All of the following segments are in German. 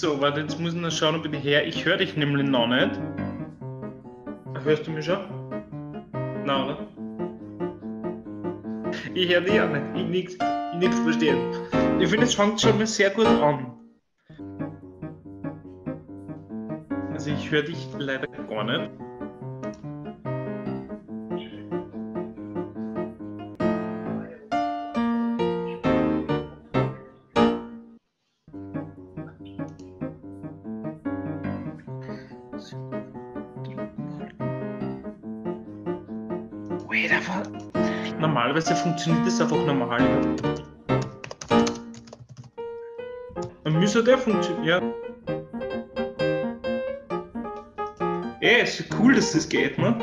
So, warte, jetzt muss ich noch schauen, ob ich dich her. Ich höre dich nämlich noch nicht. Hörst du mich schon? Nein, oder? Ich höre dich auch nicht. Ich nichts verstehen. Ich finde, es fängt schon mal sehr gut an. Also ich höre dich leider gar nicht. Wait, aber normalerweise funktioniert das einfach normal. Dann müsste der funktionieren. Ja. Es ist cool, dass das geht, ne?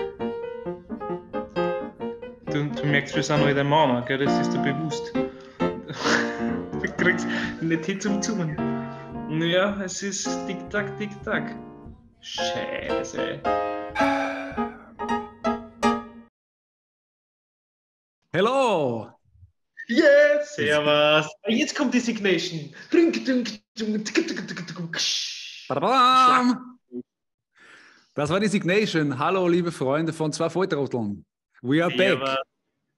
Du merkst, wir sind alle Männer, gell? Das ist dir bewusst. Du kriegst nicht hin zum Zoomen. Naja, es ist Tick-Tack, Tick-Tack. Scheiße. Hello! Yes! Servus! Jetzt kommt die Signation. Das war die Signation. Hallo, liebe Freunde von zwei Volltrotteln. We are back.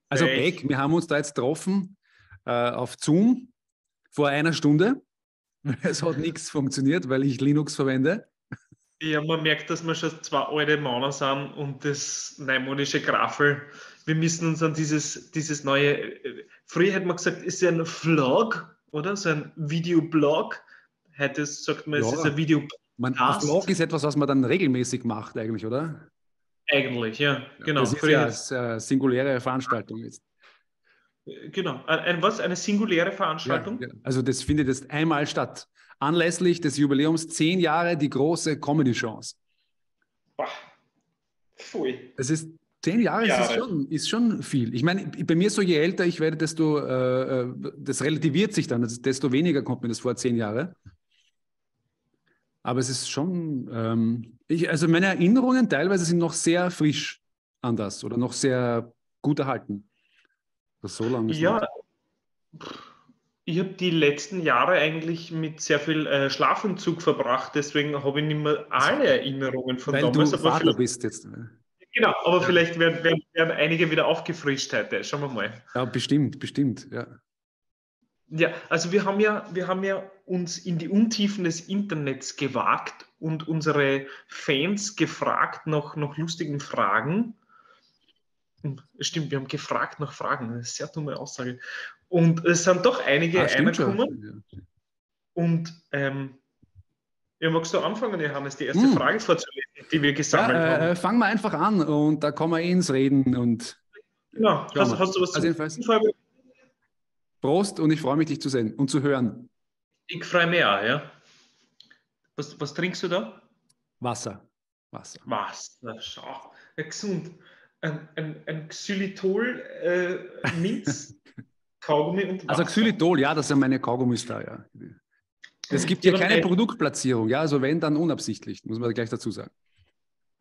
Also back. Wir haben uns da jetzt getroffen auf Zoom vor einer Stunde. Es hat nichts funktioniert, weil ich Linux verwende. Ja, man merkt, dass wir schon zwei alte Männer sind und das neumonische Graffel. Wir müssen uns an dieses neue, früher hätte man gesagt, es ist ein Vlog, oder? So ein Videoblog. Heute sagt man, es ist ein Videopodcast. Ein Vlog ist etwas, was man dann regelmäßig macht eigentlich, oder? Eigentlich, ja, genau. Das ist ja eine singuläre Veranstaltung jetzt. Genau. Was? Eine singuläre Veranstaltung? Ja. Also das findet jetzt einmal statt. Anlässlich des Jubiläums 10 Jahre die große Comedy-Chance. Voll. Es ist 10 Jahre ist schon viel. Ich meine, bei mir so, je älter ich werde, desto das relativiert sich dann, desto weniger kommt mir das vor, 10 Jahre. Aber es ist schon, also meine Erinnerungen teilweise sind noch sehr frisch an das oder noch sehr gut erhalten. So lange ist ja, ich habe die letzten Jahre eigentlich mit sehr viel Schlafentzug verbracht, deswegen habe ich nicht mehr alle Erinnerungen von weil damals. Du Vater bist jetzt. Genau, aber vielleicht werden einige wieder aufgefrischt heute. Schauen wir mal. Ja, bestimmt, ja. Ja, also wir haben ja uns in die Untiefen des Internets gewagt und unsere Fans gefragt nach lustigen Fragen. Stimmt, wir haben gefragt nach Fragen. Das ist eine sehr dumme Aussage. Und es sind doch einige reingekommen. Ja. Und magst du anfangen, Johannes, die erste Frage vorzulesen, die wir gesammelt haben? Fangen wir einfach an und da kommen wir ins Reden. Und genau, hast du was zu sagen? Prost und ich freue mich, dich zu sehen und zu hören. Ich freue mich auch, ja. Was trinkst du da? Wasser. Schau. Ja, gesund. Ein Xylitol, Minz, Kaugummi und Wasser. Also Xylitol, ja, das sind meine Kaugummis da, ja. Es gibt hier keine Produktplatzierung, ja, also wenn, dann unabsichtlich, muss man gleich dazu sagen.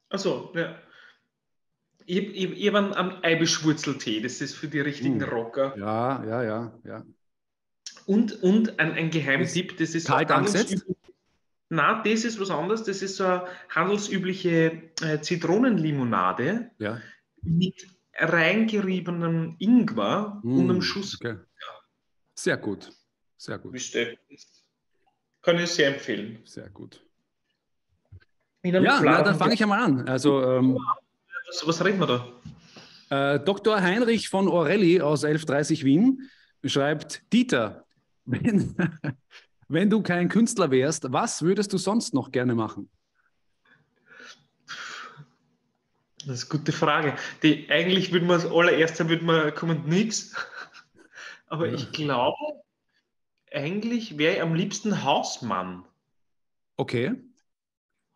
Achso, ja. Ich habe einen Eibischwurzeltee, das ist für die richtigen Rocker. Ja. Und ein Geheimtipp, das ist kalt angesetzt? Nein, das ist was anderes, das ist so eine handelsübliche Zitronenlimonade mit reingeriebenem Ingwer und einem Schuss. Okay. Sehr gut. Kann ich sehr empfehlen. Sehr gut. Ja, dann fange ich einmal an. Also, was reden wir da? Dr. Heinrich von Orelli aus 1130 Wien schreibt: Dieter, wenn du kein Künstler wärst, was würdest du sonst noch gerne machen? Das ist eine gute Frage. Eigentlich würde man als allererster kommen nichts. Aber ich glaube, eigentlich wäre ich am liebsten Hausmann. Okay.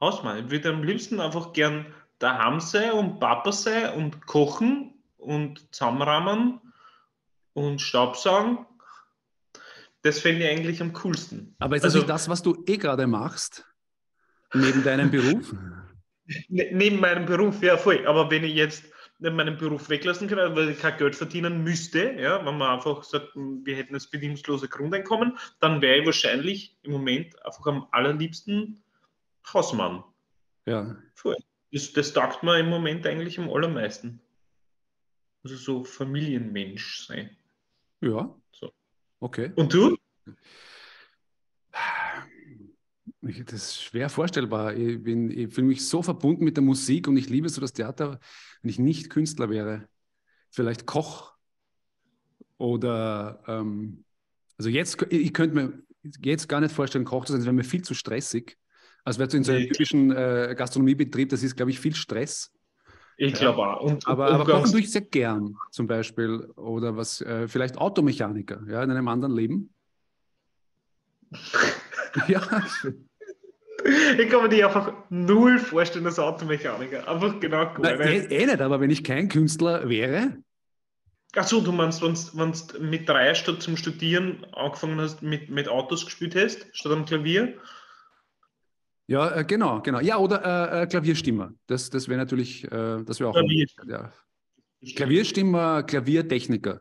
Hausmann. Ich würde am liebsten einfach gern daheim sein und Papa sein und kochen und zusammenrahmen und Staubsaugen. Das fände ich eigentlich am coolsten. Aber ist das nicht das, was du gerade machst? Neben deinem Beruf? Neben meinem Beruf, ja voll. Aber wenn ich jetzt meinen Beruf weglassen können, weil ich kein Geld verdienen müsste, ja, wenn man einfach sagt, wir hätten das bedingungslose Grundeinkommen, dann wäre ich wahrscheinlich im Moment einfach am allerliebsten Hausmann. Ja. Das taugt mir im Moment eigentlich am allermeisten. Also so Familienmensch sein. Ja. So. Okay. Und du? Das ist schwer vorstellbar. Ich fühle mich so verbunden mit der Musik und ich liebe so das Theater, wenn ich nicht Künstler wäre. Vielleicht Koch oder also jetzt, ich könnte mir jetzt gar nicht vorstellen, Koch zu sein, das wäre mir viel zu stressig. Also wäre so in so einem typischen Gastronomiebetrieb, das ist, glaube ich, viel Stress. Ich glaube auch. Aber kochen tue ich sehr gern, zum Beispiel. Oder was, vielleicht Automechaniker, ja, in einem anderen Leben. Ja. Ich kann mir die einfach null vorstellen als Automechaniker. Einfach genau gar nicht. Nicht, aber wenn ich kein Künstler wäre. Achso, du meinst, wenn du mit 3 statt zum Studieren angefangen hast, mit Autos gespielt hast, statt am Klavier? Ja, genau. Ja, oder Klavierstimmer. Das wäre natürlich, das wäre auch ja. Klavierstimmer, Klaviertechniker.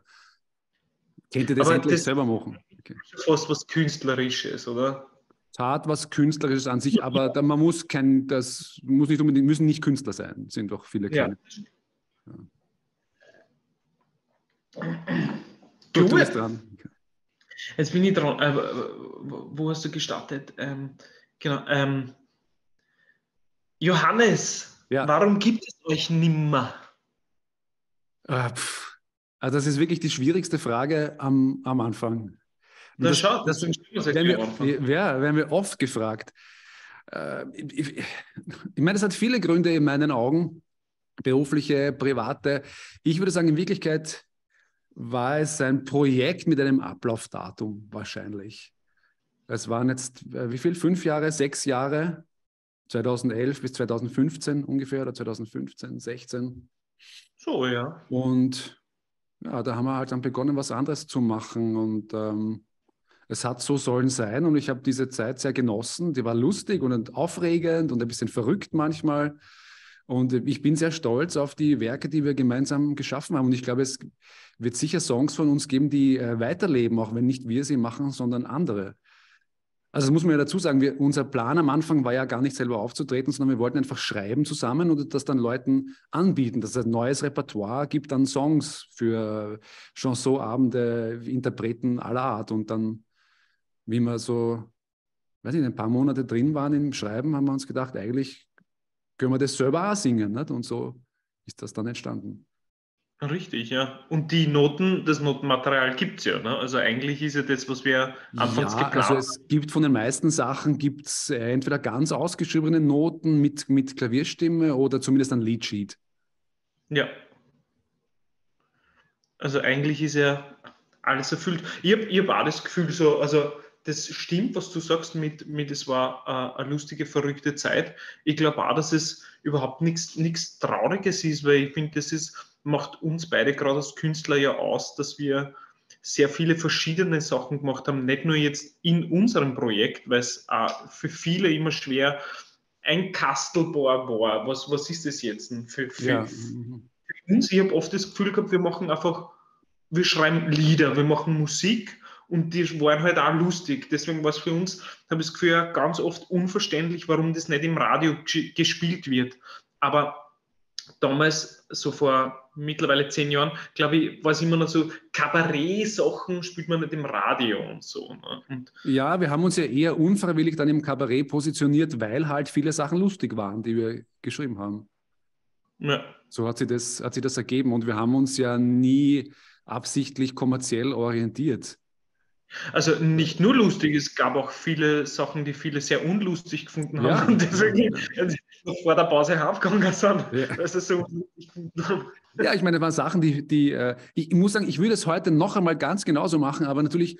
Kennt ihr das aber endlich das selber machen? Okay. Fast was Künstlerisches, oder? Es hat was Künstlerisches an sich, aber man muss nicht unbedingt, müssen nicht Künstler sein, sind doch viele kleine. Ja. Du bist dran. Jetzt bin ich dran. Wo hast du gestartet? Genau. Johannes, warum gibt es euch nimmer? Also das ist wirklich die schwierigste Frage am Anfang. Das werden wir oft gefragt. Ich meine, das hat viele Gründe in meinen Augen, berufliche, private. Ich würde sagen, in Wirklichkeit war es ein Projekt mit einem Ablaufdatum wahrscheinlich. Es waren jetzt, wie viel? 5 Jahre, 6 Jahre? 2011 bis 2015 ungefähr oder 2015, 16. So, ja. Und ja, da haben wir halt dann begonnen, was anderes zu machen und es hat so sollen sein und ich habe diese Zeit sehr genossen. Die war lustig und aufregend und ein bisschen verrückt manchmal. Und ich bin sehr stolz auf die Werke, die wir gemeinsam geschaffen haben. Und ich glaube, es wird sicher Songs von uns geben, die weiterleben, auch wenn nicht wir sie machen, sondern andere. Also das muss man ja dazu sagen, unser Plan am Anfang war ja gar nicht selber aufzutreten, sondern wir wollten einfach schreiben zusammen und das dann Leuten anbieten, dass es ein neues Repertoire gibt an Songs für Chansonabende, Interpreten aller Art. Und dann, wie wir so, weiß ich, ein paar Monate drin waren im Schreiben, haben wir uns gedacht, eigentlich können wir das selber auch singen. Nicht? Und so ist das dann entstanden. Richtig, ja. Und das Notenmaterial gibt es ja. Ne? Also eigentlich ist ja das, was wir anfangs geplant haben. Also es gibt von den meisten Sachen gibt's entweder ganz ausgeschriebene Noten mit Klavierstimme oder zumindest ein Leadsheet. Ja. Also eigentlich ist ja alles erfüllt. Ich hab auch das Gefühl so, also das stimmt, was du sagst mit es war eine lustige, verrückte Zeit. Ich glaube auch, dass es überhaupt nichts Trauriges ist, weil ich finde, macht uns beide gerade als Künstler ja aus, dass wir sehr viele verschiedene Sachen gemacht haben, nicht nur jetzt in unserem Projekt, weil es für viele immer schwer ein Kastelbauer war. Was ist das jetzt? Für uns, ich habe oft das Gefühl gehabt, wir schreiben Lieder, wir machen Musik und die waren halt auch lustig. Deswegen war es für uns, habe ich das Gefühl, ganz oft unverständlich, warum das nicht im Radio gespielt wird. Aber damals, so vor mittlerweile 10 Jahren, glaube ich, war es immer noch so, Kabarett-Sachen spielt man nicht im Radio und so. Ne? Ja, wir haben uns ja eher unfreiwillig dann im Kabarett positioniert, weil halt viele Sachen lustig waren, die wir geschrieben haben. Ja. So hat sich das ergeben und wir haben uns ja nie absichtlich kommerziell orientiert. Also nicht nur lustig, es gab auch viele Sachen, die viele sehr unlustig gefunden haben und deswegen vor der Pause aufgegangen sind. Ja, ich meine, das waren Sachen, ich muss sagen, ich würde es heute noch einmal ganz genauso machen, aber natürlich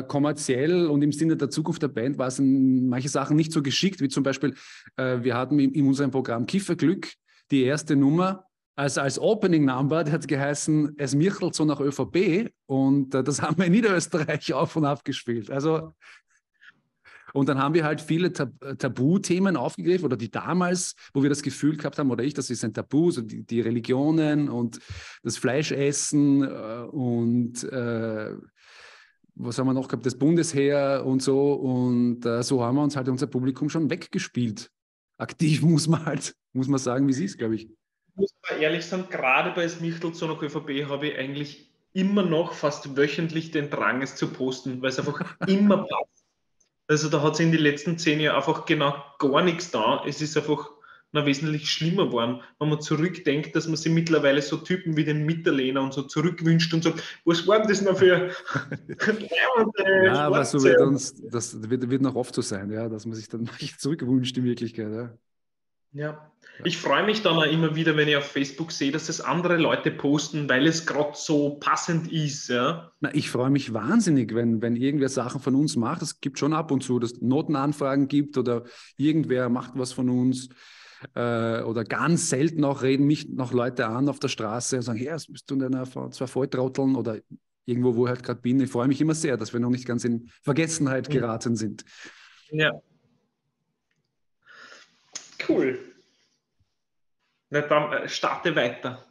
kommerziell und im Sinne der Zukunft der Band war es in manche Sachen nicht so geschickt, wie zum Beispiel, wir hatten in unserem Programm Kifferglück die erste Nummer, also als Opening Number, der hat geheißen, es michelt so nach ÖVP und das haben wir in Niederösterreich auf und ab gespielt. Also, Und dann haben wir halt viele Tabuthemen aufgegriffen oder die damals, wo wir das Gefühl gehabt haben, oder ich, das ist ein Tabu, so die Religionen und das Fleischessen und was haben wir noch gehabt, das Bundesheer und so. Und so haben wir uns halt unser Publikum schon weggespielt. Aktiv muss man sagen, wie es ist, glaube ich. Ich muss aber ehrlich sagen, gerade bei Smichtel zu einer ÖVP habe ich eigentlich immer noch fast wöchentlich den Drang, es zu posten, weil es einfach immer passt. Also da hat es in den letzten 10 Jahren einfach genau gar nichts da. Es ist einfach wesentlich schlimmer geworden, wenn man zurückdenkt, dass man sich mittlerweile so Typen wie den Mitterlehner und so zurückwünscht und sagt, was war denn das noch für ja, aber so wird das wird noch oft so sein, ja, dass man sich dann zurückwünscht in Wirklichkeit. Ja. Ja, ich freue mich dann auch immer wieder, wenn ich auf Facebook sehe, dass das andere Leute posten, weil es gerade so passend ist. Ja. Na, ich freue mich wahnsinnig, wenn irgendwer Sachen von uns macht. Es gibt schon ab und zu, dass es Notenanfragen gibt oder irgendwer macht was von uns. Oder ganz selten auch reden mich noch Leute an auf der Straße und sagen, hey, was bist du denn von zwei Volltrotteln oder irgendwo, wo ich halt gerade bin. Ich freue mich immer sehr, dass wir noch nicht ganz in Vergessenheit geraten sind. Ja. Cool. Na dann starte weiter.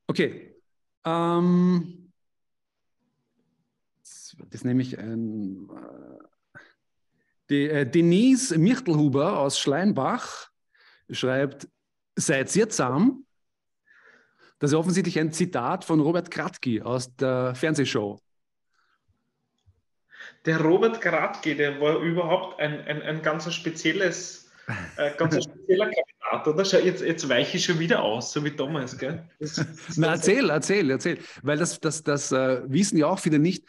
Okay. Das ist nämlich die Denise Mirtelhuber aus Schleinbach schreibt, seid ihr zahm? Das ist offensichtlich ein Zitat von Robert Kratky aus der Fernsehshow. Der Robert Kratky, der war überhaupt ein ganz spezieller Kandidat, oder? Schau, jetzt weiche ich schon wieder aus, so wie damals, gell? Na, erzähl. Weil das wissen ja auch viele nicht.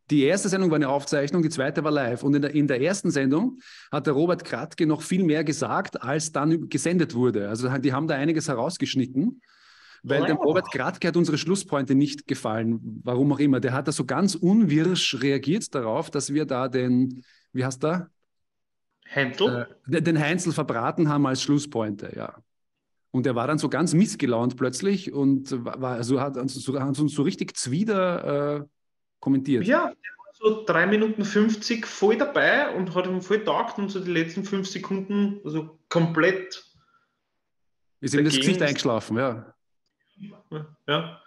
Die erste Sendung war eine Aufzeichnung, die zweite war live. Und in der ersten Sendung hat der Robert Kratky noch viel mehr gesagt, als dann gesendet wurde. Also die haben da einiges herausgeschnitten, weil dem Robert Kratky hat unsere Schlusspointe nicht gefallen. Warum auch immer. Der hat da so ganz unwirsch reagiert darauf, dass wir da wie heißt der? Händel? Den Heinzel verbraten haben als Schlusspointe, ja. Und er war dann so ganz missgelaunt plötzlich und hat uns so richtig zwider kommentiert. Ja, der war so 3 Minuten 50 voll dabei und hat ihm voll taugt und so die letzten 5 Sekunden also komplett ist ihm das Gesicht eingeschlafen, ja. Ja.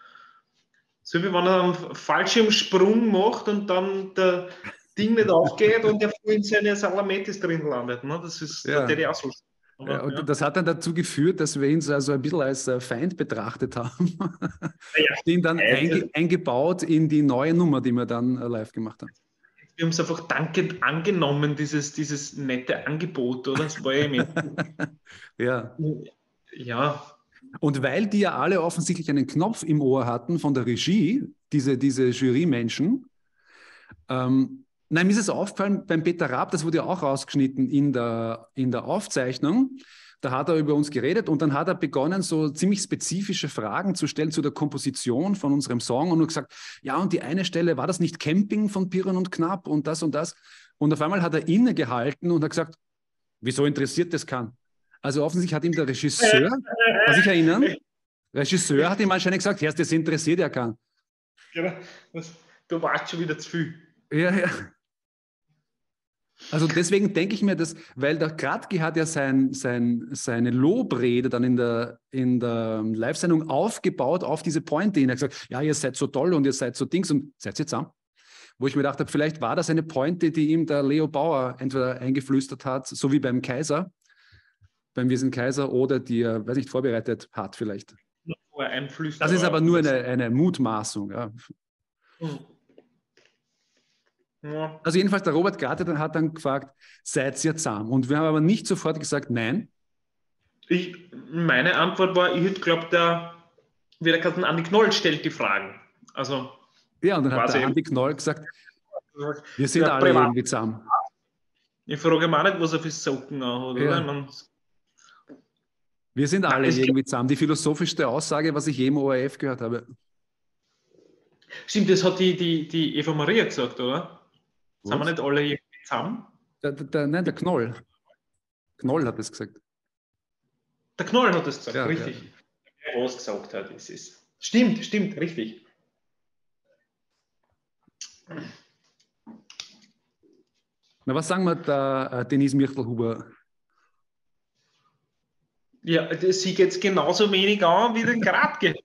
So wie wenn er einen Fallschirmsprung macht und dann der Ding nicht aufgeht und er voll in seine Salametis drin landet. Ne? Das ist ja. der DDR-Sul. Ja, und das hat dann dazu geführt, dass wir ihn so ein bisschen als Feind betrachtet haben. Ja, den dann eingebaut in die neue Nummer, die wir dann live gemacht haben. Wir haben es einfach dankend angenommen, dieses nette Angebot, oder? Das war ja ja. Ja. Und weil die ja alle offensichtlich einen Knopf im Ohr hatten von der Regie, diese Jurymenschen, nein, mir ist es aufgefallen, beim Peter Raab, das wurde ja auch rausgeschnitten in der Aufzeichnung, da hat er über uns geredet und dann hat er begonnen, so ziemlich spezifische Fragen zu stellen zu der Komposition von unserem Song und nur gesagt, ja, und die eine Stelle, war das nicht Camping von Piron und Knapp und das und das? Und auf einmal hat er innegehalten und hat gesagt, wieso interessiert das keinen? Also offensichtlich hat ihm der Regisseur, kann sich erinnern, Regisseur hat ihm anscheinend gesagt, ja, das interessiert ja keinen. Genau, du warst schon wieder zu viel. Ja. Also deswegen denke ich mir, dass, weil der Kratky hat ja seine Lobrede dann in der Live-Sendung aufgebaut auf diese Pointe. Er hat gesagt, ja, ihr seid so toll und ihr seid so Dings und seid ihr zusammen? Wo ich mir gedacht habe, vielleicht war das eine Pointe, die ihm der Leo Bauer entweder eingeflüstert hat, so wie beim Kaiser, beim Wir sind Kaiser, oder die er, weiß nicht, vorbereitet hat vielleicht. Das ist aber nur eine Mutmaßung. Ja. Ja. Also jedenfalls, der Robert Grate hat dann gefragt, seid ihr zahm? Und wir haben aber nicht sofort gesagt, nein. Meine Antwort war, ich hätte geglaubt, der Andi Knoll stellt die Fragen. Also, ja, und dann hat der Andi Knoll gesagt, wir sind alle irgendwie zahm. Ich frage mal nicht, was er für Socken hat, oder? Ja. Wir sind alle irgendwie zahm. Die philosophischste Aussage, was ich je im ORF gehört habe. Stimmt, das hat die Eva Maria gesagt, oder? Was? Sind wir nicht alle irgendwie zusammen? Nein, der Knoll. Knoll hat das gesagt. Der Knoll hat das gesagt, ja, richtig. Ja. Wer was gesagt hat, ist es. Stimmt, richtig. Na, was sagen wir der Denise Mirchtelhuber? Ja, sie geht es genauso wenig an wie den Gradke.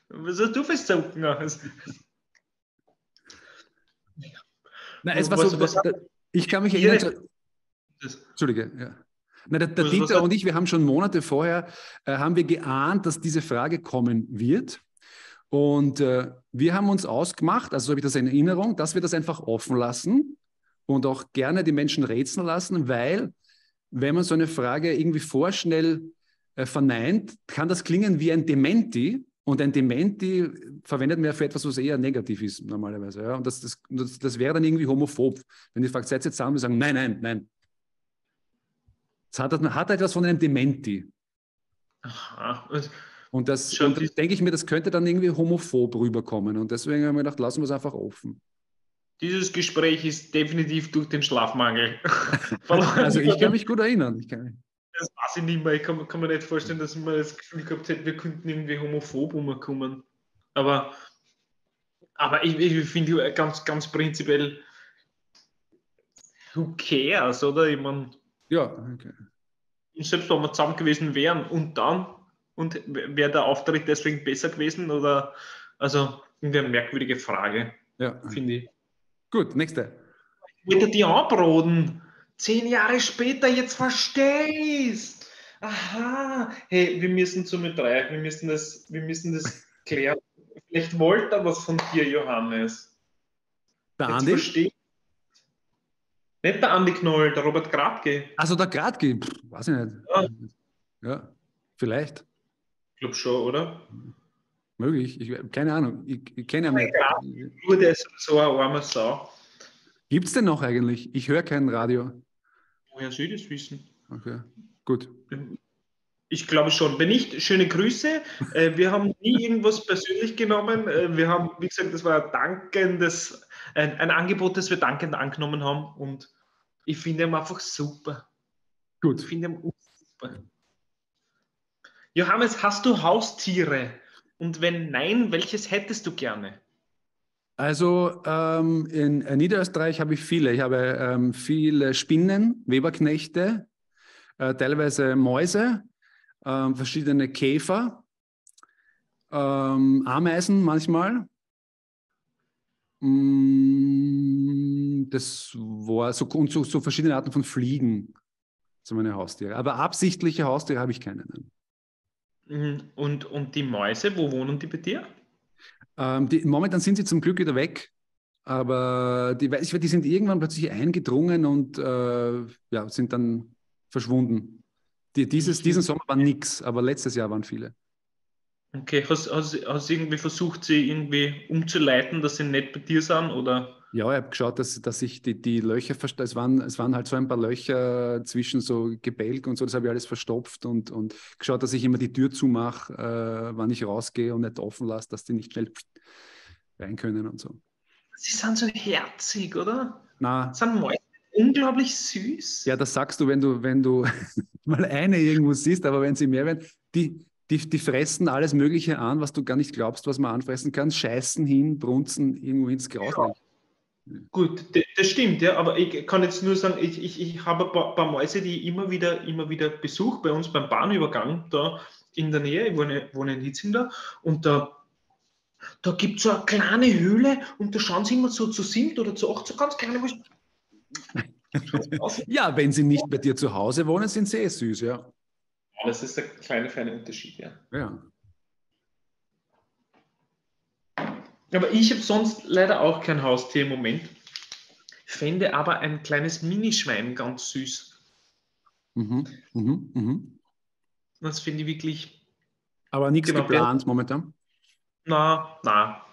Was hast du fürs Zucken? Na, es war so, ich kann mich erinnern. Entschuldige, ja. Na, der Dieter und ich, wir haben schon Monate vorher, haben wir geahnt, dass diese Frage kommen wird. Und wir haben uns ausgemacht, also so habe ich das in Erinnerung, dass wir das einfach offen lassen und auch gerne die Menschen rätseln lassen, weil wenn man so eine Frage irgendwie vorschnell verneint, kann das klingen wie ein Dementi. Und ein Dementi verwendet man ja für etwas, was eher negativ ist normalerweise. Ja? Und das wäre dann irgendwie homophob. Wenn die fragt, seid ihr zusammen, wir sagen, nein, nein, nein. Es hat etwas von einem Dementi. Aha. Und das denke ich mir, das könnte dann irgendwie homophob rüberkommen. Und deswegen haben wir gedacht, lassen wir es einfach offen. Dieses Gespräch ist definitiv durch den Schlafmangel. Also ich kann mich gut erinnern. Das weiß ich nicht mehr. Ich kann mir nicht vorstellen, dass man das Gefühl gehabt hätte, wir könnten irgendwie homophob umkommen. Aber ich finde ganz, ganz prinzipiell, who cares, oder? Ich meine, ja, okay. Selbst wenn wir zusammen gewesen wären und wäre der Auftritt deswegen besser gewesen? Oder, also, irgendwie eine merkwürdige Frage, ja, finde ich. Gut, nächste. Ich wollte die anbraten. 10 Jahre später, jetzt verstehst. Aha. Hey, wir müssen zu mit 3. Wir müssen das klären. Vielleicht wollte er was von dir, Johannes. Der Andi? Nicht der Andi Knoll, der Robert Gradke. Also der Gradke, weiß ich nicht. Ja, vielleicht. Ich glaube schon, oder? Möglich, keine Ahnung. Ich kenne ihn nicht. Nur der ist so ein armer Sau. Gibt es denn noch eigentlich? Ich höre kein Radio. Woher soll ich das wissen? Okay, gut. Ich glaube schon. Wenn nicht, schöne Grüße. Wir haben nie irgendwas persönlich genommen. Wir haben, wie gesagt, das war ein Angebot, das wir dankend angenommen haben. Und ich finde ihn einfach super. Gut. Ich finde ihn super. Johannes, hast du Haustiere? Und wenn nein, welches hättest du gerne? Also in Niederösterreich habe ich viele. Ich habe viele Spinnen, Weberknechte, teilweise Mäuse, verschiedene Käfer, Ameisen manchmal. Das war so verschiedene Arten von Fliegen, sind meine Haustiere. Aber absichtliche Haustiere habe ich keine. Und die Mäuse, wo wohnen die bei dir? Momentan sind sie zum Glück wieder weg, aber die sind irgendwann plötzlich eingedrungen und sind dann verschwunden. Diesen Sommer war nichts, aber letztes Jahr waren viele. Okay, hast du irgendwie versucht, sie irgendwie umzuleiten, dass sie nicht bei dir sind? Oder? Ja, ich habe geschaut, dass ich die Löcher, es waren halt so ein paar Löcher zwischen so Gebälk und so, das habe ich alles verstopft und geschaut, dass ich immer die Tür zumache, wann ich rausgehe und nicht offen lasse, dass die nicht schnell rein können und so. Sie sind so herzig, oder? Na, sind Mäuse unglaublich süß. Ja, das sagst du, wenn du mal eine irgendwo siehst, aber wenn sie mehr werden, die fressen alles Mögliche an, was du gar nicht glaubst, was man anfressen kann, scheißen hin, brunzen irgendwo ins Gras. Ja. Gut, das stimmt, ja, aber ich kann jetzt nur sagen, ich habe ein paar Mäuse, die ich immer wieder besuche bei uns beim Bahnübergang da in der Nähe. Ich wohne in Hitzinger und da gibt es so eine kleine Höhle und da schauen sie immer so zu 7 oder zu 8, so ganz kleine. Ja, wenn sie nicht bei dir zu Hause wohnen, sind sie süß, ja. Das ist der kleine, feine Unterschied, ja. Ja. Aber ich habe sonst leider auch kein Haustier im Moment. Fände aber ein kleines Minischwein ganz süß. Das finde ich wirklich. Aber nichts geplant momentan? Na.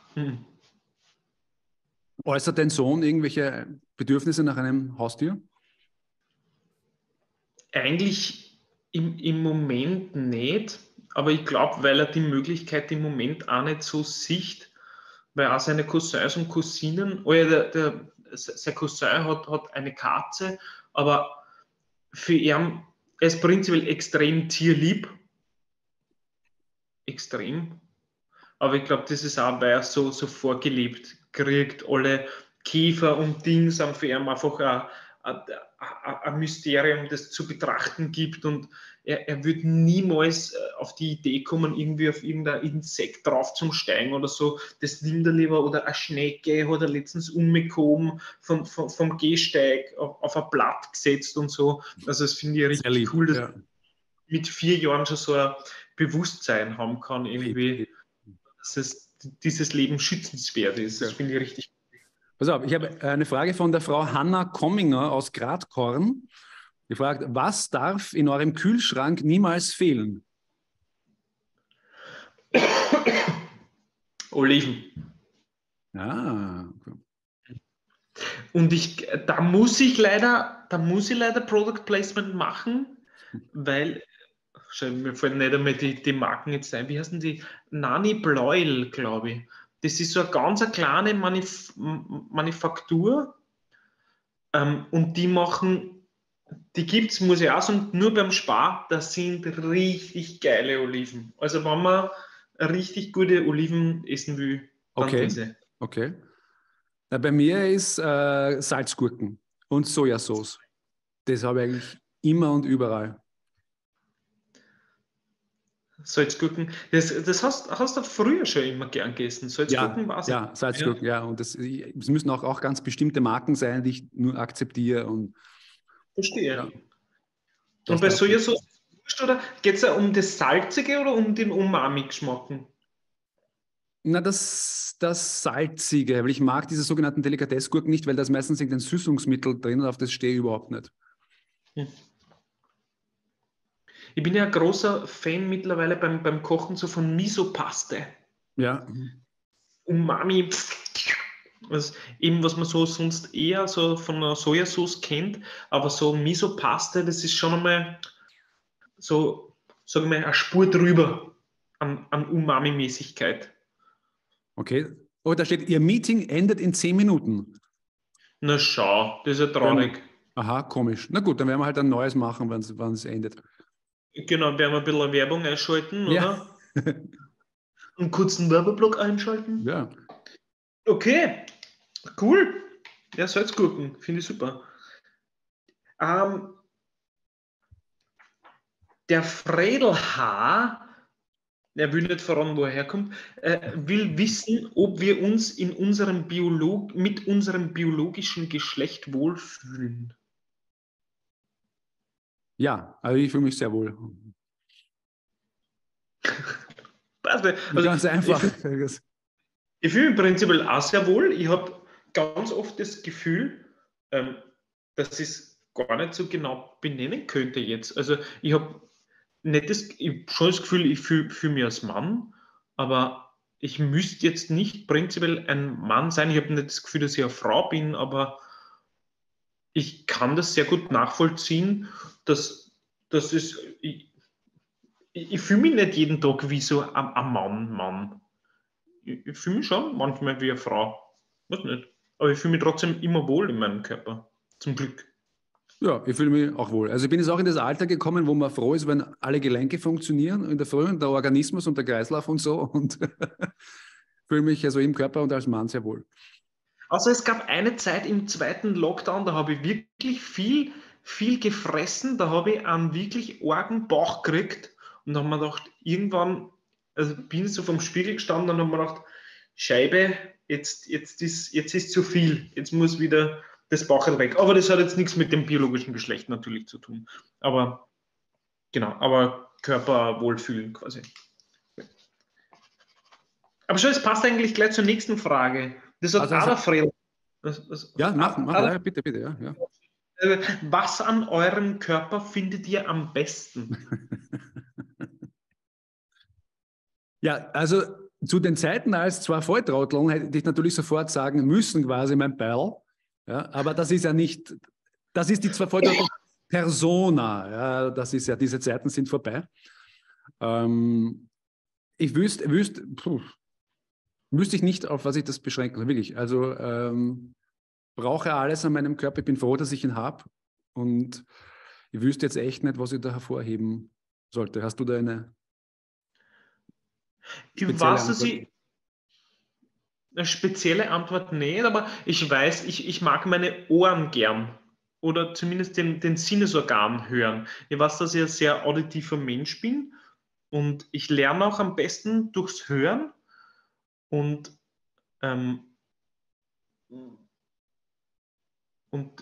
Äußert dein Sohn irgendwelche Bedürfnisse nach einem Haustier? Eigentlich im Moment nicht, aber ich glaube, weil er die Möglichkeit im Moment auch nicht so sieht, weil auch seine Cousins und Cousinen, sein Cousin hat eine Katze, aber für ihn, er ist prinzipiell extrem tierlieb. Extrem. Aber ich glaube, das ist auch, weil er so vorgelebt kriegt. Alle Käfer und Dinge sind für ihn einfach ein Mysterium, das zu betrachten gibt, und er wird niemals auf die Idee kommen, irgendwie auf irgendein Insekt drauf zum Steigen oder so. Das nimmt er lieber, oder eine Schnecke hat er letztens umgekommen vom Gehsteig auf ein Blatt gesetzt und so. Also das finde ich Sehr richtig lieb, cool, dass ja. mit 4 Jahren schon so ein Bewusstsein haben kann, irgendwie, dass es dieses Leben schützenswert ist. Das finde ich richtig. Pass auf, ich habe eine Frage von der Frau Hanna Komminger aus Gradkorn. Die fragt, was darf in eurem Kühlschrank niemals fehlen? Oliven. Ah, okay. Und da muss ich leider Product Placement machen, weil, mir fallen nicht einmal die Marken jetzt ein. Wie heißen die? Nani Bleuel, glaube ich. Das ist so eine ganz kleine Manufaktur, und die gibt es, muss ich auch sagen, nur beim Spar. Das sind richtig geile Oliven. Also wenn man richtig gute Oliven essen will, dann Okay, diese. okay. Bei mir ist Salzgurken und Sojasauce. Das habe ich eigentlich immer und überall. Salzgurken. Das hast du früher schon immer gern gegessen. Salzgurken war es. Ja, Salzgurken, ja. Und es müssen auch ganz bestimmte Marken sein, die ich nur akzeptiere. Und, Verstehe. ja, Und bei Sojasauce oder geht es ja um das Salzige oder um den Umami-Geschmack? Na, das Salzige, weil ich mag diese sogenannten Delikatessgurken nicht, weil da ist meistens irgendein Süßungsmittel drin und auf das stehe ich überhaupt nicht. Ich bin ja ein großer Fan mittlerweile beim Kochen so von Miso-Paste. Ja. Umami, was man so sonst eher so von einer Sojasauce kennt, aber so Miso-Paste, das ist schon einmal so, sagen wir mal, eine Spur drüber an Umami-Mäßigkeit. Okay. Oh, da steht, Ihr Meeting endet in 10 Minuten. Na schau, das ist ja traurig. Aha, komisch. Na gut, dann werden wir halt ein neues machen, wenn es endet. Genau, werden wir ein bisschen Werbung einschalten, Ja. oder? Einen kurzen Werbeblock einschalten. Ja. Okay, cool. Ja, Salzgurken, finde ich super. Der Fredelhaar, er will nicht verraten, wo er herkommt, will wissen, ob wir uns mit unserem biologischen Geschlecht wohlfühlen. Ja, also ich fühle mich sehr wohl. Also, Ganz einfach. Ich fühle mich prinzipiell auch sehr wohl. Ich habe ganz oft das Gefühl, dass ich es gar nicht so genau benennen könnte jetzt. Also ich habe schon das Gefühl, ich fühle mich als Mann, aber ich müsste jetzt nicht prinzipiell ein Mann sein. Ich habe nicht das Gefühl, dass ich eine Frau bin, aber ich kann das sehr gut nachvollziehen, dass ich fühle mich nicht jeden Tag wie so ein Mann. Ich fühle mich schon manchmal wie eine Frau. Weiß nicht. Aber ich fühle mich trotzdem immer wohl in meinem Körper. Zum Glück. Ja, ich fühle mich auch wohl. Also ich bin jetzt auch in das Alter gekommen, wo man froh ist, wenn alle Gelenke funktionieren in der Früh und der Organismus und der Kreislauf und so. Und fühle mich also im Körper und als Mann sehr wohl. Also es gab eine Zeit im zweiten Lockdown, da habe ich wirklich viel gefressen. Da habe ich einen wirklich argen Bauch gekriegt. Und dann haben wir gedacht, irgendwann, also bin ich so vom Spiegel gestanden und haben wir gedacht, Scheibe, jetzt ist zu viel. Jetzt muss wieder das Bauch weg. Aber das hat jetzt nichts mit dem biologischen Geschlecht natürlich zu tun. Aber genau, aber Körper wohlfühlen quasi. Aber schon, es passt eigentlich gleich zur nächsten Frage. Das hat Also, Adafrel. Ja, mach. Ja, bitte, ja. Was an eurem Körper findet ihr am besten? Ja, also zu den Zeiten als zwei Volltrotteln hätte ich natürlich sofort sagen müssen, quasi mein Perl. Ja, aber das ist ja nicht, das ist die zwei Volltrotteln Persona. Ja, das ist ja, diese Zeiten sind vorbei. Ich wüsste ich nicht, auf was ich das beschränken soll, wirklich. Also brauche alles an meinem Körper. Ich bin froh, dass ich ihn habe. Und ich wüsste jetzt echt nicht, was ich da hervorheben sollte. Hast du da eine spezielle Antwort? Eine spezielle Antwort nicht, aber ich weiß, ich mag meine Ohren gern. oder zumindest den Sinnesorgan hören. Ich weiß, dass ich ein sehr auditiver Mensch bin und ich lerne auch am besten durchs Hören und, ähm, und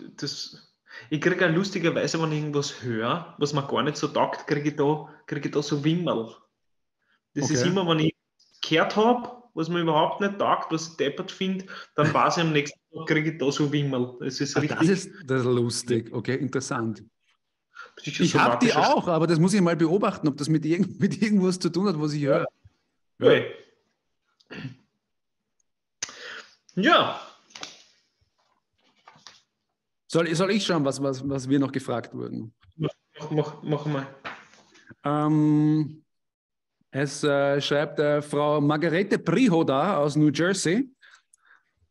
ich kriege auch lustigerweise, wenn ich irgendwas höre, was mir gar nicht so taugt, kriege ich da so Wimmerl. Das ist Okay. immer, wenn ich gehört habe, was mir überhaupt nicht taugt, was ich deppert finde, dann weiß ich am nächsten Tag, kriege ich da so Wimmerl. Das ist richtig Das ist lustig. Okay, interessant. Ich habe die psychosomatischer. auch, aber das muss ich mal beobachten, ob das mit irgendwas zu tun hat, was ich höre. Ja. Ja. Soll ich schauen, was wir noch gefragt wurden? Mach mal. Es schreibt Frau Margarete Prihoda aus New Jersey.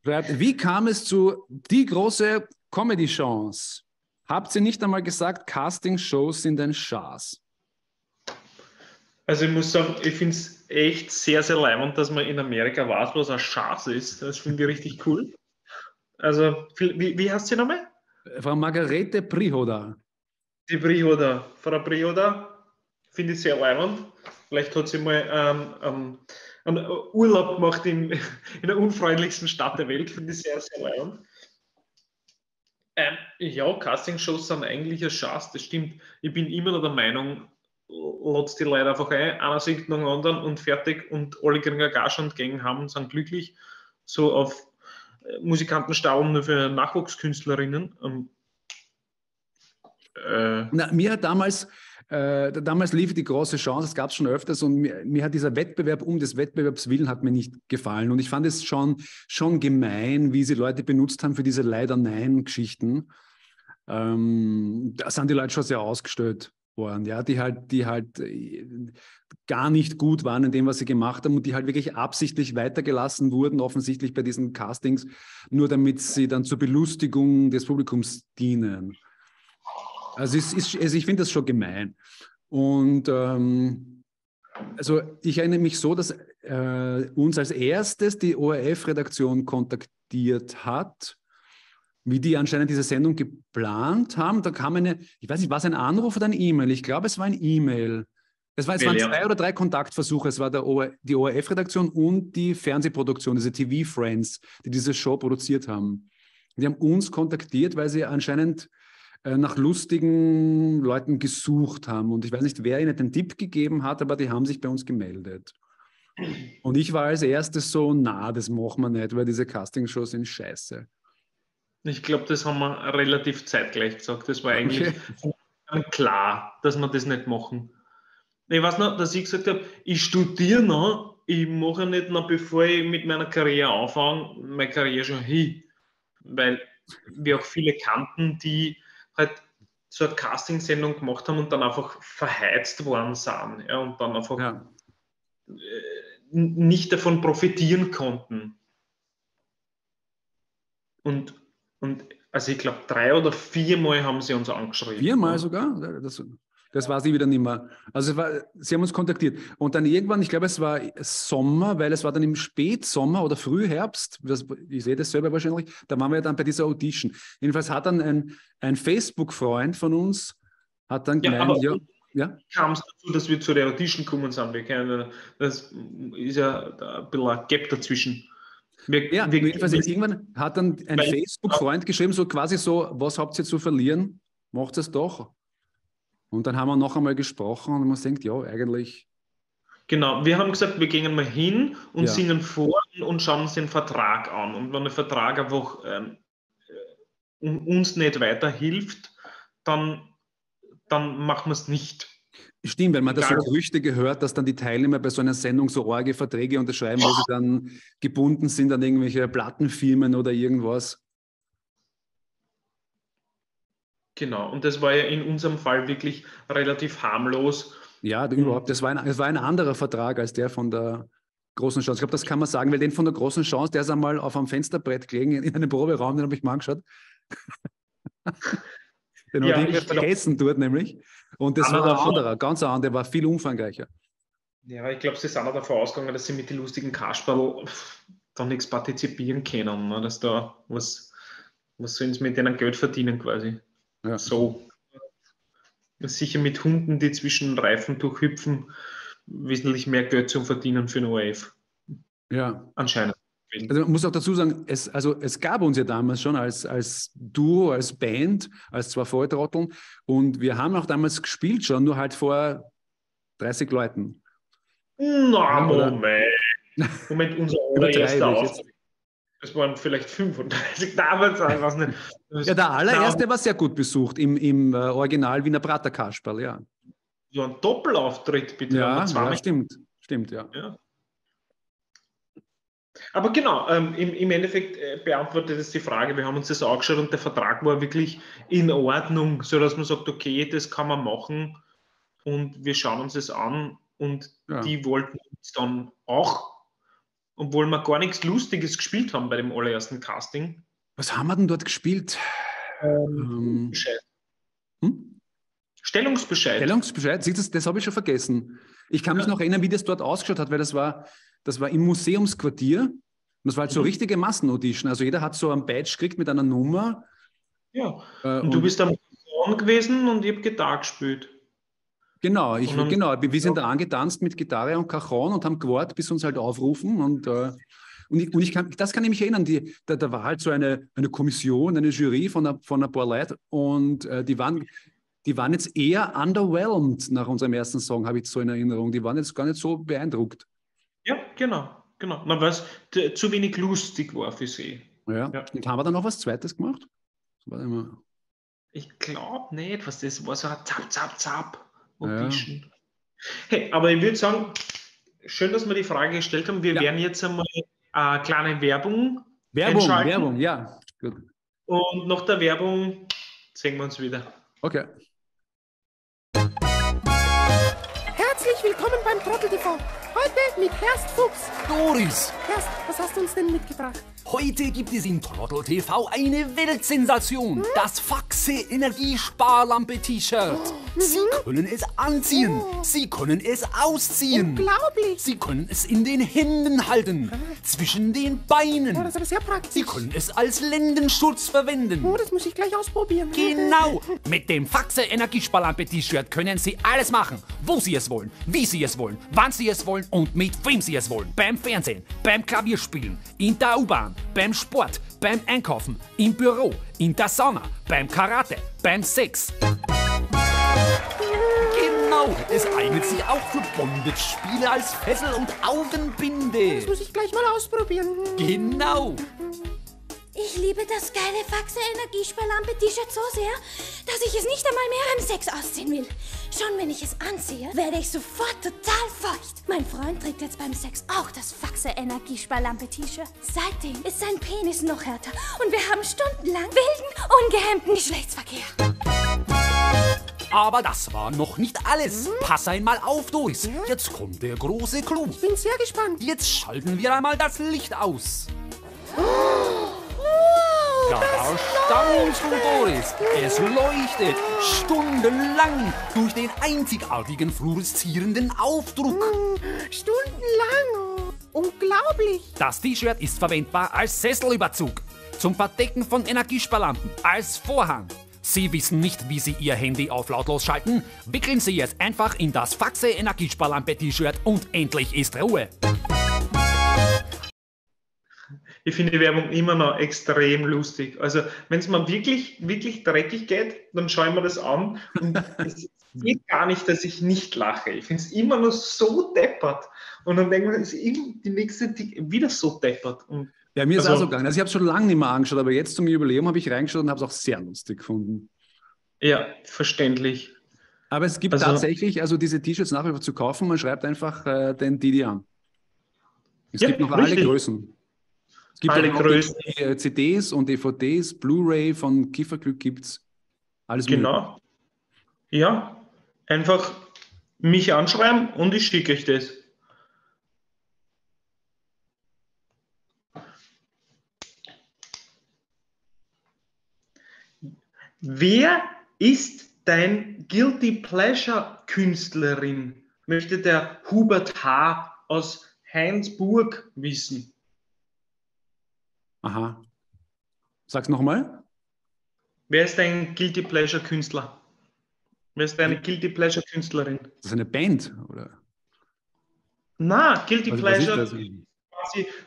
Schreibt, wie kam es zu die große Comedy-Chance? Habt ihr nicht einmal gesagt, Casting-Shows sind ein Schatz? Also ich muss sagen, ich finde es echt sehr, sehr leibend, dass man in Amerika weiß, was ein Schatz ist. Das finde ich richtig cool. Also, wie heißt sie nochmal? Frau Margarete Prihoda. Die Prihoda. Frau Prihoda finde ich sehr leibend. Vielleicht hat sie mal einen Urlaub gemacht in der unfreundlichsten Stadt der Welt. Finde ich sehr, sehr leibend. Ja, Castingshows sind eigentlich ein Schatz, das stimmt. Ich bin immer noch der Meinung, lässt die Leute einfach ein, einer singt nach dem anderen und fertig und alle kriegen eine Gage und gehen haben und sind glücklich. So auf Musikantenstauben nur für Nachwuchskünstlerinnen. Na, mir hat damals lief die große Chance, das gab es schon öfters und mir hat dieser Wettbewerb um des Wettbewerbs willen hat mir nicht gefallen und ich fand es schon gemein, wie sie Leute benutzt haben für diese Leider-Nein-Geschichten. Da sind die Leute schon sehr ausgestellt worden, ja, die halt gar nicht gut waren in dem, was sie gemacht haben und die halt wirklich absichtlich weitergelassen wurden, offensichtlich bei diesen Castings, nur damit sie dann zur Belustigung des Publikums dienen. Also ich finde das schon gemein. Und also ich erinnere mich so, dass uns als erstes die ORF-Redaktion kontaktiert hat, wie die anscheinend diese Sendung geplant haben. Da kam ich weiß nicht, war es ein Anruf oder ein E-Mail? Ich glaube, es war ein E-Mail. Es waren 2 oder 3 Kontaktversuche. Es war die ORF-Redaktion und die Fernsehproduktion, diese TV-Friends, die diese Show produziert haben. Die haben uns kontaktiert, weil sie anscheinend nach lustigen Leuten gesucht haben. Und ich weiß nicht, wer ihnen den Tipp gegeben hat, aber die haben sich bei uns gemeldet. Und ich war als erstes so, das machen wir nicht, weil diese Castingshows sind scheiße. Ich glaube, das haben wir relativ zeitgleich gesagt. Das war eigentlich klar, dass wir das nicht machen. Ich weiß noch, dass ich gesagt habe, ich studiere noch, ich mache nicht noch, bevor ich mit meiner Karriere anfange, meine Karriere schon hin. Weil wir auch viele kannten, die halt so eine Castingsendung gemacht haben und dann einfach verheizt worden sind. Ja, und dann einfach nicht davon profitieren konnten. Und also ich glaube, 3 oder 4 Mal haben sie uns angeschrieben. 4 Mal sogar? Das weiß ich wieder nicht mehr. Also sie haben uns kontaktiert. Und dann irgendwann, ich glaube, es war Sommer, weil es war dann im Spätsommer oder Frühherbst, ich sehe das selber wahrscheinlich, da waren wir dann bei dieser Audition. Jedenfalls hat dann ein Facebook-Freund von uns, hat dann gemeint, kam es dazu, dass wir zu der Audition gekommen sind. Das ist ja ein bisschen ein Gap dazwischen. Irgendwann hat dann ein Facebook-Freund geschrieben, so quasi so, was habt ihr zu verlieren? Macht es doch. Und dann haben wir noch einmal gesprochen und man denkt, ja, eigentlich. Genau, wir haben gesagt, wir gehen mal hin und singen vor und schauen uns den Vertrag an. Und wenn der Vertrag einfach uns nicht weiterhilft, dann machen wir es nicht. Stimmt, weil man da so Gerüchte gehört, dass dann die Teilnehmer bei so einer Sendung so arge Verträge unterschreiben, wo sie dann gebunden sind an irgendwelche Plattenfirmen oder irgendwas. Genau, und das war ja in unserem Fall wirklich relativ harmlos. Ja, überhaupt. Das war ein anderer Vertrag als der von der Großen Chance. Ich glaube, das kann man sagen, weil den von der Großen Chance, der ist einmal auf einem Fensterbrett gelegen in einem Proberaum, den habe ich mal angeschaut. Den habe ich vergessen dort nämlich. Und das war ein anderer, ganz anderer, der war viel umfangreicher. Ja, ich glaube, sie sind auch davon ausgegangen, dass sie mit den lustigen Kasperl da nichts partizipieren können, ne? Dass da was sollen sie mit denen Geld verdienen quasi. Ja. So. Sicher mit Hunden, die zwischen Reifen durchhüpfen, wesentlich mehr Geld zum Verdienen für den ORF. Ja. Anscheinend. Also man muss auch dazu sagen, es gab uns ja damals schon als Duo, als Band, als zwei Volltrotteln und wir haben auch damals gespielt schon, nur halt vor 30 Leuten. Na, Ja, Moment, unser Übertreibe allererster ich jetzt. Auftritt. Das waren vielleicht 35 damals, ich weiß nicht. Ja, der allererste war sehr gut besucht im Original Wiener Prater Kasperl, ja. So ein Doppelauftritt, bitte. Ja, stimmt, ja. Ja. Aber genau, im Endeffekt beantwortet es die Frage, wir haben uns das angeschaut und der Vertrag war wirklich in Ordnung, sodass man sagt, okay, das kann man machen und wir schauen uns das an und die wollten uns dann auch, obwohl wir gar nichts Lustiges gespielt haben bei dem allerersten Casting. Was haben wir denn dort gespielt? Stellungsbescheid. Stellungsbescheid, das habe ich schon vergessen. Ich kann mich noch erinnern, wie das dort ausgeschaut hat, weil das war im Museumsquartier und das war halt so richtige Massenaudition. Also jeder hat so ein Badge gekriegt mit einer Nummer. Ja, und du bist am Mikrofon gewesen und ich habe Gitarre gespielt. Genau, wir sind da angetanzt mit Gitarre und Cajon und haben gewartet, bis sie uns halt aufrufen das kann ich mich erinnern, da war halt so eine Kommission, eine Jury von ein paar Leuten und die waren jetzt eher underwhelmed nach unserem ersten Song, habe ich so in Erinnerung. Die waren jetzt gar nicht so beeindruckt. Ja, genau. Na, weil es zu wenig lustig war für sie. Ja. Und haben wir dann noch was Zweites gemacht? Ich glaube nicht, was das war, so ein Zap. Ja. Hey, aber ich würde sagen, schön, dass wir die Frage gestellt haben. Wir werden jetzt einmal eine kleine Werbung einschalten. Werbung, ja. Gut. Und nach der Werbung sehen wir uns wieder. Okay. Herzlich willkommen beim Trottel TV. Heute mit Herst Fuchs. Doris! Herst, was hast du uns denn mitgebracht? Heute gibt es in Trottel TV eine Weltsensation. Das Faxe Energiesparlampe-T-Shirt. Sie können es anziehen. Sie können es ausziehen. Unglaublich. Sie können es in den Händen halten. Zwischen den Beinen. Oh, das ist aber sehr praktisch. Sie können es als Lendenschutz verwenden. Oh, das muss ich gleich ausprobieren. Genau! Mit dem Faxe Energiesparlampe-T-Shirt können Sie alles machen, wo Sie es wollen, wie Sie es wollen, wann Sie es wollen und mit wem Sie es wollen. Beim Fernsehen, beim Klavierspielen, in der U-Bahn, beim Sport, beim Einkaufen, im Büro, in der Sauna, beim Karate, beim Sex. Genau, es eignet sich auch für Bondage-Spiele als Fessel und Augenbinde. Das muss ich gleich mal ausprobieren. Genau. Ich liebe das geile Faxe Energiesparlampe-T-Shirt so sehr, dass ich es nicht einmal mehr beim Sex ausziehen will. Schon wenn ich es anziehe, werde ich sofort total feucht. Mein Freund trägt jetzt beim Sex auch das Faxe Energiesparlampe-T-Shirt. Seitdem ist sein Penis noch härter und wir haben stundenlang wilden, ungehemmten Geschlechtsverkehr. Aber das war noch nicht alles. Pass einmal auf, Doris. Jetzt kommt der große Clou. Ich bin sehr gespannt. Jetzt schalten wir einmal das Licht aus. Da staunst du, Doris. Es leuchtet stundenlang durch den einzigartigen fluoreszierenden Aufdruck. Stundenlang. Unglaublich. Das T-Shirt ist verwendbar als Sesselüberzug, zum Verdecken von Energiesparlampen, als Vorhang. Sie wissen nicht, wie Sie Ihr Handy auf lautlos schalten? Wickeln Sie es einfach in das Faxe Energiesparlampe-T-Shirt und endlich ist Ruhe. Ich finde die Werbung immer noch extrem lustig. Also, wenn es mir wirklich, wirklich dreckig geht, dann schaue ich mir das an und es geht gar nicht, dass ich nicht lache. Ich finde es immer nur so deppert. Und dann denke ich mir, es ist die nächste wieder so deppert. Und ja, mir ist auch so gegangen. Also ich habe es schon lange nicht mehr angeschaut, aber jetzt zum Jubiläum habe ich reingeschaut und habe es auch sehr lustig gefunden. Ja, verständlich. Aber es gibt tatsächlich diese T-Shirts nach wie vor zu kaufen. Man schreibt einfach den Didi an. Es gibt noch alle Größen. Es gibt alle Größen. CDs und DVDs, Blu-ray von Kieferglück gibt es. Alles genau. Ja, einfach mich anschreiben und ich schicke euch das. Wer ist dein Guilty Pleasure Künstlerin? Möchte der Hubert H. aus Heinsburg wissen. Aha. Sag's nochmal. Wer ist dein Guilty Pleasure Künstler? Wer ist deine Guilty Pleasure Künstlerin? Das ist eine Band, oder? Na, Guilty Pleasure, was ist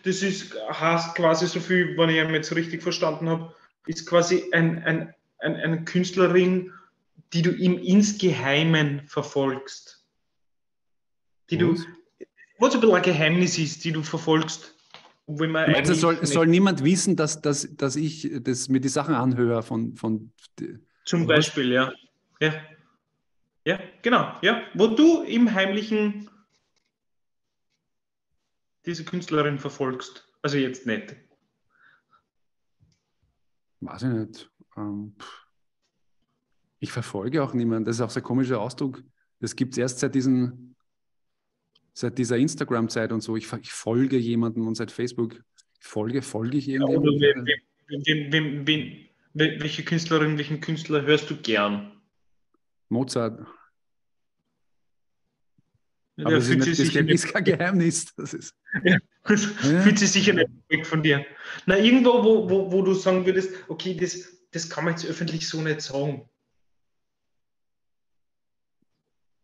das heißt quasi so viel, wenn ich ihn jetzt richtig verstanden habe, ist quasi eine Künstlerin, die du im Insgeheimen verfolgst. Was ein bisschen ein Geheimnis ist, die du verfolgst. Es soll niemand wissen, dass ich mir die Sachen anhöre von zum Beispiel, ja. Ja, genau. Ja. Wo du im Heimlichen diese Künstlerin verfolgst. Also jetzt nicht. Weiß ich nicht. Ich verfolge auch niemanden. Das ist auch so ein komischer Ausdruck. Das gibt es erst seit dieser Instagram-Zeit und so. Ich folge jemandem und seit Facebook folge ich irgendjemandem. Welche Künstlerin, welchen Künstler hörst du gern? Mozart. Aber das ist kein Geheimnis. Das ist. Ja. Fühlt sich sicher nicht weg von dir. Na, irgendwo, wo du sagen würdest, okay, das kann man jetzt öffentlich so nicht sagen.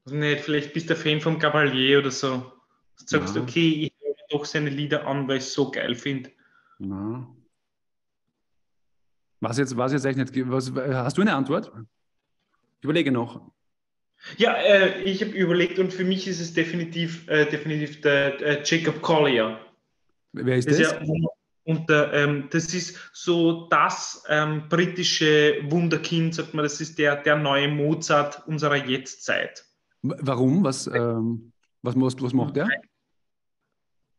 Also nicht, vielleicht bist du ein Fan vom Gabalier oder so. Du sagst, okay, ich höre doch seine Lieder an, weil ich es so geil finde. Was jetzt echt nicht. Hast du eine Antwort? Ich überlege noch. Ja, ich habe überlegt und für mich ist es definitiv der Jacob Collier. Wer ist das? Das ist so das britische Wunderkind, sagt man, das ist der neue Mozart unserer Jetztzeit. Warum? Was macht der?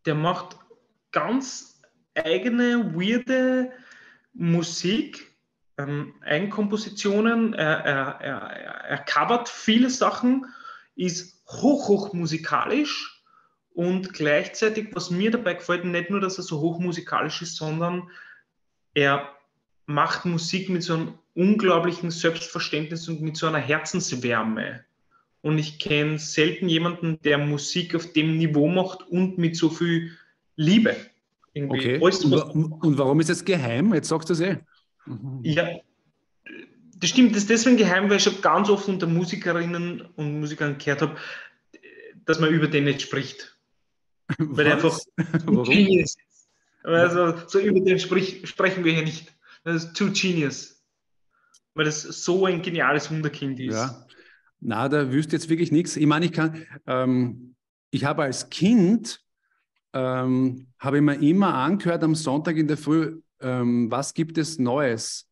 Der macht ganz eigene, weirde Musik, Eigenkompositionen, er covert viele Sachen, ist hoch musikalisch und gleichzeitig, was mir dabei gefällt, nicht nur, dass er so hoch musikalisch ist, sondern er macht Musik mit so einem unglaublichen Selbstverständnis und mit so einer Herzenswärme. Und ich kenne selten jemanden, der Musik auf dem Niveau macht und mit so viel Liebe. Irgendwie. Okay. Und warum ist das geheim? Jetzt sagst du es eh. Ja, das stimmt. Das ist deswegen geheim, weil ich schon ganz oft unter Musikerinnen und Musikern gehört habe, dass man über den nicht spricht. Weil der einfach Genius ist. Also, so über den sprechen wir hier nicht. Das ist too genius. Weil das so ein geniales Wunderkind ist. Ja. Na, da wüsste jetzt wirklich nichts. Ich meine, ich habe als Kind, habe ich mir immer angehört am Sonntag in der Früh, was gibt es Neues?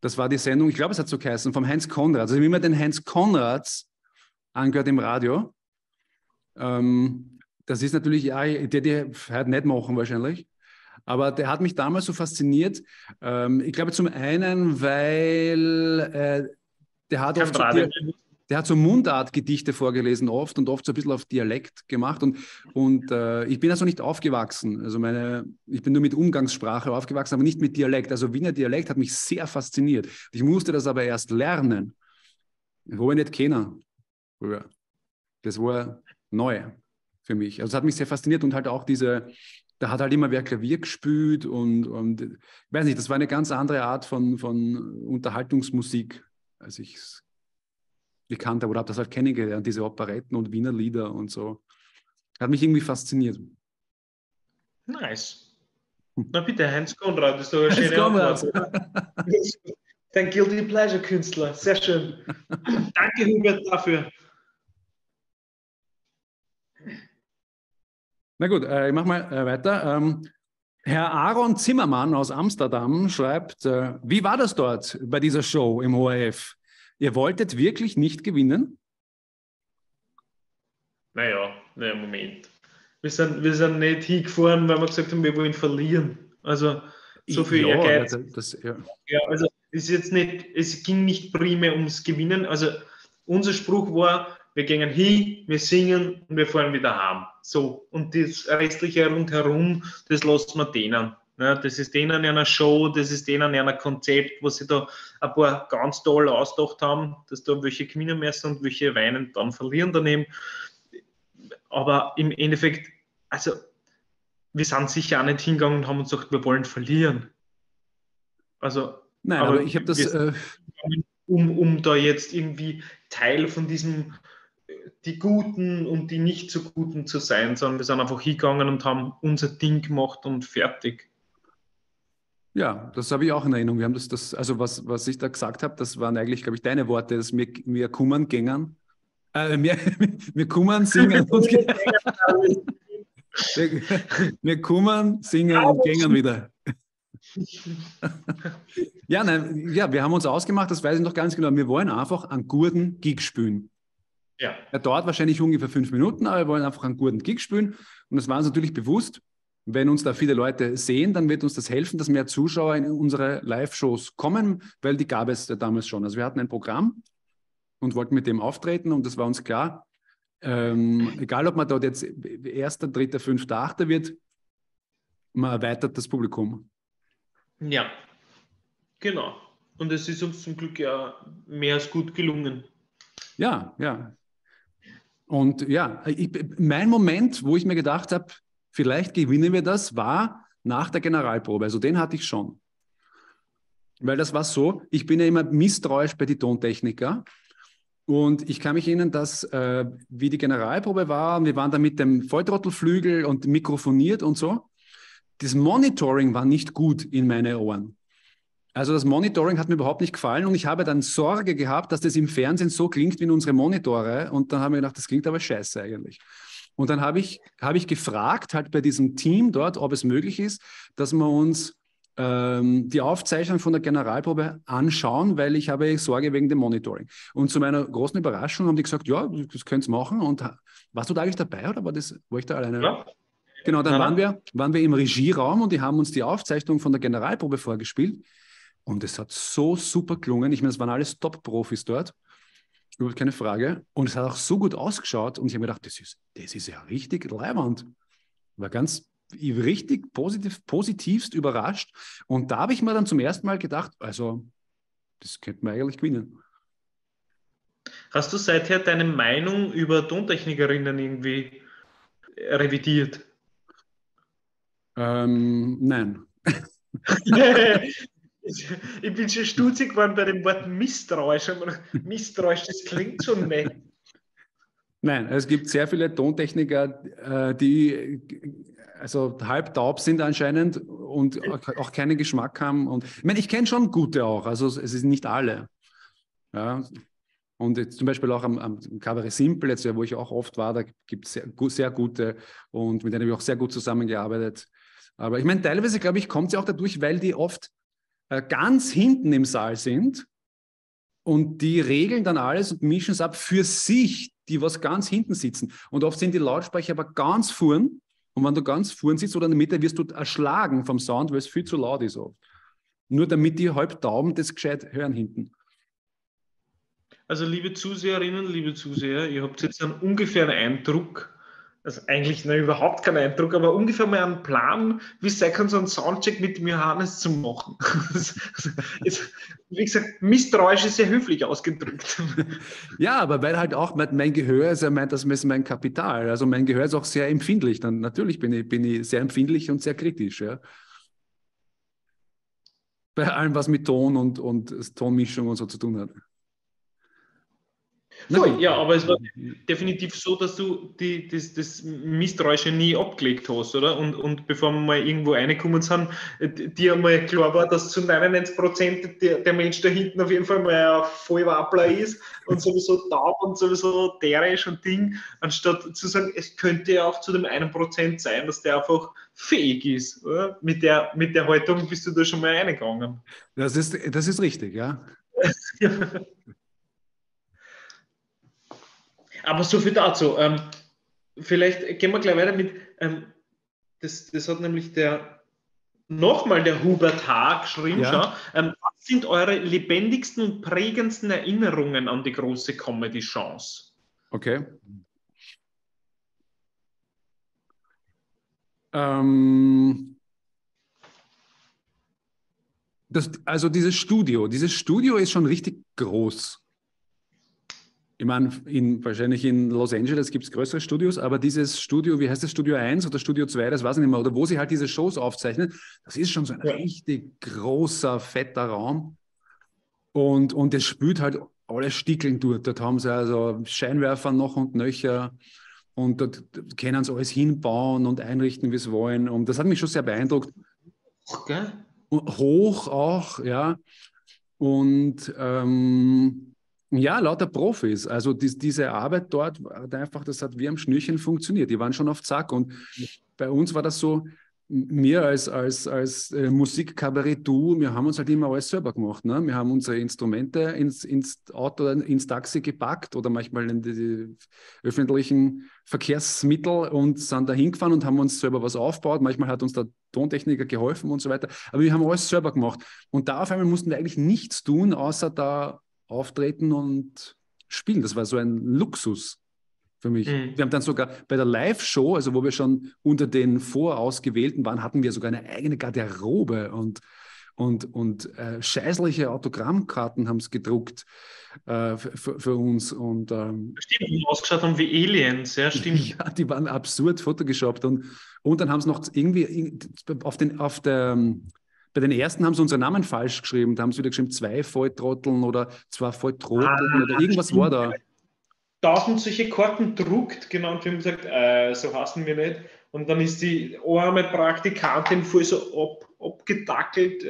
Das war die Sendung, ich glaube, es hat so geheißen, vom Heinz Konrad. Also ich habe immer den Heinz Konrads angehört im Radio. Das ist natürlich, ja, der halt nicht machen wahrscheinlich. Aber der hat mich damals so fasziniert. Ich glaube zum einen, weil der hat so Mundartgedichte vorgelesen oft und oft so ein bisschen auf Dialekt gemacht und ich bin also nicht aufgewachsen. Also ich bin nur mit Umgangssprache aufgewachsen, aber nicht mit Dialekt. Also Wiener Dialekt hat mich sehr fasziniert. Ich musste das aber erst lernen. Ich habe nicht kennen früher. Das war neu für mich. Also es hat mich sehr fasziniert und halt auch da hat halt immer wer Klavier gespielt und ich weiß nicht, das war eine ganz andere Art von Unterhaltungsmusik, als ich es gekannt habe oder habe das halt kennengelernt, diese Operetten und Wiener Lieder und so. Hat mich irgendwie fasziniert. Nice. Na bitte, Heinz Konrad, das ist doch eine schöne Antwort. Dein Guilty Pleasure Künstler, sehr schön. Danke, Hubert, dafür. Na gut, ich mache mal weiter. Herr Aaron Zimmermann aus Amsterdam schreibt, wie war das dort bei dieser Show im ORF? Ihr wolltet wirklich nicht gewinnen? Naja, Moment. Wir sind nicht hingefahren, weil wir gesagt haben, wir wollen verlieren. Also so viel Ehrgeiz. Ja, also es ging nicht primär ums Gewinnen. Also unser Spruch war, wir gehen hin, wir singen und wir fahren wieder heim. So, und das restliche rundherum, das lassen wir denen. Ja, das ist denen in einer Show, das ist denen in einem Konzept, wo sie da ein paar ganz toll ausgedacht haben, dass da welche gewinnen müssen und welche weinen, dann verlieren daneben. Aber im Endeffekt, also wir sind sicher auch nicht hingegangen und haben uns gesagt, wir wollen verlieren. Also Nein, aber ich habe das... um da jetzt irgendwie Teil von diesem, die Guten und die nicht so Guten zu sein, sondern wir sind einfach hingegangen und haben unser Ding gemacht und fertig. Ja, das habe ich auch in Erinnerung. Wir haben also was ich da gesagt habe, das waren eigentlich, glaube ich, deine Worte, dass wir kummern, gängern. Wir kummern, singen und wir kummern, singen und gängern wieder. Ja, nein, ja, wir haben uns ausgemacht, das weiß ich noch ganz genau. Wir wollen einfach einen guten Gig spielen. Ja. Er dauert wahrscheinlich ungefähr 5 Minuten, aber wir wollen einfach einen guten Gig spielen. Und das war uns natürlich bewusst. Wenn uns da viele Leute sehen, dann wird uns das helfen, dass mehr Zuschauer in unsere Live-Shows kommen, weil die gab es ja damals schon. Also wir hatten ein Programm und wollten mit dem auftreten und das war uns klar. Egal, ob man dort jetzt 1., 3., 5., 8. wird, man erweitert das Publikum. Ja, genau. Und es ist uns zum Glück ja mehr als gut gelungen. Ja, ja. Und ja, mein Moment, wo ich mir gedacht habe, vielleicht gewinnen wir das, war nach der Generalprobe. Also den hatte ich schon. Weil das war so, ich bin ja immer misstrauisch bei den Tontechniker. Und ich kann mich erinnern, dass wie die Generalprobe war, wir waren da mit dem Volltrottelflügel und mikrofoniert und so. Das Monitoring war nicht gut in meine Ohren. Also das Monitoring hat mir überhaupt nicht gefallen und ich habe dann Sorge gehabt, dass das im Fernsehen so klingt wie in unsere Monitore und dann haben wir gedacht, das klingt aber scheiße eigentlich. Und dann habe ich gefragt halt bei diesem Team dort, ob es möglich ist, dass wir uns die Aufzeichnung von der Generalprobe anschauen, weil ich habe Sorge wegen dem Monitoring. Und zu meiner großen Überraschung haben die gesagt, ja, das könnt ihr machen. Und warst du da eigentlich dabei oder war ich da alleine? Ja. Genau, dann waren wir im Regieraum und die haben uns die Aufzeichnung von der Generalprobe vorgespielt. Und es hat so super gelungen. Ich meine, es waren alles Top-Profis dort. Überhaupt keine Frage. Und es hat auch so gut ausgeschaut. Und ich habe mir gedacht, das ist ja richtig leiwand. War richtig positivst überrascht. Und da habe ich mir dann zum ersten Mal gedacht, also, das könnte man eigentlich gewinnen. Hast du seither deine Meinung über Tontechnikerinnen irgendwie revidiert? Nein. Ich bin schon stutzig geworden bei dem Wort misstrauisch. Misstrauisch, das klingt schon nett. Nein, es gibt sehr viele Tontechniker, die also halb taub sind anscheinend und auch keinen Geschmack haben. Und ich meine, ich kenne schon gute auch, also es sind nicht alle. Ja. Und jetzt zum Beispiel auch am Cabaret Simple, jetzt, wo ich auch oft war, da gibt es sehr gute und mit denen habe ich auch sehr gut zusammengearbeitet. Aber ich meine, teilweise, glaube ich, kommt es ja auch dadurch, weil die oft ganz hinten im Saal sind und die regeln dann alles und mischen es ab für sich, die was ganz hinten sitzen. Und oft sind die Lautsprecher aber ganz vorn und wenn du ganz vorn sitzt oder in der Mitte, wirst du erschlagen vom Sound, weil es viel zu laut ist oft. Nur damit die Halbtauben das gescheit hören hinten. Also liebe Zuseherinnen, liebe Zuseher, ihr habt jetzt einen ungefähren Eindruck, also eigentlich überhaupt keinen Eindruck, aber ungefähr mal einen Plan, wie es sein kann, so einen Soundcheck mit dem Johannes zu machen. Ist, wie gesagt, misstrauisch ist sehr höflich ausgedrückt. Ja, aber weil halt auch mein Gehör ist, er meint, das ist mein Kapital. Also mein Gehör ist auch sehr empfindlich. Dann natürlich bin ich sehr empfindlich und sehr kritisch. Ja. Bei allem, was mit Ton und Tonmischung und so zu tun hat. Voll, ja, aber es war definitiv so, dass du das Misstrauische nie abgelegt hast, oder? Und bevor wir mal irgendwo reingekommen sind, dir einmal klar war, dass zu 99% der Mensch da hinten auf jeden Fall mal ein Vollwappler ist und sowieso taub und sowieso derisch und Ding, anstatt zu sagen, es könnte ja auch zu dem 1% sein, dass der einfach fähig ist, oder? Mit der Haltung bist du da schon mal reingegangen. Das ist richtig, ja. Aber so viel dazu. Vielleicht gehen wir gleich weiter mit, das hat nämlich nochmal der Hubert H. geschrieben. Ja. Was sind eure lebendigsten und prägendsten Erinnerungen an die große Comedy-Chance? Okay. Also dieses Studio ist schon richtig groß. Ich meine, wahrscheinlich in Los Angeles gibt es größere Studios, aber dieses Studio, wie heißt das, Studio 1 oder Studio 2, das weiß ich nicht mehr, oder wo sie halt diese Shows aufzeichnen, das ist schon so ein richtig großer, fetter Raum. Und es spült halt alle Stickeln durch. Dort haben sie also Scheinwerfer noch und nöcher und dort können sie alles hinbauen und einrichten, wie sie wollen. Und das hat mich schon sehr beeindruckt. Okay. Hoch auch, ja. Und ja, lauter Profis. Also diese Arbeit dort hat einfach, das hat wie am Schnürchen funktioniert. Die waren schon auf Zack. Und bei uns war das so, wir als Musikkabarett-Duo, wir haben uns halt immer alles selber gemacht. Ne? Wir haben unsere Instrumente ins Auto, ins Taxi gepackt oder manchmal in die öffentlichen Verkehrsmittel und sind da hingefahren und haben uns selber was aufgebaut. Manchmal hat uns der Tontechniker geholfen und so weiter. Aber wir haben alles selber gemacht. Und da auf einmal mussten wir eigentlich nichts tun, außer da auftreten und spielen. Das war so ein Luxus für mich. Wir haben dann sogar bei der Live-Show, also wo wir schon unter den Vorausgewählten waren, hatten wir sogar eine eigene Garderobe und scheißliche Autogrammkarten haben es gedruckt für uns. Und, stimmt, die ausgeschaut haben wie Aliens, ja, stimmt. Ja, die waren absurd fotogeshoppt. Und dann haben sie noch irgendwie bei den ersten haben sie unseren Namen falsch geschrieben. Da haben sie wieder geschrieben, 2 Volltrotteln oder 2 Volltrotteln oder irgendwas stimmt. war da. 1000 solche Karten druckt, genau, und wir haben gesagt, so heißen wir nicht. Und dann ist die arme Praktikantin voll so abgedackelt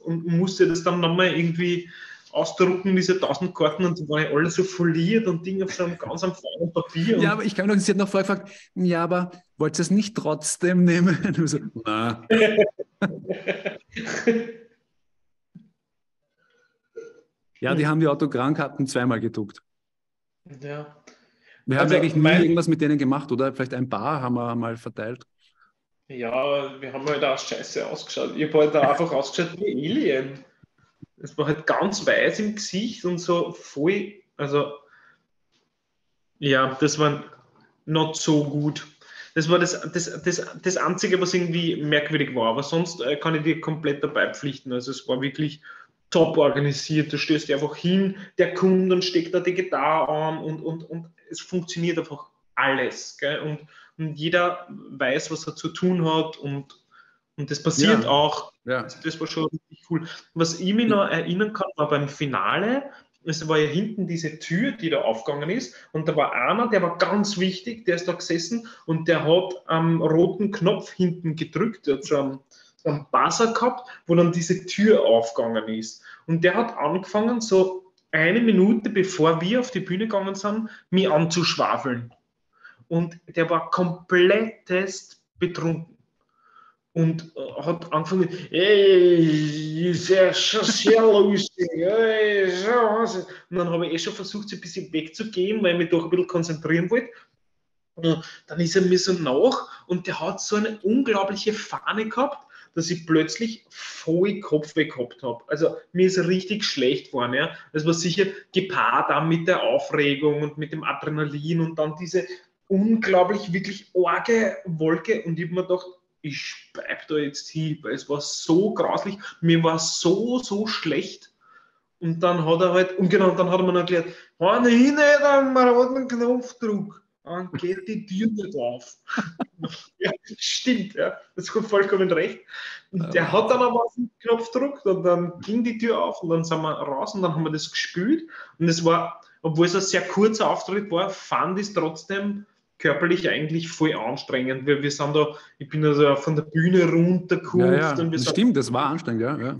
und musste das dann nochmal irgendwie ausdrucken, diese 1000 Karten, und die waren ja alle so foliert und Dinge auf so einem ganz feinen Papier. Ja, aber ich kann mich noch, sie hat noch vorher gefragt, ja, aber wollt ihr es nicht trotzdem nehmen? Und so, na. Ja, die haben die Autogrammkarten 2-mal gedruckt. Ja. Wir haben eigentlich nie irgendwas mit denen gemacht, oder? Vielleicht ein paar haben wir mal verteilt. Ja, wir haben halt auch scheiße ausgeschaut. Ich habe halt auch einfach ausgeschaut wie Alien. Es war halt ganz weiß im Gesicht und so voll, also ja, das war not so gut. Das war das Einzige, was irgendwie merkwürdig war, aber sonst kann ich dir komplett dabei pflichten. Also es war wirklich top organisiert, du stößt einfach hin, der Kunde, und steckt da die Gitarre an und es funktioniert einfach alles. Gell? Und jeder weiß, was er zu tun hat, und das passiert auch. Ja. Das war schon richtig cool. Was ich mich noch erinnern kann, war beim Finale, es war ja hinten diese Tür, die da aufgegangen ist, und da war einer, der war ganz wichtig, der ist da gesessen und der hat am roten Knopf hinten gedrückt, der hat so einen Buzzer gehabt, wo dann diese Tür aufgegangen ist. Und der hat angefangen, so 1 Minute bevor wir auf die Bühne gegangen sind, mich anzuschwafeln. Und der war komplettest betrunken. Und hat angefangen, ey, ist ja schon sehr lustig. Und dann habe ich schon versucht, so ein bisschen wegzugehen, weil ich mich doch ein bisschen konzentrieren wollte. Und dann ist er mir so nach, und der hat so eine unglaubliche Fahne gehabt, dass ich plötzlich voll Kopfweh gehabt habe. Also mir ist richtig schlecht geworden. Ja. Das war sicher gepaart dann mit der Aufregung und mit dem Adrenalin und dann diese unglaublich, wirklich arge Wolke. Und ich habe mir gedacht, ich speibe da jetzt hin, weil es war so grauslich, mir war so schlecht. Und dann hat er halt, und genau, dann hat er mir noch erklärt, man hat einen Knopfdruck, dann geht die Tür nicht auf. Ja, stimmt, ja, das hat vollkommen recht. Und der hat dann aber auf den Knopf gedrückt und dann ging die Tür auf und dann sind wir raus und dann haben wir das gespielt. Und es war, obwohl es ein sehr kurzer Auftritt war, fand ich es trotzdem körperlich eigentlich voll anstrengend, weil wir sind da, ich bin also von der Bühne runtergekupft. Und wir stimmt, das war anstrengend, ja.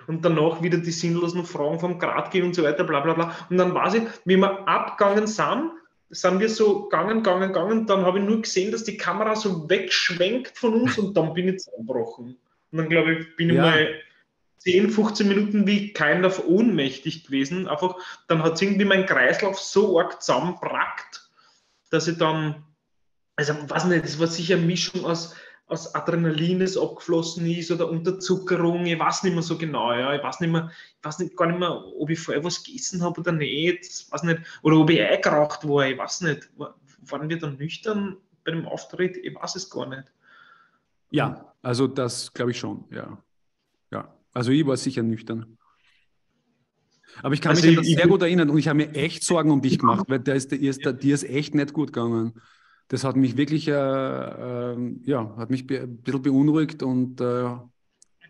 Und danach wieder die sinnlosen Fragen vom Grad gehen und so weiter, bla bla bla. Und dann weiß ich, wie wir abgegangen sind wir so gegangen, dann habe ich nur gesehen, dass die Kamera so wegschwenkt von uns und dann bin ich zusammengebrochen. Und dann glaube ich, bin ich mal 10, 15 Minuten wie kind of ohnmächtig gewesen. Einfach, dann hat es irgendwie mein Kreislauf so arg zusammengebrackt, dass ich dann, also weiß nicht, das war sicher eine Mischung aus Adrenalin, das abgeflossen ist, oder Unterzuckerung, ich weiß nicht mehr so genau, ja, ich weiß gar nicht mehr, ob ich vorher was gegessen habe oder nicht, weiß nicht, oder ob ich eingeraucht war, ich weiß nicht, waren wir dann nüchtern bei dem Auftritt, ich weiß es gar nicht. Ja, also das glaube ich schon, ja. Also ich war sicher nüchtern. Aber ich kann mich an das sehr gut erinnern und ich habe mir echt Sorgen um dich gemacht, weil dir ist echt nicht gut gegangen. Das hat mich wirklich, hat mich ein bisschen beunruhigt und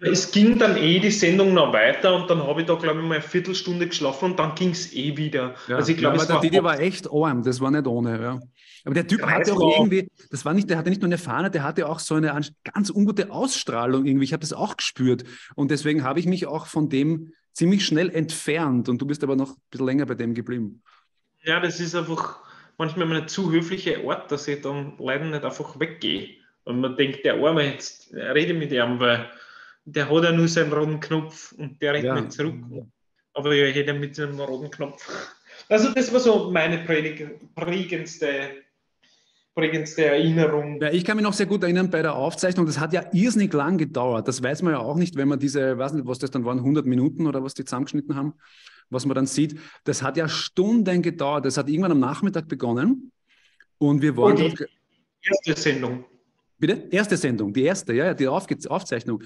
es ging dann die Sendung noch weiter und dann habe ich da, glaube ich, mal eine Viertelstunde geschlafen und dann ging es wieder. Ja, also ich glaube, aber der Didi war echt arm, das war nicht ohne. Ja. Aber der Typ hatte auch irgendwie, der hatte nicht nur eine Fahne, der hatte auch so eine ganz ungute Ausstrahlung irgendwie. Ich habe das auch gespürt und deswegen habe ich mich auch von dem ziemlich schnell entfernt und du bist aber noch ein bisschen länger bei dem geblieben. Ja, das ist einfach manchmal eine zu höfliche Art, dass ich dann leider nicht einfach weggehe. Und man denkt, der Arme, jetzt rede mit ihm, weil der hat ja nur seinen roten Knopf und der redet nicht zurück. Aber ich hätte mit seinem roten Knopf. Also das war so meine prägendste Erinnerung. Ja, ich kann mich noch sehr gut erinnern bei der Aufzeichnung, das hat ja irrsinnig lang gedauert. Das weiß man ja auch nicht, wenn man diese, weiß nicht, was das dann waren, 100 Minuten oder was die zusammengeschnitten haben, was man dann sieht. Das hat ja Stunden gedauert. Das hat irgendwann am Nachmittag begonnen und wir waren... Die erste Sendung. Bitte? Erste Sendung, die erste, ja, die Aufzeichnung.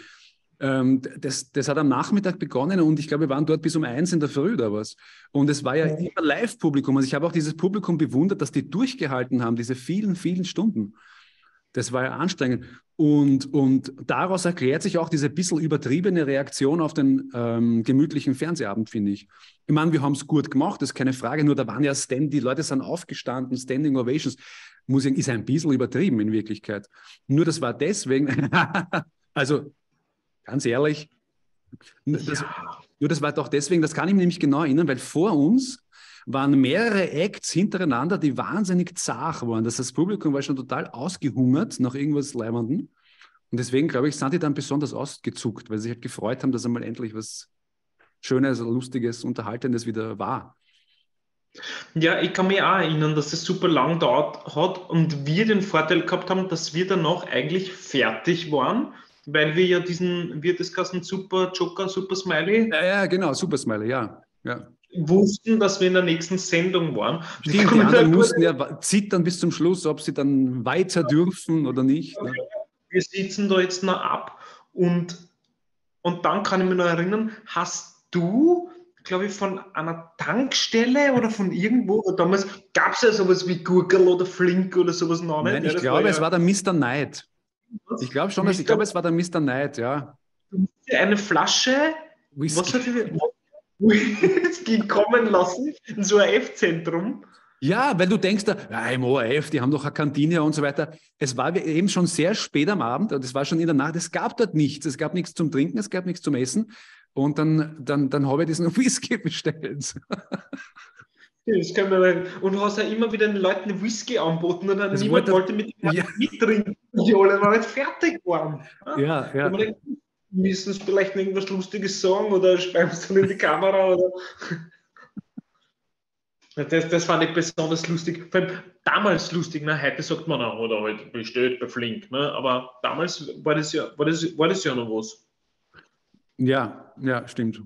Das hat am Nachmittag begonnen und ich glaube, wir waren dort bis um 1 in der Früh oder was. Und es war ja immer Live-Publikum. Also ich habe auch dieses Publikum bewundert, dass die durchgehalten haben, diese vielen, vielen Stunden. Das war ja anstrengend. Und daraus erklärt sich auch diese bisschen übertriebene Reaktion auf den gemütlichen Fernsehabend, finde ich. Ich meine, wir haben es gut gemacht, das ist keine Frage, nur da waren ja die Leute sind aufgestanden, Standing Ovations. Muss ich, ist ein bisschen übertrieben in Wirklichkeit. Nur das war deswegen, also ganz ehrlich, das war doch deswegen, das kann ich mir nämlich genau erinnern, weil vor uns waren mehrere Acts hintereinander, die wahnsinnig zart waren. Das Publikum war schon total ausgehungert nach irgendwas Leibenden. Und deswegen, glaube ich, sind die dann besonders ausgezuckt, weil sie sich halt gefreut haben, dass einmal endlich was Schönes, Lustiges, Unterhaltendes wieder war. Ja, ich kann mich auch erinnern, dass es super lang dauert hat und wir den Vorteil gehabt haben, dass wir danach eigentlich fertig waren, weil wir ja wie das heißt, Super Joker, Super Smiley. Ja, genau, Super Smiley, ja. Wussten, dass wir in der nächsten Sendung waren. Stimmt, die anderen mussten ja zittern bis zum Schluss, ob sie dann weiter dürfen oder nicht. Ne? Wir sitzen da jetzt noch ab und dann kann ich mich noch erinnern, hast du, glaube ich, von einer Tankstelle oder von irgendwo, damals gab es ja sowas wie Gurkel oder Flink oder sowas noch nicht. Nein, ich glaube, es war der Mr. Knight. Ich glaube schon, es war der Mr. Knight, ja. Eine Flasche, Whisky. Was hat die Whisky kommen lassen in so ein F-Zentrum. Ja, weil du denkst, im ORF, die haben doch eine Kantine und so weiter. Es war eben schon sehr spät am Abend und es war schon in der Nacht, es gab dort nichts. Es gab nichts zum Trinken, es gab nichts zum Essen. Und dann habe ich diesen Whisky bestellt. Das kann man, und du hast ja immer wieder den Leuten Whisky angeboten und dann niemand wollte mit dem mittrinken. Die alle waren nicht fertig waren. Ja. Müssen es vielleicht irgendwas Lustiges sagen oder schreibst du in die Kamera oder. Das fand ich besonders lustig. Vor allem damals lustig, ne? Heute sagt man auch, oder halt bestellt bei Flink, ne? Aber damals war das ja noch was. Ja, stimmt.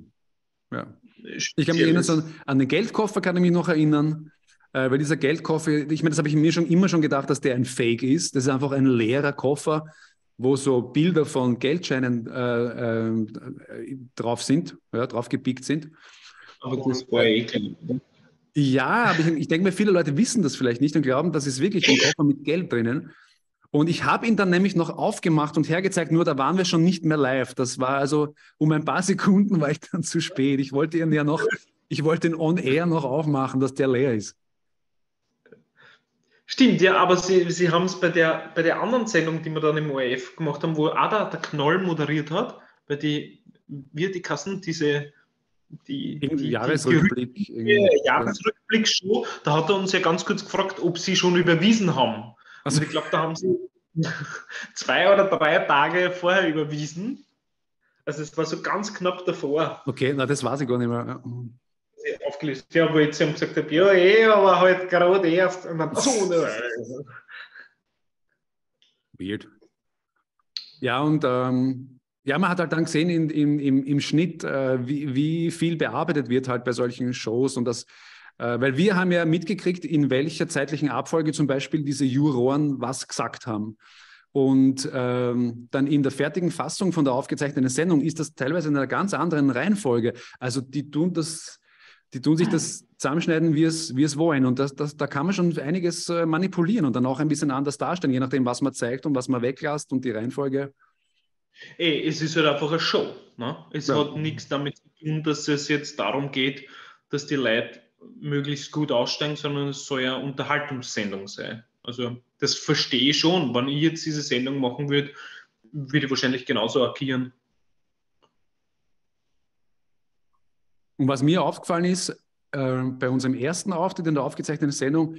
Ja. Ich kann mich erinnern, an den Geldkoffer kann ich mich noch erinnern, weil dieser Geldkoffer, ich meine, das habe ich mir immer schon gedacht, dass der ein Fake ist. Das ist einfach ein leerer Koffer, wo so Bilder von Geldscheinen drauf sind, drauf gepickt sind. Aber das war eklig. Ja, aber ich denke mir, viele Leute wissen das vielleicht nicht und glauben, das ist wirklich ein Koffer mit Geld drinnen. Und ich habe ihn dann nämlich noch aufgemacht und hergezeigt, nur da waren wir schon nicht mehr live. Das war also, um ein paar Sekunden war ich dann zu spät. Ich wollte ihn den On-Air noch aufmachen, dass der leer ist. Stimmt, ja, aber Sie haben es bei der anderen Sendung, die wir dann im ORF gemacht haben, wo auch der Knoll moderiert hat, bei die Kassen, die Jahresrückblick. Jahresrückblick-Show, da hat er uns ja ganz kurz gefragt, ob Sie schon überwiesen haben. Also ich glaube, da haben Sie 2 oder 3 Tage vorher überwiesen. Also es war so ganz knapp davor. Okay, das weiß ich gar nicht mehr. Aufgelöst. Ja, wo ich zu ihm gesagt habe, ja, aber halt gerade erst. Und dann, Weird. Ja, und man hat halt dann gesehen im Schnitt, wie viel bearbeitet wird halt bei solchen Shows und das, weil wir haben ja mitgekriegt, in welcher zeitlichen Abfolge zum Beispiel diese Juroren was gesagt haben. Und dann in der fertigen Fassung von der aufgezeichneten Sendung ist das teilweise in einer ganz anderen Reihenfolge. Also die tun das die tun sich das zusammenschneiden, wie es wollen. Und da kann man schon einiges manipulieren und dann auch ein bisschen anders darstellen, je nachdem, was man zeigt und was man weglässt und die Reihenfolge. Es ist halt einfach eine Show. Ne? Es hat nichts damit zu tun, dass es jetzt darum geht, dass die Leute möglichst gut aussteigen, sondern es soll ja eine Unterhaltungssendung sein. Also das verstehe ich schon. Wenn ich jetzt diese Sendung machen würde, würde ich wahrscheinlich genauso agieren. Und was mir aufgefallen ist, bei unserem ersten Auftritt in der aufgezeichneten Sendung,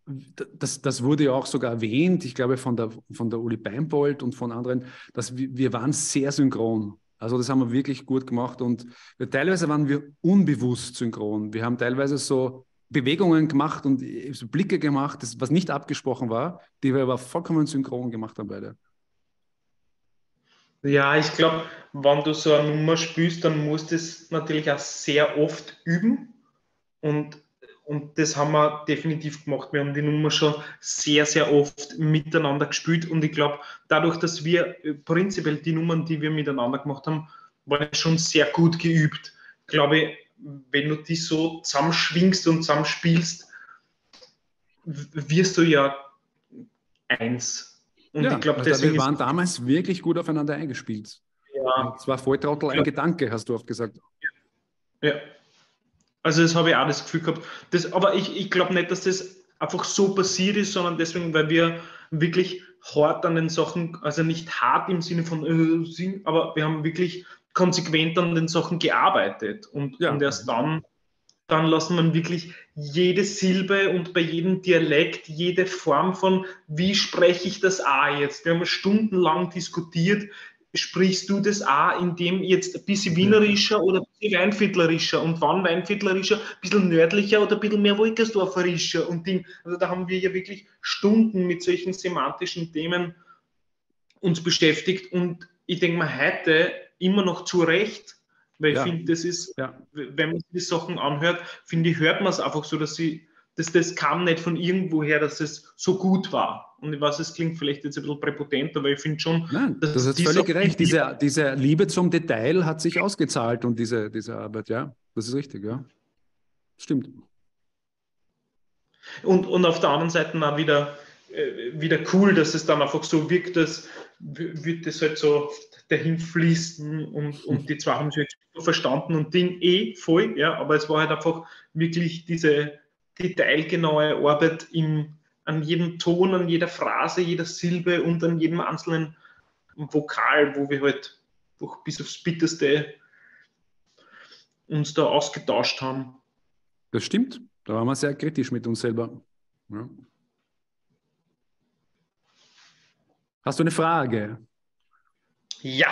das wurde ja auch sogar erwähnt, ich glaube von der Uli Beimbold und von anderen, dass wir waren sehr synchron. Also das haben wir wirklich gut gemacht und teilweise waren wir unbewusst synchron. Wir haben teilweise so Bewegungen gemacht und so Blicke gemacht, was nicht abgesprochen war, die wir aber vollkommen synchron gemacht haben beide. Ja, ich glaube, wenn du so eine Nummer spielst, dann musst du es natürlich auch sehr oft üben und das haben wir definitiv gemacht. Wir haben die Nummer schon sehr, sehr oft miteinander gespielt und ich glaube, dadurch, dass wir prinzipiell die Nummern, die wir miteinander gemacht haben, waren schon sehr gut geübt. Ich glaube, wenn du die so zusammenschwingst und zusammenspielst, wirst du ja eins. Und ja, ich glaube, also wir waren damals wirklich gut aufeinander eingespielt. Ja. Es war Volltrottel ein Gedanke, hast du oft gesagt. Ja. Also das habe ich auch das Gefühl gehabt. Aber ich glaube nicht, dass das einfach so passiert ist, sondern deswegen, weil wir wirklich hart an den Sachen, also nicht hart im Sinne von aber wir haben wirklich konsequent an den Sachen gearbeitet. Und erst dann lassen wir wirklich jede Silbe und bei jedem Dialekt, jede Form von, wie spreche ich das A jetzt? Wir haben stundenlang diskutiert, sprichst du das A in dem jetzt ein bisschen wienerischer oder ein bisschen weinviertlerischer und wann weinviertlerischer, ein bisschen nördlicher oder ein bisschen mehr wolkersdorferischer und Ding. Also da haben wir ja wirklich Stunden mit solchen semantischen Themen uns beschäftigt und ich denke mal heute immer noch zu Recht, weil ich finde, das ist, wenn man sich die Sachen anhört, finde ich, hört man es einfach so, dass das kam nicht von irgendwoher, dass es so gut war. Und ich weiß, es klingt vielleicht jetzt ein bisschen präpotent, aber ich finde schon, nein, das ist völlig recht. Diese Liebe zum Detail hat sich ausgezahlt und diese Arbeit, ja, das ist richtig, ja. Stimmt. Und auf der anderen Seite auch wieder cool, dass es dann einfach so wirkt, dass wird das halt so dahin fließen und die zwei haben sich halt verstanden und Ding voll, ja, aber es war halt einfach wirklich diese detailgenaue Arbeit an jedem Ton, an jeder Phrase, jeder Silbe und an jedem einzelnen Vokal, wo wir halt bis aufs Bitterste uns da ausgetauscht haben. Das stimmt, da waren wir sehr kritisch mit uns selber. Ja. Hast du eine Frage? Ja.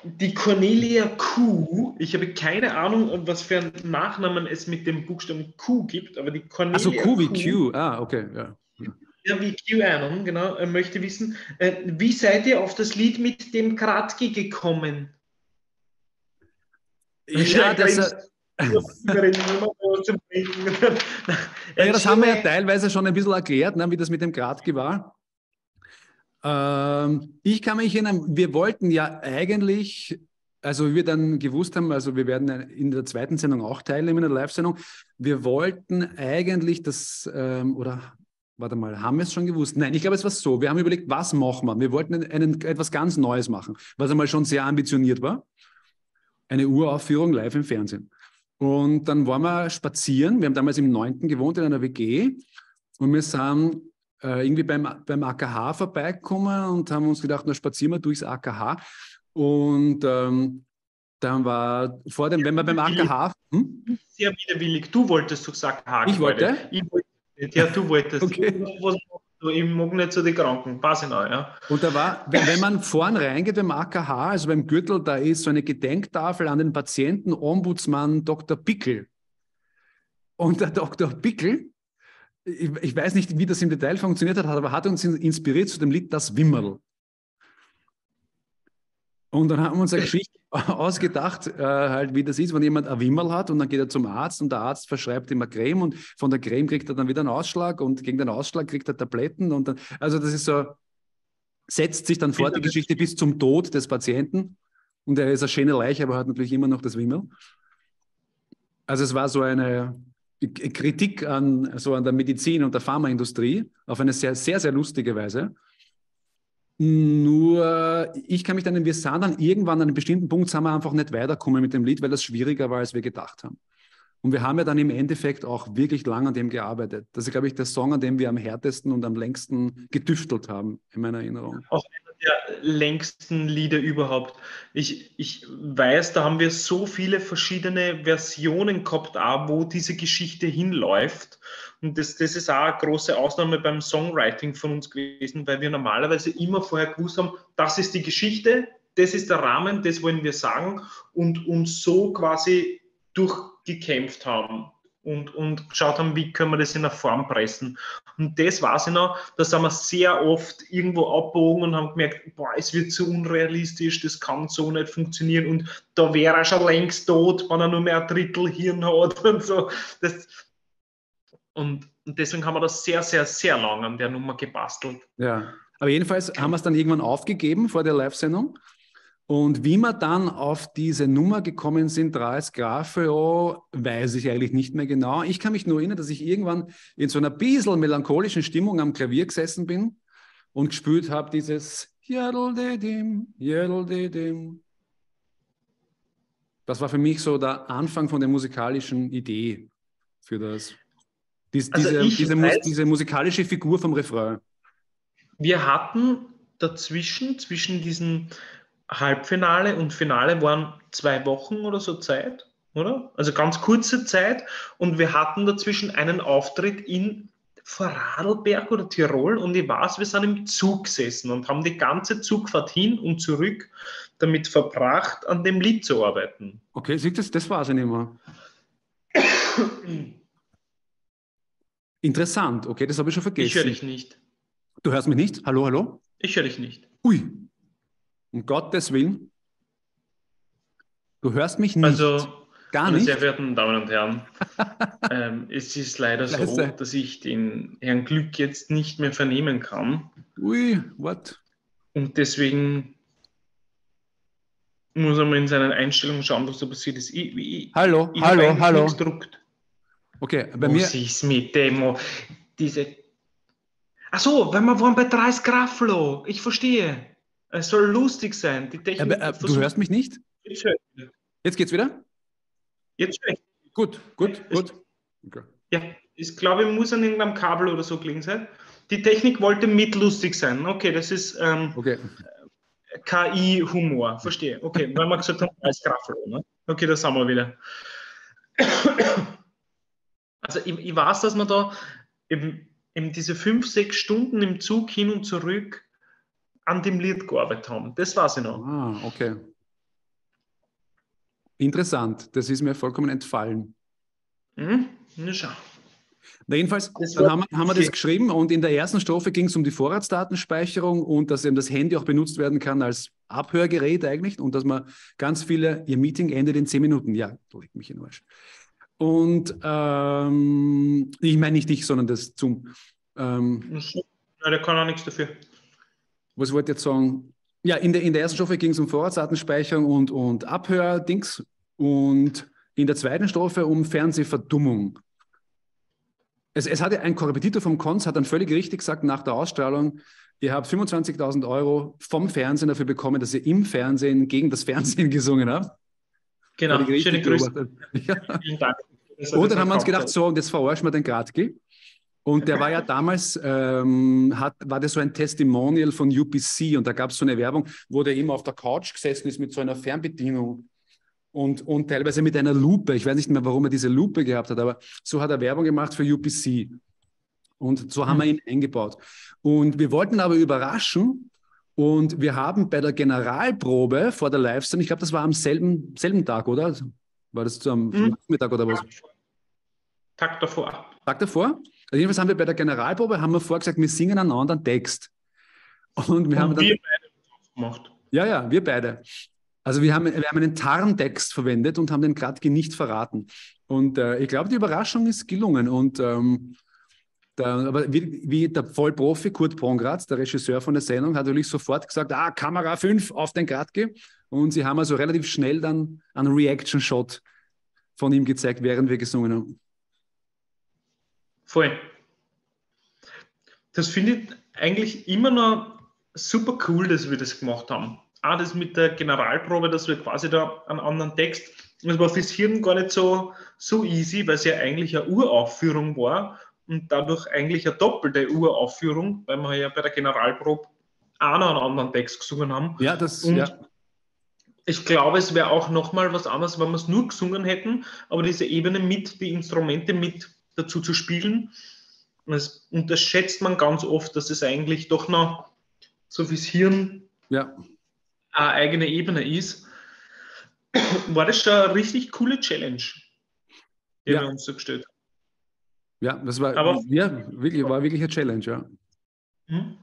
Die Cornelia Q, ich habe keine Ahnung, was für einen Nachnamen es mit dem Buchstaben Q gibt, aber die Cornelia Also Q wie Q, okay. Ja, wie QAnon, genau, möchte wissen, wie seid ihr auf das Lied mit dem Kratki gekommen? Ja, das haben wir ja teilweise schon ein bisschen erklärt, ne, wie das mit dem Kratki war. Ich kann mich erinnern, wir wollten ja eigentlich, also wie wir dann gewusst haben, also wir werden in der zweiten Sendung auch teilnehmen, in der Live-Sendung, wir wollten eigentlich warte mal, haben wir es schon gewusst? Nein, ich glaube, es war so, wir haben überlegt, was machen wir? Wir wollten etwas ganz Neues machen, was einmal schon sehr ambitioniert war. Eine Uraufführung live im Fernsehen. Und dann waren wir spazieren, wir haben damals im 9. gewohnt in einer WG und wir sind irgendwie beim AKH vorbeigekommen und haben uns gedacht, na spazieren wir durchs AKH. Und dann war vor dem, wenn wir beim AKH... Sehr widerwillig, du wolltest durchs AKH. Ich wollte? Ja, du wolltest. Okay. Ich mag nicht so die Kranken, weiß ich noch, ja. Und da war, wenn man vorn reingeht beim AKH, also beim Gürtel, da ist so eine Gedenktafel an den Patienten Ombudsmann Dr. Pickel. Und der Dr. Pickel, ich weiß nicht, wie das im Detail funktioniert hat, aber hat uns inspiriert zu dem Lied Das Wimmerl. Und dann haben wir uns eine Geschichte ausgedacht, halt wie das ist, wenn jemand ein Wimmerl hat und dann geht er zum Arzt und der Arzt verschreibt ihm eine Creme und von der Creme kriegt er dann wieder einen Ausschlag und gegen den Ausschlag kriegt er Tabletten und dann, also das ist so, setzt sich dann fort die Geschichte bis zum Tod des Patienten und er ist eine schöne Leiche, aber hat natürlich immer noch das Wimmerl. Also es war so eine Kritik an der Medizin und der Pharmaindustrie auf eine sehr, sehr, sehr lustige Weise. Nur, ich kann mich dann, wir sahen dann irgendwann an einem bestimmten Punkt, sind wir einfach nicht weitergekommen mit dem Lied, weil das schwieriger war, als wir gedacht haben. Und wir haben ja dann im Endeffekt auch wirklich lang an dem gearbeitet. Das ist, glaube ich, der Song, an dem wir am härtesten und am längsten getüftelt haben, in meiner Erinnerung. Auch einer der längsten Lieder überhaupt. Ich weiß, da haben wir so viele verschiedene Versionen gehabt, auch, wo diese Geschichte hinläuft. Und das ist auch eine große Ausnahme beim Songwriting von uns gewesen, weil wir normalerweise immer vorher gewusst haben, das ist die Geschichte, das ist der Rahmen, das wollen wir sagen und uns so quasi durchgekämpft haben und geschaut haben, wie können wir das in eine Form pressen. Und das weiß ich noch, da sind wir sehr oft irgendwo abgebogen und haben gemerkt, boah, es wird zu unrealistisch, das kann so nicht funktionieren und da wäre er schon längst tot, wenn er nur mehr ein Drittel Hirn hat und so. Und deswegen haben wir das sehr, sehr, sehr lang an der Nummer gebastelt. Ja, aber jedenfalls haben wir es dann irgendwann aufgegeben vor der Live-Sendung. Und wie wir dann auf diese Nummer gekommen sind, Dries Grafeo, weiß ich eigentlich nicht mehr genau. Ich kann mich nur erinnern, dass ich irgendwann in so einer bisschen melancholischen Stimmung am Klavier gesessen bin und gespielt habe dieses Jodel-de-dim, Jodel-de-dim. Das war für mich so der Anfang von der musikalischen Idee für das. Diese musikalische Figur vom Refrain. Wir hatten zwischen diesem Halbfinale und Finale waren 2 Wochen oder so Zeit, oder? Also ganz kurze Zeit. Und wir hatten dazwischen einen Auftritt in Vorarlberg oder Tirol. Und ich weiß, wir sind im Zug gesessen und haben die ganze Zugfahrt hin und zurück damit verbracht, an dem Lied zu arbeiten. Okay, das weiß ich nicht mehr. Interessant, okay, das habe ich schon vergessen. Ich höre dich nicht. Du hörst mich nicht? Hallo, hallo? Ich höre dich nicht. Ui, um Gottes Willen. Du hörst mich nicht. Also, gar nicht? Sehr verehrten Damen und Herren, es ist leider so, dass ich den Herrn Glück jetzt nicht mehr vernehmen kann. Ui, what? Und deswegen muss er mal in seinen Einstellungen schauen, was da passiert ist. Hallo. Gedruckt. Okay, bei mir... Was ist mit dem? Achso, weil wir waren bei Dries Grafelo. Ich verstehe. Es soll lustig sein. Die Technik du hörst mich nicht? Jetzt geht's wieder? Jetzt höre ich. Gut. Okay. Ja, ich glaube, ich muss an irgendeinem Kabel oder so gelegen sein. Die Technik wollte mitlustig sein. Okay, das ist KI-Humor. Verstehe. Okay, weil wir gesagt haben, Dries Grafelo. Ne? Okay, da sind wir wieder. Also ich weiß, dass wir da eben diese 5-6 Stunden im Zug hin und zurück an dem Lied gearbeitet haben. Das weiß ich noch. Ah, okay. Interessant. Das ist mir vollkommen entfallen. Na schau. Na jedenfalls, dann haben wir das geschrieben und in der ersten Strophe ging es um die Vorratsdatenspeicherung und dass eben das Handy auch benutzt werden kann als Abhörgerät eigentlich und dass man ganz viele, ihr Meeting endet in 10 Minuten. Ja, du leg mich in den Arsch. Und ich meine nicht dich, sondern das Zoom. Ja, der kann auch nichts dafür. Was wollte ich jetzt sagen? Ja, in der ersten Strophe ging es um Vorratsdatenspeicherung und Abhördings und in der zweiten Strophe um Fernsehverdummung. Es hatte ein Korrepetitor vom Konz, hat dann völlig richtig gesagt nach der Ausstrahlung, ihr habt 25.000 € vom Fernsehen dafür bekommen, dass ihr im Fernsehen gegen das Fernsehen gesungen habt. Genau, schöne Grüße. Ja. Vielen Dank. Und dann haben wir uns gedacht, so, und jetzt verarschen wir den Gradki. Und der war ja damals, war das so ein Testimonial von UPC und da gab es so eine Werbung, wo der immer auf der Couch gesessen ist mit so einer Fernbedienung und teilweise mit einer Lupe. Ich weiß nicht mehr, warum er diese Lupe gehabt hat, aber so hat er Werbung gemacht für UPC. Und so haben wir ihn eingebaut. Und wir wollten aber überraschen und wir haben bei der Generalprobe vor der Live-Sendung, ich glaube, das war am selben Tag, oder? War das am Nachmittag oder was? Tag davor. Tag davor? Also jedenfalls haben wir bei der Generalprobe vorgesagt, wir singen einen anderen Text. Und wir haben dann, wir beide gemacht. Ja, wir beide. Also wir haben einen Tarntext verwendet und haben den Gradki nicht verraten. Und ich glaube, die Überraschung ist gelungen. Und aber wie der Vollprofi Kurt Pongratz, der Regisseur von der Sendung, hat natürlich sofort gesagt, Kamera 5 auf den Gradki. Und sie haben also relativ schnell dann einen Reaction-Shot von ihm gezeigt, während wir gesungen haben. Voll. Das finde ich eigentlich immer noch super cool, dass wir das gemacht haben. Auch das mit der Generalprobe, dass wir quasi da einen anderen Text, das war fürs Hirn gar nicht so easy, weil es ja eigentlich eine Uraufführung war und dadurch eigentlich eine doppelte Uraufführung, weil wir ja bei der Generalprobe auch noch einen anderen Text gesungen haben. Ja, das, und ja. Ich glaube, es wäre auch nochmal was anderes, wenn wir es nur gesungen hätten, aber diese Ebene mit, die Instrumente mit dazu zu spielen. Und das unterschätzt man ganz oft, dass es eigentlich doch noch so fürs Hirn Ja. eine eigene Ebene ist. War das schon eine richtig coole Challenge, die Ja. wir uns so gestellt haben. Ja, das war, Aber- ja, war wirklich eine Challenge, ja. Hm?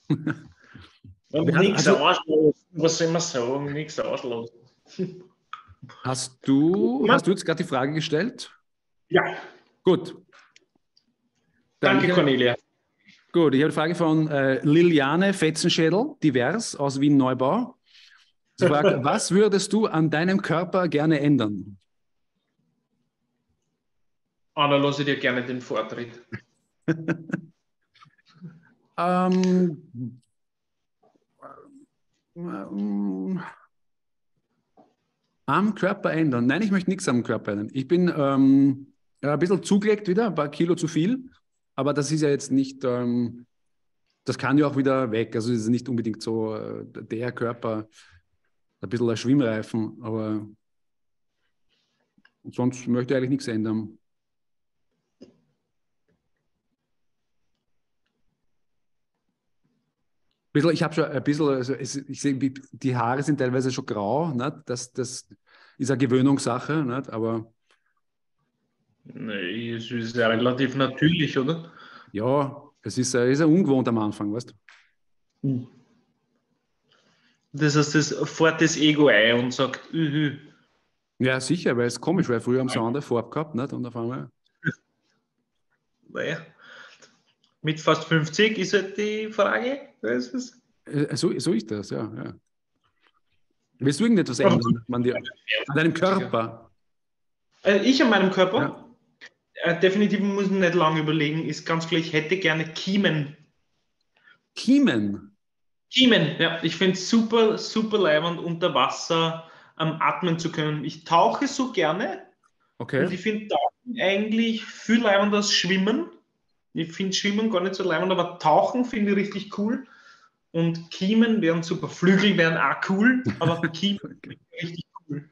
Wir Nichts also- auslosen, was soll man sagen? Nichts auslosen. Hast du jetzt gerade die Frage gestellt? Ja, Gut. Dann danke ich- Cornelia. Gut, ich habe eine Frage von Liliane Fetzenschädel, divers, aus Wien-Neubau. Sie fragt, was würdest du an deinem Körper gerne ändern? Anna, lasse ich dir gerne den Vortritt. Am Körper ändern? Nein, ich möchte nichts am Körper ändern. Ich bin ein bisschen zugelegt wieder, ein paar Kilo zu viel, aber das ist ja jetzt nicht, das kann ja auch wieder weg. Also es ist nicht unbedingt so der Körper, ein bisschen ein Schwimmreifen, aber sonst möchte ich eigentlich nichts ändern. Ich habe schon ein bisschen, also ich sehe, die Haare sind teilweise schon grau, nicht? Das ist eine Gewöhnungssache, nicht? Aber Nee, es ist ja relativ natürlich, oder? ja, es ist ja ungewohnt am Anfang, weißt du? Das heißt, das fährt das Ego ein und sagt, Ja, sicher, weil es komisch war. Früher haben sie eine andere Farbe gehabt, nicht? Und auf einmal. naja. Mit fast 50 ist halt die Frage. Das ist So ist das, ja. Willst du irgendetwas ändern an deinem Körper? Ich an meinem Körper? Definitiv muss ich nicht lange überlegen, ist ganz klar, ich hätte gerne Kiemen. Kiemen? Kiemen, ja. Ich finde es super, super leibend, unter Wasser atmen zu können. Ich tauche so gerne. Okay. Und ich finde Tauchen eigentlich viel leibender als Schwimmen. Ich finde Schwimmen gar nicht so leibend, aber Tauchen finde ich richtig cool. Und Kiemen wären super. Flügel wären auch cool, aber Kiemen finde ich richtig cool.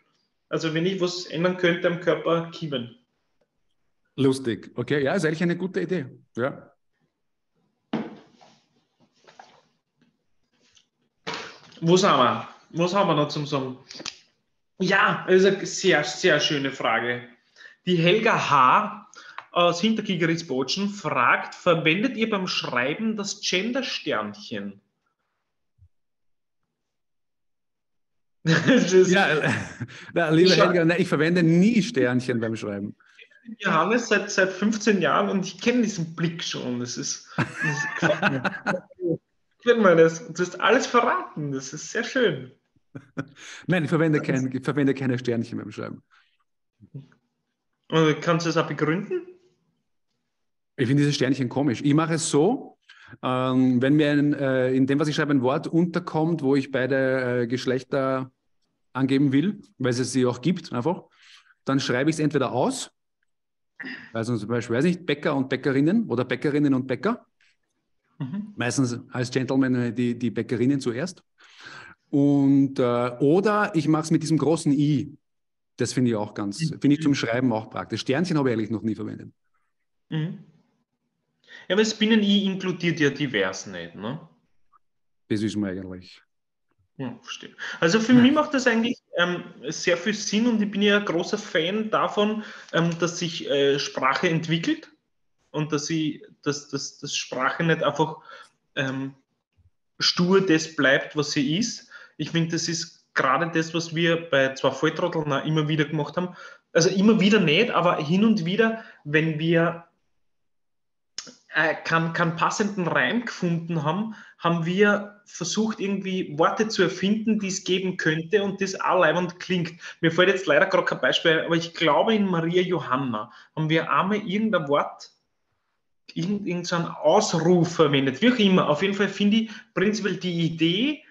Also wenn ich was ändern könnte am Körper, Kiemen. Lustig. Okay, ja, ist eigentlich eine gute Idee. Ja. Was haben wir noch zum Sagen? Ja, das ist eine sehr, sehr schöne Frage. Die Helga H. aus Hinterkigeritz-Botschen fragt, verwendet ihr beim Schreiben das Gender-Sternchen? Ja, lieber Helga, nein, ich verwende nie Sternchen beim Schreiben. Johannes seit 15 Jahren und ich kenne diesen Blick schon. Das gefällt mir. Gefällt mir das. Du hast alles verraten. Das ist sehr schön. Nein, ich verwende keine Sternchen beim Schreiben. Und kannst du das auch begründen? Ich finde diese Sternchen komisch. Ich mache es so, wenn mir in dem, was ich schreibe, ein Wort unterkommt, wo ich beide Geschlechter angeben will, weil es sie auch gibt, einfach, dann schreibe ich es entweder aus, also zum Beispiel, weiß nicht, Bäcker und Bäckerinnen oder Bäckerinnen und Bäcker. Meistens als Gentleman die Bäckerinnen zuerst. Und, oder ich mache es mit diesem großen I. Das finde ich auch finde ich zum Schreiben auch praktisch. Sternchen habe ich eigentlich noch nie verwendet. Mhm. Ja, aber das Binnen-I inkludiert ja divers nicht, ne? Das ist mir eigentlich. Ja, verstehe. Also für mich macht das eigentlich sehr viel Sinn und ich bin ja ein großer Fan davon, dass sich Sprache entwickelt und dass Sprache nicht einfach stur das bleibt, was sie ist. Ich finde, das ist gerade das, was wir bei zwei Volltrotteln immer wieder gemacht haben. Also immer wieder nicht, aber hin und wieder, wenn wir keinen passenden Reim gefunden haben, haben wir versucht, irgendwie Worte zu erfinden, die es geben könnte und das auch leibend klingt. Mir fällt jetzt leider gerade kein Beispiel, aber ich glaube, in Maria Johanna haben wir einmal irgendein Wort, irgend so einen Ausruf verwendet, wie auch immer. Auf jeden Fall finde ich prinzipiell die Idee,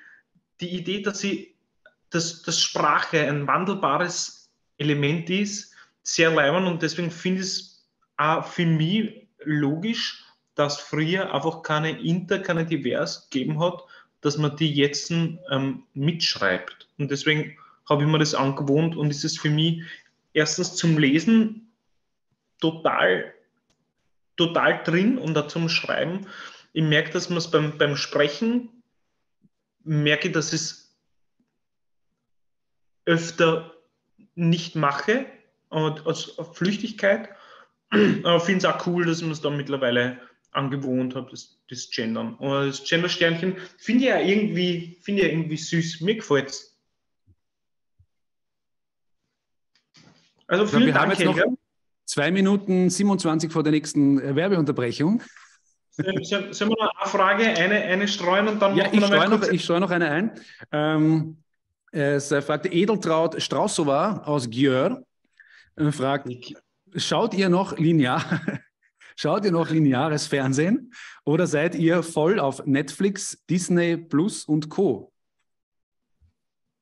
dass Sprache ein wandelbares Element ist, sehr leibend und deswegen finde ich es auch für mich logisch, dass früher einfach keine Divers gegeben hat, dass man die jetzt mitschreibt. Und deswegen habe ich mir das angewohnt und ist es für mich erstens zum Lesen total drin und auch zum Schreiben. Ich merke, dass man es beim Sprechen merke, dass ich es öfter nicht mache, aus Flüchtigkeit. Aber ich finde es auch cool, dass man es da mittlerweile angewohnt hat, das Gendern. Und das Gender-Sternchen finde ich ja irgendwie süß. Mir gefällt es. Also vielen wir Dank, haben jetzt Helga. noch 2 Minuten 27 vor der nächsten Werbeunterbrechung. Sollen wir noch eine Frage, eine streuen und dann Ja, ich streue noch eine ein. Es fragte Edeltraut Straussova aus Gjör, fragt, schaut ihr noch lineares Fernsehen oder seid ihr voll auf Netflix, Disney Plus und Co.?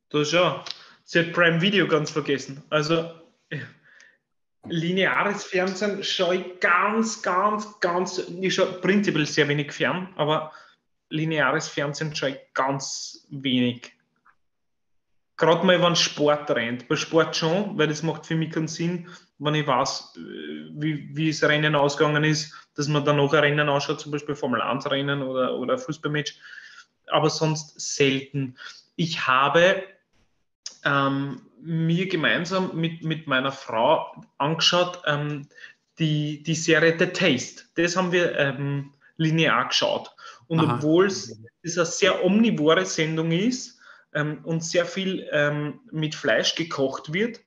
Da schau, sie hat Prime Video ganz vergessen. Also lineares Fernsehen schaue ich ganz, ich schaue prinzipiell sehr wenig fern, aber lineares Fernsehen schaue ich ganz wenig. Gerade mal, wenn Sport rennt. Bei Sport schon, weil das macht für mich keinen Sinn, wenn ich weiß, wie das Rennen ausgegangen ist, dass man dann noch ein Rennen ausschaut, zum Beispiel Formel 1 Rennen oder ein Fußballmatch. Aber sonst selten. Ich habe mir gemeinsam mit meiner Frau angeschaut, die Serie The Taste. Das haben wir linear geschaut. Und obwohl es eine sehr omnivore Sendung ist, und sehr viel mit Fleisch gekocht wird,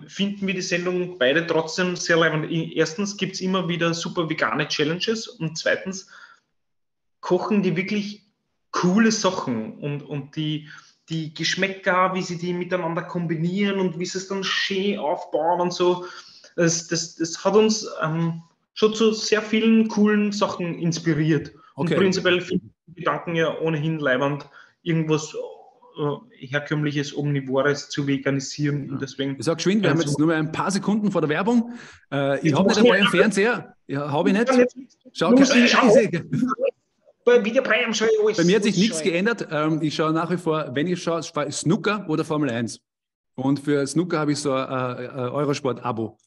finden wir die Sendung beide trotzdem sehr leibend. Erstens gibt es immer wieder super vegane Challenges und zweitens kochen die wirklich coole Sachen und die Geschmäcker, wie sie die miteinander kombinieren und wie sie es dann schön aufbauen und so. Das hat uns schon zu sehr vielen coolen Sachen inspiriert. Okay. Und prinzipiell finden die Gedanken ja ohnehin leibend, irgendwas herkömmliches, omnivores zu veganisieren. Und deswegen, ich sage geschwind, wir haben jetzt nur mal ein paar Sekunden vor der Werbung. Ich habe nicht einmal einen Fernseher. Ja, habe ich nicht. Schau, bei mir hat sich nichts geändert. Ich schaue nach wie vor, wenn ich schaue, Snooker oder Formel 1. Und für Snooker habe ich so ein Eurosport-Abo.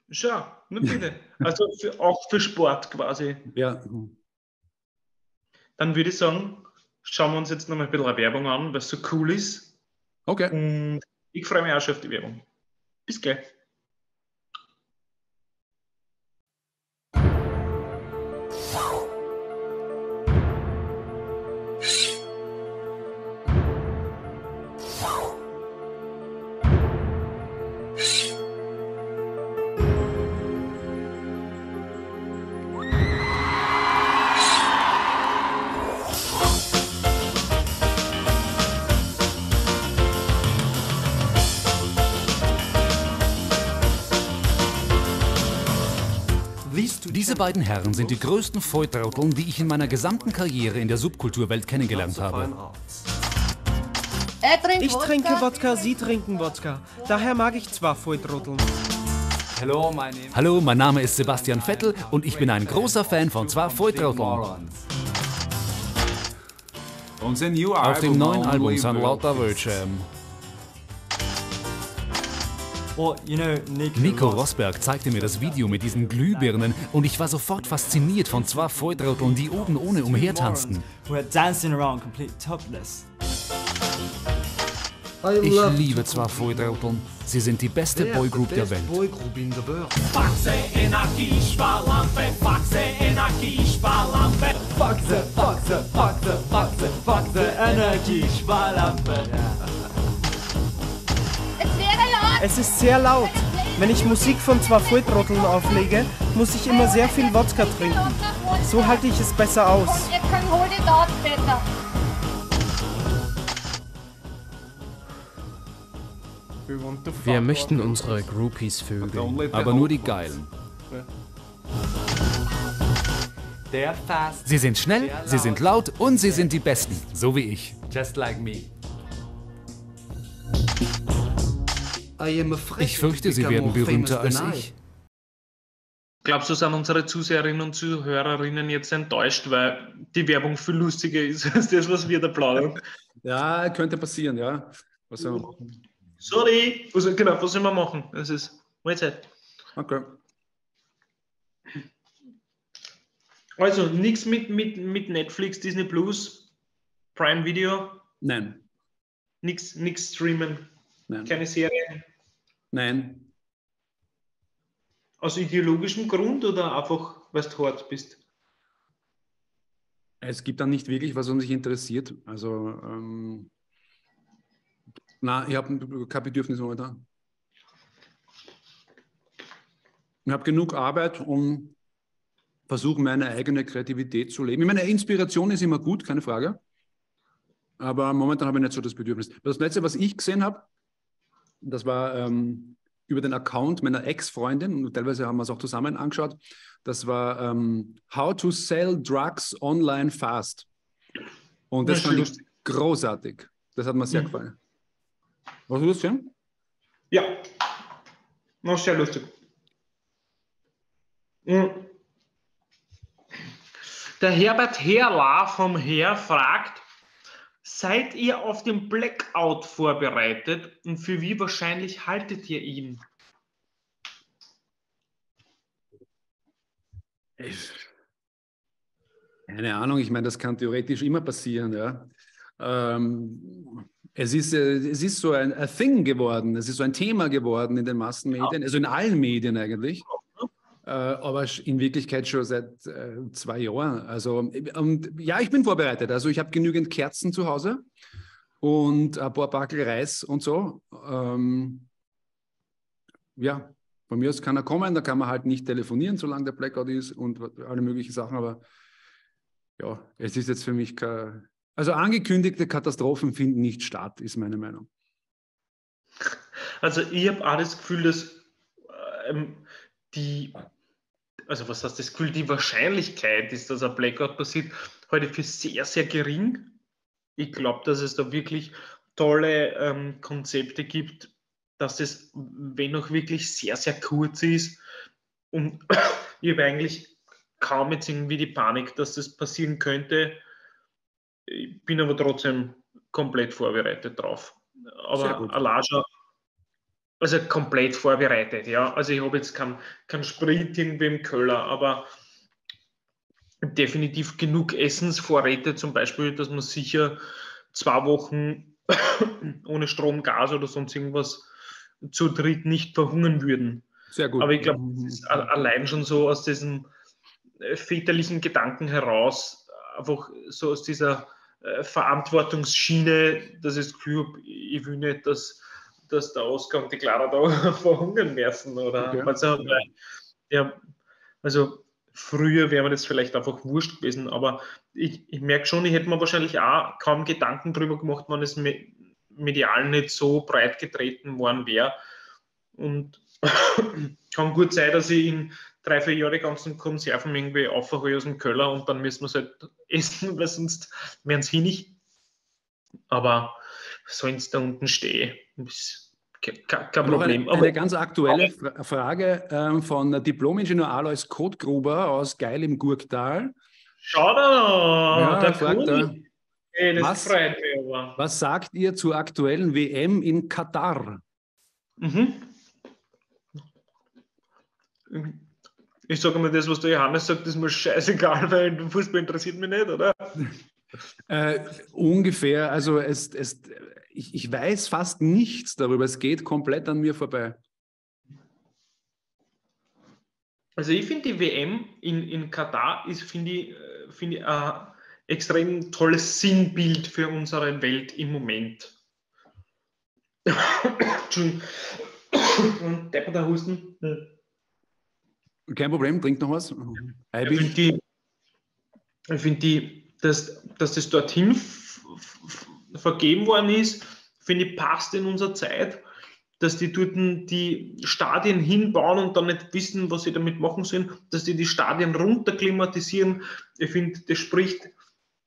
Schau, nur bitte. Also auch für Sport quasi. Ja. Dann würde ich sagen, schauen wir uns jetzt noch mal ein bisschen Werbung an, weil es so cool ist. Okay. Und ich freue mich auch schon auf die Werbung. Bis gleich. Diese beiden Herren sind die größten Volltrotteln, die ich in meiner gesamten Karriere in der Subkulturwelt kennengelernt habe. Ich trinke Wodka, Sie trinken Wodka. Daher mag ich zwar Volltrotteln. Hallo, mein Name ist Sebastian Vettel und ich bin ein großer Fan von zwei Volltrotteln. Auf dem neuen Album sind lauter Wölsche. Nico Rosberg zeigte mir das Video mit diesen Glühbirnen und ich war sofort fasziniert von zwei Volltrotteln, die oben ohne umhertanzten. Ich liebe zwei Volltrotteln. Sie sind die beste Boygroup der Welt. Faxe, Energie, Sparlampe, Faxe, Energie, Sparlampe. Faxe, Faxe, Faxe, Faxe, Faxe, Energie, Sparlampe. Es wäre laut. Es ist sehr laut. Wenn ich Musik von 2 Volltrotteln auflege, muss ich immer sehr viel Wodka trinken. So halte ich es besser aus. Wir möchten unsere Groupies vögeln, aber nur die Geilen. Sie sind schnell, sie sind laut und sie sind die Besten, so wie ich. Just like me. Ich fürchte, sie werden berühmter als ich. Glaubst du, sind unsere Zuseherinnen und Zuhörerinnen jetzt enttäuscht, weil die Werbung viel lustiger ist als das, was wir da plaudern? Ja, könnte passieren, ja. Was soll man machen? Sorry! Genau, was soll man machen? Das ist Mahlzeit. Okay. Also, nichts mit Netflix, Disney Plus, Prime Video? Nein. Nichts streamen? Nein. Keine Serien? Nein. Aus ideologischem Grund oder einfach, weil du hart bist? Es gibt dann nicht wirklich, was mich interessiert. Also, ich habe kein Bedürfnis momentan. Ich habe genug Arbeit, um versuchen, meine eigene Kreativität zu leben. Ich meine, Inspiration ist immer gut, keine Frage. Aber momentan habe ich nicht so das Bedürfnis. Das Letzte, was ich gesehen habe, das war über den Account meiner Ex-Freundin, und teilweise haben wir es auch zusammen angeschaut. Das war How to Sell Drugs Online Fast. Und das fand ich großartig. Das hat mir sehr gefallen. Hast du das gesehen? Ja, noch sehr lustig. Der Herbert Herrla vom Herr fragt, seid ihr auf den Blackout vorbereitet und für wie wahrscheinlich haltet ihr ihn? Keine Ahnung, ich meine, das kann theoretisch immer passieren, ja. Es ist so ein Thing geworden, es ist so ein Thema geworden in den Massenmedien, also in allen Medien eigentlich. Aber in Wirklichkeit schon seit 2 Jahren. Also, und ja, ich bin vorbereitet. Also ich habe genügend Kerzen zu Hause und ein paar Backel Reis und so. Ja, von mir aus kann er kommen, da kann man halt nicht telefonieren, solange der Blackout ist und alle möglichen Sachen. Aber ja, es ist jetzt für mich kein... Also angekündigte Katastrophen finden nicht statt, ist meine Meinung. Also ich habe auch das Gefühl, dass die Wahrscheinlichkeit ist, dass ein Blackout passiert, heute für sehr, sehr gering. Ich glaube, dass es da wirklich tolle Konzepte gibt, dass es, wenn auch wirklich sehr, sehr kurz ist, und ich habe eigentlich kaum jetzt irgendwie die Panik, dass das passieren könnte. Ich bin aber trotzdem komplett vorbereitet drauf. Aber Alaja, also komplett vorbereitet, ja. Also ich habe jetzt keinen Sprit irgendwie im Keller, aber definitiv genug Essensvorräte, zum Beispiel, dass man sicher 2 Wochen ohne Strom, Gas oder sonst irgendwas zu dritt nicht verhungern würden. Sehr gut. Aber ich glaube, das ist allein schon so aus diesem väterlichen Gedanken heraus, einfach so aus dieser Verantwortungsschiene, dass ich das Gefühl habe, ich will nicht, dass der Oskar und die Clara da verhungern müssen. Oder? Okay. Also früher wäre mir das vielleicht einfach wurscht gewesen, aber ich merke schon, ich hätte mir wahrscheinlich auch kaum Gedanken darüber gemacht, wenn es medial nicht so breit getreten worden wäre. Und kann gut sein, dass ich in 3-4 Jahren die ganzen Konserven irgendwie aufhole aus dem Keller und dann müssen wir es halt essen, weil sonst wären es nicht. Aber sollen es da unten stehen, ist kein Problem. Eine ganz aktuelle Frage von Diplom-Ingenieur Alois Kotgruber aus Geil im Gurktal. Schau da, ja, der fragt er. Hey, das freut mich aber. Was sagt ihr zur aktuellen WM in Katar? Ich sage mal, das, was der Johannes sagt, ist mir scheißegal, weil Fußball interessiert mich nicht, oder? Ungefähr, also ich weiß fast nichts darüber, es geht komplett an mir vorbei. Also ich finde die WM in Katar ist, finde ich ein extrem tolles Sinnbild für unsere Welt im Moment. Und depperter Husten. Kein Problem, trink noch was. Ich finde, dass das dorthin vergeben worden ist, finde ich, passt in unserer Zeit, dass die dort die Stadien hinbauen und dann nicht wissen, was sie damit machen sollen, dass die Stadien runterklimatisieren. Ich finde, das spricht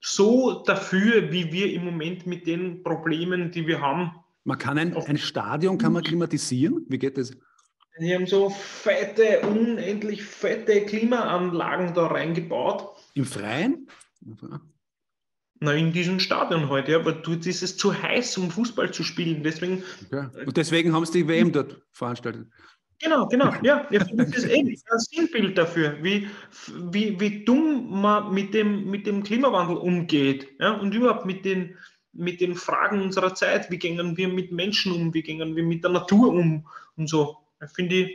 so dafür, wie wir im Moment mit den Problemen, die wir haben. Man kann ein Stadion kann man klimatisieren? Wie geht das? Die haben so unendlich fette Klimaanlagen da reingebaut. Im Freien? Na, in diesem Stadion heute, aber dort ist es zu heiß, um Fußball zu spielen. Deswegen, okay. Und deswegen haben sie die WM dort veranstaltet. Genau. Ja, das ist ein Sinnbild dafür, wie dumm man mit dem Klimawandel umgeht. Ja? Und überhaupt mit den Fragen unserer Zeit. Wie gehen wir mit Menschen um? Wie gehen wir mit der Natur um? Und so. Finde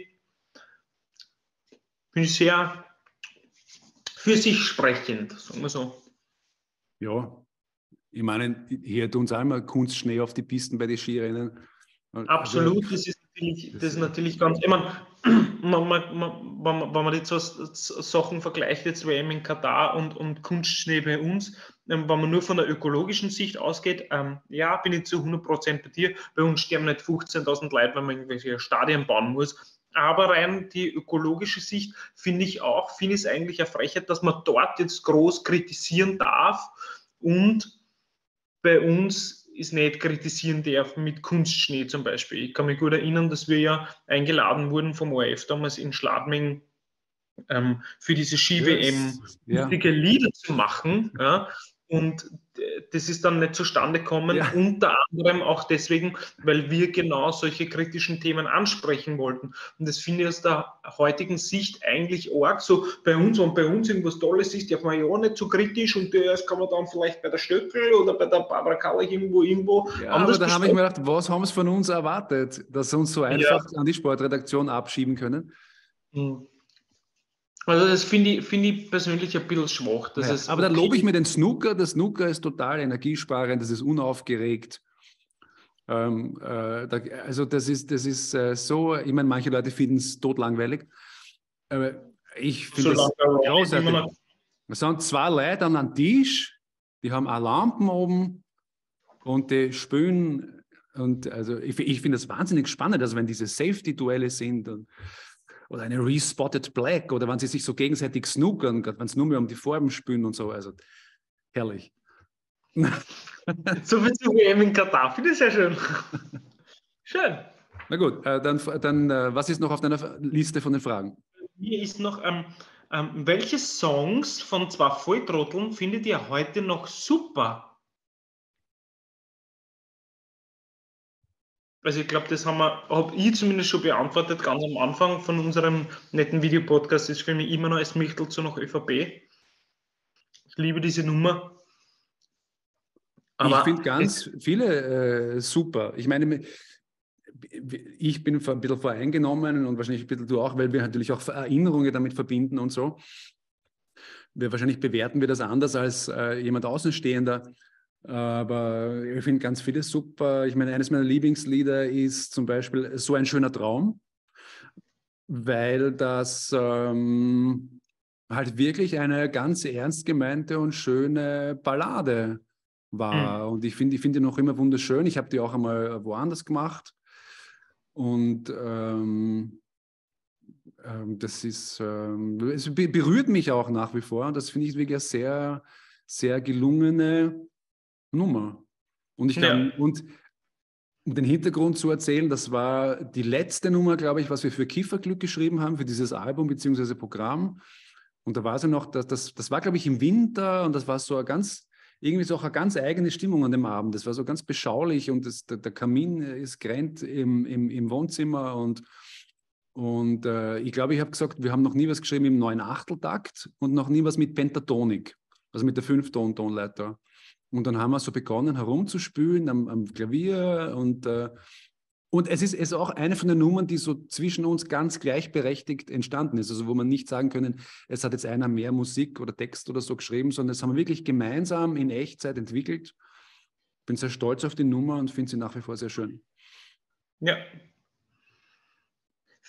ich sehr für sich sprechend, sagen wir so. Ja, ich meine, hier tun uns auch immer Kunstschnee auf die Pisten bei den Skirennen. Absolut, also, das ist natürlich ganz, ich meine, wenn man jetzt so Sachen vergleicht, jetzt WM in Katar und Kunstschnee bei uns, wenn man nur von der ökologischen Sicht ausgeht, ja, bin ich zu 100% bei dir. Bei uns sterben nicht 15.000 Leute, wenn man irgendwelche Stadien bauen muss. Aber rein die ökologische Sicht finde ich es eigentlich eine Frechheit, dass man dort jetzt groß kritisieren darf und bei uns ist nicht kritisieren darf mit Kunstschnee zum Beispiel. Ich kann mich gut erinnern, dass wir ja eingeladen wurden vom ORF damals in Schladming für diese Ski-WM lustige Lieder zu machen. Ja. Und das ist dann nicht zustande gekommen, unter anderem auch deswegen, weil wir genau solche kritischen Themen ansprechen wollten. Und das finde ich aus der heutigen Sicht eigentlich arg. So bei uns, wenn bei uns irgendwas Tolles ist, darf man ja nicht so kritisch und das kann man dann vielleicht bei der Stöckel oder bei der Barbara Kallich irgendwo ja, aber da habe ich mir gedacht, was haben sie von uns erwartet, dass sie uns so einfach an die Sportredaktion abschieben können? Also das finde ich persönlich ein bisschen schwach. Aber da lobe ich mir den Snooker. Der Snooker ist total energiesparend, das ist unaufgeregt. Also das ist so, ich meine, manche Leute finden es totlangweilig. Aber ich finde es großartig. Es sind 2 Leute an einem Tisch, die haben auch Lampen oben und die spielen. Und also ich finde das wahnsinnig spannend, also wenn diese Safety-Duelle sind oder eine Respotted Black oder wenn sie sich so gegenseitig snookern, wenn es nur mehr um die Farben spielen und so. Also herrlich. So viel zu WM in Katar, finde ich sehr schön. Schön. Na gut, dann was ist noch auf deiner Liste von den Fragen? Hier ist noch, welche Songs von 2 Volltrotteln findet ihr heute noch super? Also ich glaube, das habe ich zumindest schon beantwortet, ganz am Anfang von unserem netten Videopodcast. Ist für mich immer noch als Michtel zu noch ÖVP. Ich liebe diese Nummer. Aber ich finde ganz viele super. Ich meine, ich bin ein bisschen voreingenommen und wahrscheinlich ein bisschen du auch, weil wir natürlich auch Erinnerungen damit verbinden und so. Wahrscheinlich bewerten wir das anders als jemand Außenstehender. Aber ich finde ganz vieles super. Ich meine, eines meiner Lieblingslieder ist zum Beispiel So ein schöner Traum, weil das halt wirklich eine ganz ernst gemeinte und schöne Ballade war. Und ich finde die noch immer wunderschön. Ich habe die auch einmal woanders gemacht. Und das ist, es berührt mich auch nach wie vor. Und das finde ich wirklich eine sehr, sehr gelungene Nummer. Und ich kann, und um den Hintergrund zu erzählen, das war die letzte Nummer, glaube ich, was wir für Kieferglück geschrieben haben, für dieses Album bzw. Programm. Und da war sie noch, das war, glaube ich, im Winter und das war so irgendwie so auch eine ganz eigene Stimmung an dem Abend. Das war so ganz beschaulich und der Kamin ist grennt im Wohnzimmer und ich glaube, ich habe gesagt, wir haben noch nie was geschrieben im 9/8-Takt und noch nie was mit Pentatonik, also mit der 5-Ton-Tonleiter. Und dann haben wir so begonnen herumzuspülen am Klavier und es ist auch eine von den Nummern, die so zwischen uns ganz gleichberechtigt entstanden ist. Also wo man nicht sagen können, es hat jetzt einer mehr Musik oder Text oder so geschrieben, sondern das haben wir wirklich gemeinsam in Echtzeit entwickelt. Bin sehr stolz auf die Nummer und finde sie nach wie vor sehr schön. Ja.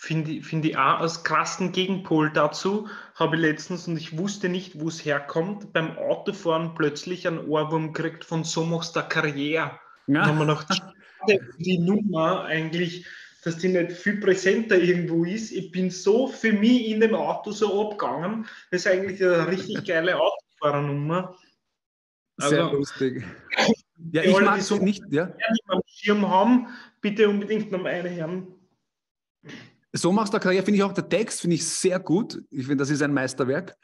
Finde ich auch als krassen Gegenpol dazu, habe ich letztens, und ich wusste nicht, wo es herkommt, beim Autofahren plötzlich einen Ohrwurm gekriegt von So machst du Karriere. Ja. Und haben wir gedacht, die Nummer eigentlich, dass die nicht viel präsenter irgendwo ist. Ich bin so für mich in dem Auto so abgegangen. Das ist eigentlich eine richtig geile Autofahrernummer. Sehr lustig. Ja, die ich alle, mag die so nicht. Ja. die am Schirm haben, bitte unbedingt noch eine haben. So machst du Karriere, finde ich auch, der Text finde ich sehr gut. Ich finde, das ist ein Meisterwerk.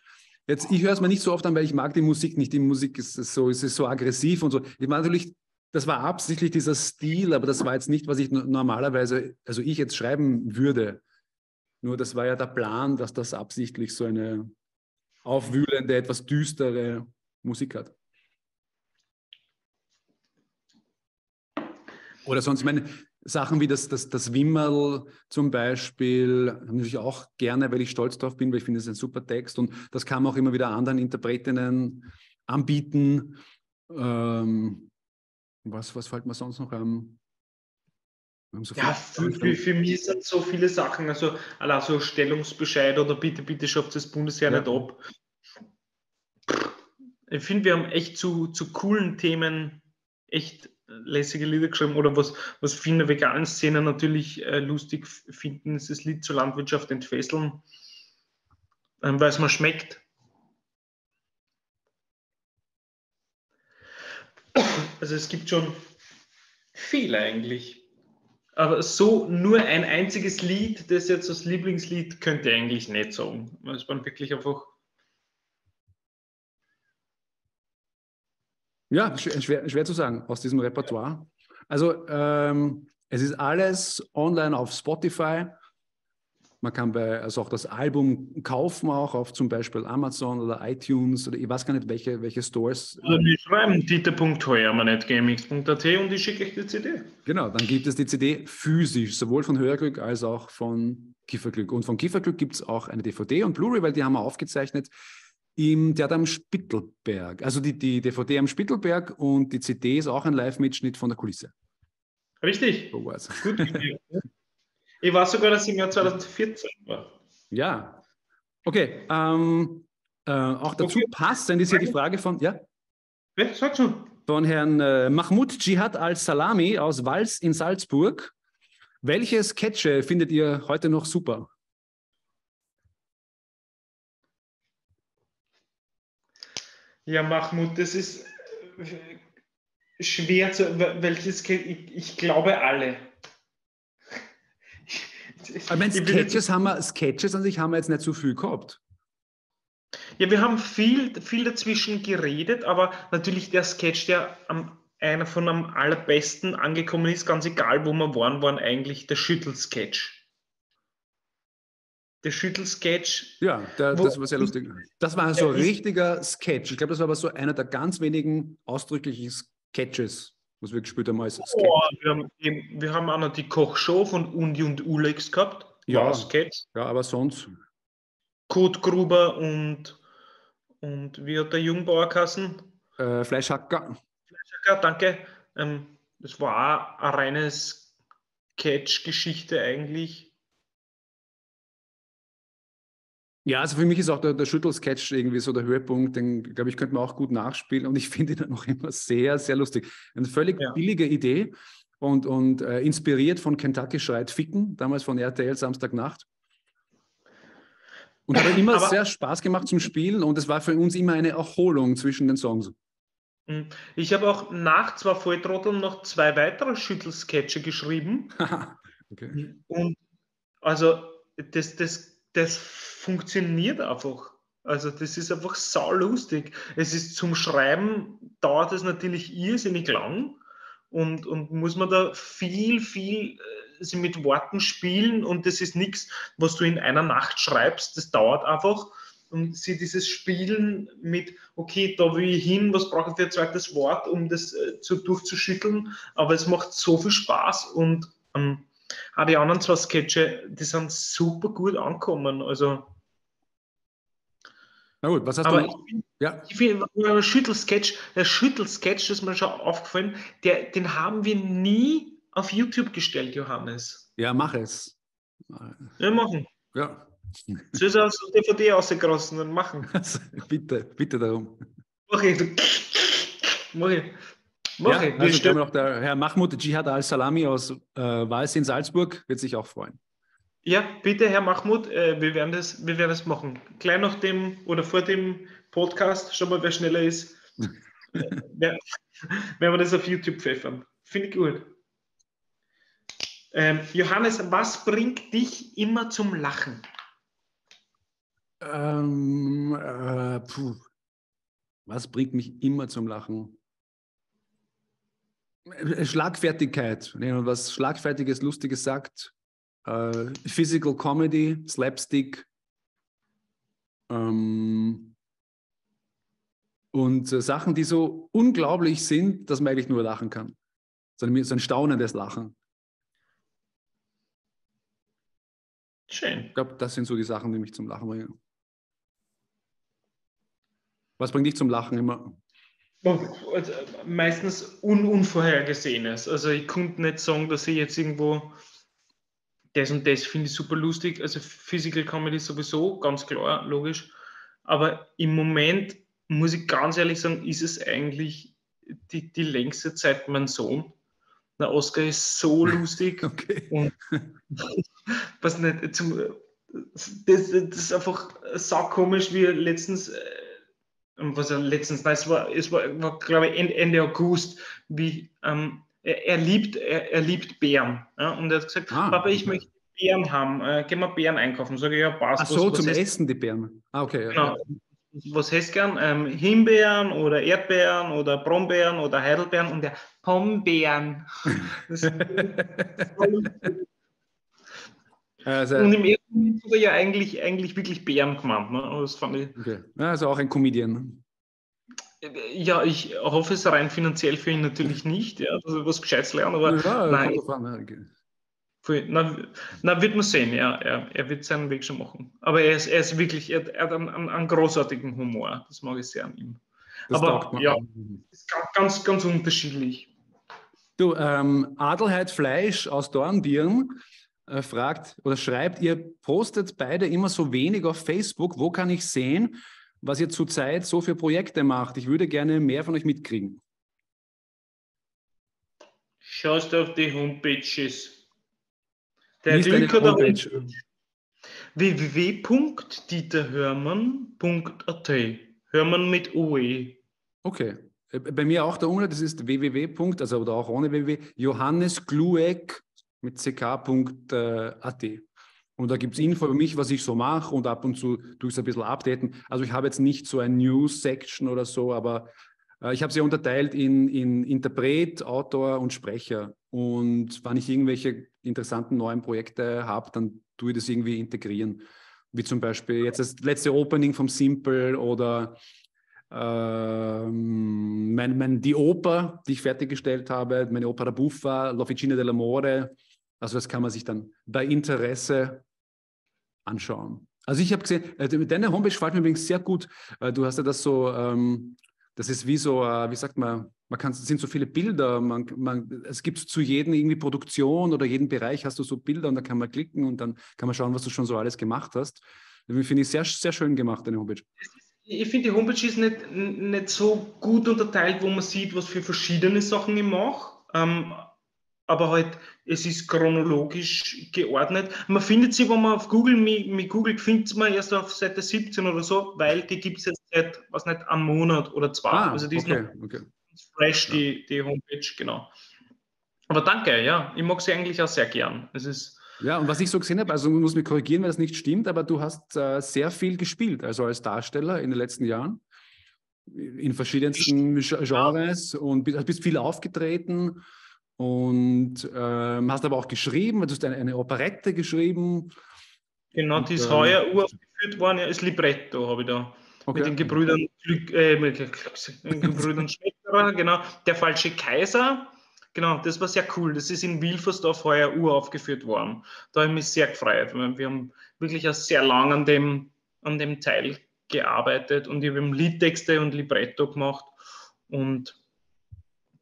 Jetzt, ich höre es mir nicht so oft an, weil ich mag die Musik nicht. Die Musik ist so aggressiv und so. Ich meine natürlich, das war absichtlich dieser Stil, aber das war jetzt nicht, was ich normalerweise, also ich jetzt schreiben würde. Nur das war ja der Plan, dass das absichtlich so eine aufwühlende, etwas düstere Musik hat. Oder sonst, ich meine, Sachen wie das Wimmerl zum Beispiel, natürlich auch gerne, weil ich stolz drauf bin, weil ich finde, es ist ein super Text und das kann man auch immer wieder anderen Interpretinnen anbieten. Was fällt mir sonst noch an? So ja, für mich sind so viele Sachen, also so Stellungsbescheid oder bitte schafft das Bundesheer nicht ab. Ich finde, wir haben echt zu coolen Themen echt lässige Lieder geschrieben oder was viele in der veganen Szene natürlich lustig finden, ist das Lied zur Landwirtschaft entfesseln, weil es mir schmeckt. Also es gibt schon viele eigentlich. Aber so nur ein einziges Lied, das jetzt das Lieblingslied, könnte ich eigentlich nicht sagen. Es waren wirklich einfach... Ja, schwer zu sagen aus diesem Repertoire. Also es ist alles online auf Spotify. Man kann also auch das Album kaufen, auch auf zum Beispiel Amazon oder iTunes oder ich weiß gar nicht, welche Stores. Also wir schreiben dieter.heuermann@gmx.at und ich schicke euch die CD. Genau, dann gibt es die CD physisch, sowohl von Hörerglück als auch von Kieferglück. Und von Kieferglück gibt es auch eine DVD und Blu-ray, weil die haben wir aufgezeichnet im Theater am Spittelberg. Also die DVD am Spittelberg und die CD ist auch ein Live-Mitschnitt von der Kulisse. Richtig. So war's. Gut. Ich weiß sogar, dass ich im Jahr 2014 war. Ja. Okay. Auch dazu passend ist hier die Frage von, ja? Ja, sag schon. Von Herrn Mahmoud Dschihad al-Salami aus Wals in Salzburg. Welche Sketche findet ihr heute noch super? Ja, Mahmoud, das ist schwer zu... Welches ich glaube alle. Ich meine, Sketches an sich haben wir jetzt nicht so viel gehabt. Ja, wir haben viel dazwischen geredet, aber natürlich der Sketch, der einer von am allerbesten angekommen ist, ganz egal wo wir waren eigentlich der Schüttelsketch. Der Schüttelsketch. Ja, das war sehr lustig. Das war so ein richtiger Sketch. Ich glaube, das war aber so einer der ganz wenigen ausdrücklichen Sketches, was wir gespielt haben als Sketch. Oh, wir haben auch noch die Kochshow von Undi und Ulex gehabt. Ja, Sketch. Ja, aber sonst. Kurt Gruber und wie hat der Jungbauer geheißen? Fleischhacker. Fleischhacker, danke. Das war auch eine reine Sketch-Geschichte eigentlich. Ja, also für mich ist auch der Schüttelsketch irgendwie so der Höhepunkt, den, glaube ich, könnte man auch gut nachspielen und ich finde ihn noch immer sehr, sehr lustig. Eine völlig billige Idee und inspiriert von Kentucky Schreit Ficken, damals von RTL Samstagnacht. Und hat immer sehr Spaß gemacht zum Spielen und es war für uns immer eine Erholung zwischen den Songs. Ich habe auch nach zwei Volltrotteln noch 2 weitere Schüttelsketche geschrieben. Okay. Und also das funktioniert einfach. Also das ist einfach saulustig. Es ist zum Schreiben, dauert es natürlich irrsinnig lang und muss man da viel sie mit Worten spielen und das ist nichts, was du in einer Nacht schreibst, das dauert einfach. Und sie dieses Spielen mit, okay, da will ich hin, was brauche ich für ein zweites Wort, um das durchzuschütteln, aber es macht so viel Spaß und auch die anderen 2 Sketche, die sind super gut angekommen. Also, na gut, was hast aber du? Ich finde, der Schüttelsketch, das ist mir schon aufgefallen, den haben wir nie auf YouTube gestellt, Johannes. Ja, mach es. Ja, machen. Ja. Soll es aus DVD rausgelassen und machen? Also, bitte darum. Mach ich. Also kann auch der Herr Mahmoud Dschihad Al-Salami aus Walsee in Salzburg wird sich auch freuen. Ja, bitte, Herr Mahmoud, wir werden das machen. Gleich nach dem oder vor dem Podcast, schon mal, wer schneller ist, werden wir das auf YouTube pfeffern. Finde ich gut. Johannes, was bringt dich immer zum Lachen? Was bringt mich immer zum Lachen? Schlagfertigkeit. Wenn jemand was Schlagfertiges, Lustiges sagt. Physical Comedy, Slapstick. Und Sachen, die so unglaublich sind, dass man eigentlich nur lachen kann. So ein staunendes Lachen. Schön. Ich glaube, das sind so die Sachen, die mich zum Lachen bringen. Was bringt dich zum Lachen immer? Also, meistens Unvorhergesehenes. Also ich konnte nicht sagen, dass ich jetzt irgendwo das und das finde ich super lustig. Also Physical Comedy sowieso, ganz klar, logisch. Aber im Moment, muss ich ganz ehrlich sagen, ist es eigentlich die längste Zeit mein Sohn. Der Oskar ist so lustig. Okay. Und was nicht, das ist einfach saukomisch, wie letztens, nein, es war glaube ich, Ende August, wie er liebt Beeren. Ja? Und er hat gesagt, Papa, ich möchte Beeren haben, gehen wir Beeren einkaufen. Sage ich, ja, passt. Ach so, zum Essen die Beeren. Okay. Genau. Was hättest du gern? Himbeeren oder Erdbeeren oder Brombeeren oder Heidelbeeren und der Pombeeren. Also, und im ersten Moment hat er ja eigentlich wirklich Beeren gemeint. Ne? Das fand ich. Okay. Also auch ein Comedian. Ja, ich hoffe es rein finanziell für ihn natürlich nicht, ja, dass er was Gescheites lernt, aber Ja, nein. okay. Na, wird man sehen, ja. Er wird seinen Weg schon machen. Aber er ist wirklich, er hat einen großartigen Humor. Das mag ich sehr an ihm. Das aber ja, ist ganz, ganz unterschiedlich. Du, Adelheid Fleisch aus Dornbirn fragt oder schreibt, ihr postet beide immer so wenig auf Facebook. Wo kann ich sehen, was ihr zurzeit so für Projekte macht? Ich würde gerne mehr von euch mitkriegen. Schaust du auf die Homepages. Der Glück hat Homepage. www.dieterhörmann.at. Hörmann mit OE. Okay. Bei mir auch der Umlaut, das ist www. Also oder auch ohne www. Johannesglueck mit ck.at. Und da gibt es Info über mich, was ich so mache und ab und zu tue ich es ein bisschen updaten. Also ich habe jetzt nicht so ein News-Section oder so, aber ich habe sie unterteilt in Interpret, Autor und Sprecher. Und wenn ich irgendwelche interessanten neuen Projekte habe, dann tue ich das irgendwie integrieren. Wie zum Beispiel jetzt das letzte Opening vom Simple oder die Oper, die ich fertiggestellt habe, meine Opera Buffa, L'Officina dell'Amore. Also das kann man sich dann bei Interesse anschauen. Also ich habe gesehen, deine Homepage gefällt mir übrigens sehr gut. Du hast ja das so, das ist wie so, wie sagt man, es sind so viele Bilder, es gibt zu jedem irgendwie Produktion oder jeden Bereich hast du so Bilder und da kann man klicken und dann kann man schauen, was du schon so alles gemacht hast. Finde ich sehr, sehr schön gemacht, deine Homepage. Ich finde, die Homepage ist nicht so gut unterteilt, wo man sieht, was für verschiedene Sachen ich mache. Aber halt, es ist chronologisch geordnet. Man findet sie, wenn man auf Google mit Google findet man erst auf Seite 17 oder so, weil die gibt es jetzt seit, was nicht, einem Monat oder zwei. Also die ist noch fresh, die Homepage, genau. Aber danke, ja, ich mag sie eigentlich auch sehr gern. Es ist ja, und was ich so gesehen habe, also man muss mich korrigieren, wenn das nicht stimmt, aber du hast sehr viel gespielt, also als Darsteller in den letzten Jahren, in verschiedensten Genres und bist viel aufgetreten und hast aber auch geschrieben, du hast eine Operette geschrieben. Genau, die ist heuer uraufgeführt worden, ja, das Libretto habe ich da. Okay. Mit den Gebrüdern Schmetterer, genau, Der falsche Kaiser. Genau, das war sehr cool. Das ist in Wilfersdorf heuer uraufgeführt worden. Da habe ich mich sehr gefreut. Wir haben wirklich auch sehr lang an dem Teil gearbeitet und ich habe Liedtexte und Libretto gemacht. Und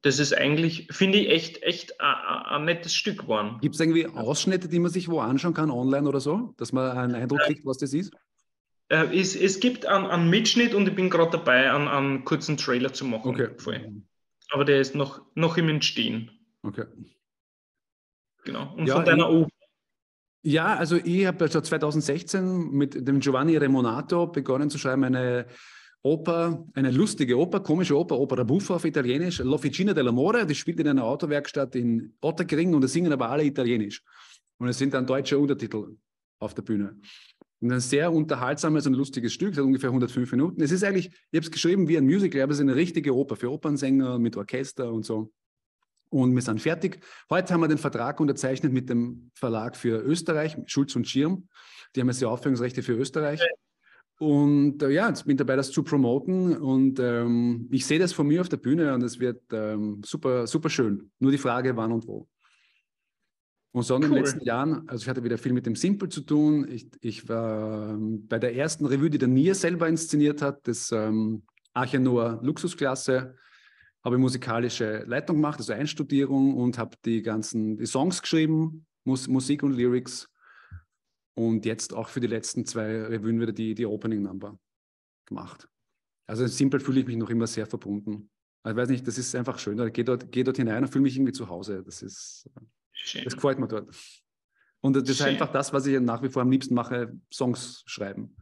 das ist eigentlich, finde ich, echt ein nettes Stück geworden. Gibt es irgendwie Ausschnitte, die man sich wo anschauen kann, online oder so, dass man einen Eindruck kriegt, was das ist? Es gibt einen Mitschnitt und ich bin gerade dabei, einen kurzen Trailer zu machen. Okay. Aber der ist noch im Entstehen. Okay. Genau. Und von deiner Oper? Ja, also ich habe also 2016 mit dem Giovanni Remonato begonnen zu schreiben, eine Oper, eine lustige Oper, komische Oper, Opera Buffa auf Italienisch, L'Officina dell'Amore, die spielt in einer Autowerkstatt in Ottakring und es singen aber alle Italienisch. Und es sind dann deutsche Untertitel auf der Bühne. Und ein sehr unterhaltsames und lustiges Stück, es hat ungefähr 105 Minuten. Es ist eigentlich, ich habe es geschrieben wie ein Musical, aber es ist eine richtige Oper für Opernsänger mit Orchester und so. Und wir sind fertig. Heute haben wir den Vertrag unterzeichnet mit dem Verlag für Österreich, Schulz und Schirm. Die haben jetzt die Aufführungsrechte für Österreich. Und jetzt bin ich dabei, das zu promoten. Und ich sehe das von mir auf der Bühne und es wird super, super schön. Nur die Frage, wann und wo. Und so in den letzten Jahren, also ich hatte wieder viel mit dem Simple zu tun. Ich war bei der ersten Revue, die der Nier selber inszeniert hat, das Arche Noah Luxusklasse, habe musikalische Leitung gemacht, also Einstudierung und habe die Songs geschrieben, Musik und Lyrics. Und jetzt auch für die letzten 2 Revuen wieder die Opening Number gemacht. Also Simple fühle ich mich noch immer sehr verbunden. Also ich weiß nicht, das ist einfach schön. Ich gehe dort hinein und fühle mich irgendwie zu Hause. Das gefällt mir dort. Und das ist einfach das, was ich nach wie vor am liebsten mache, Songs schreiben.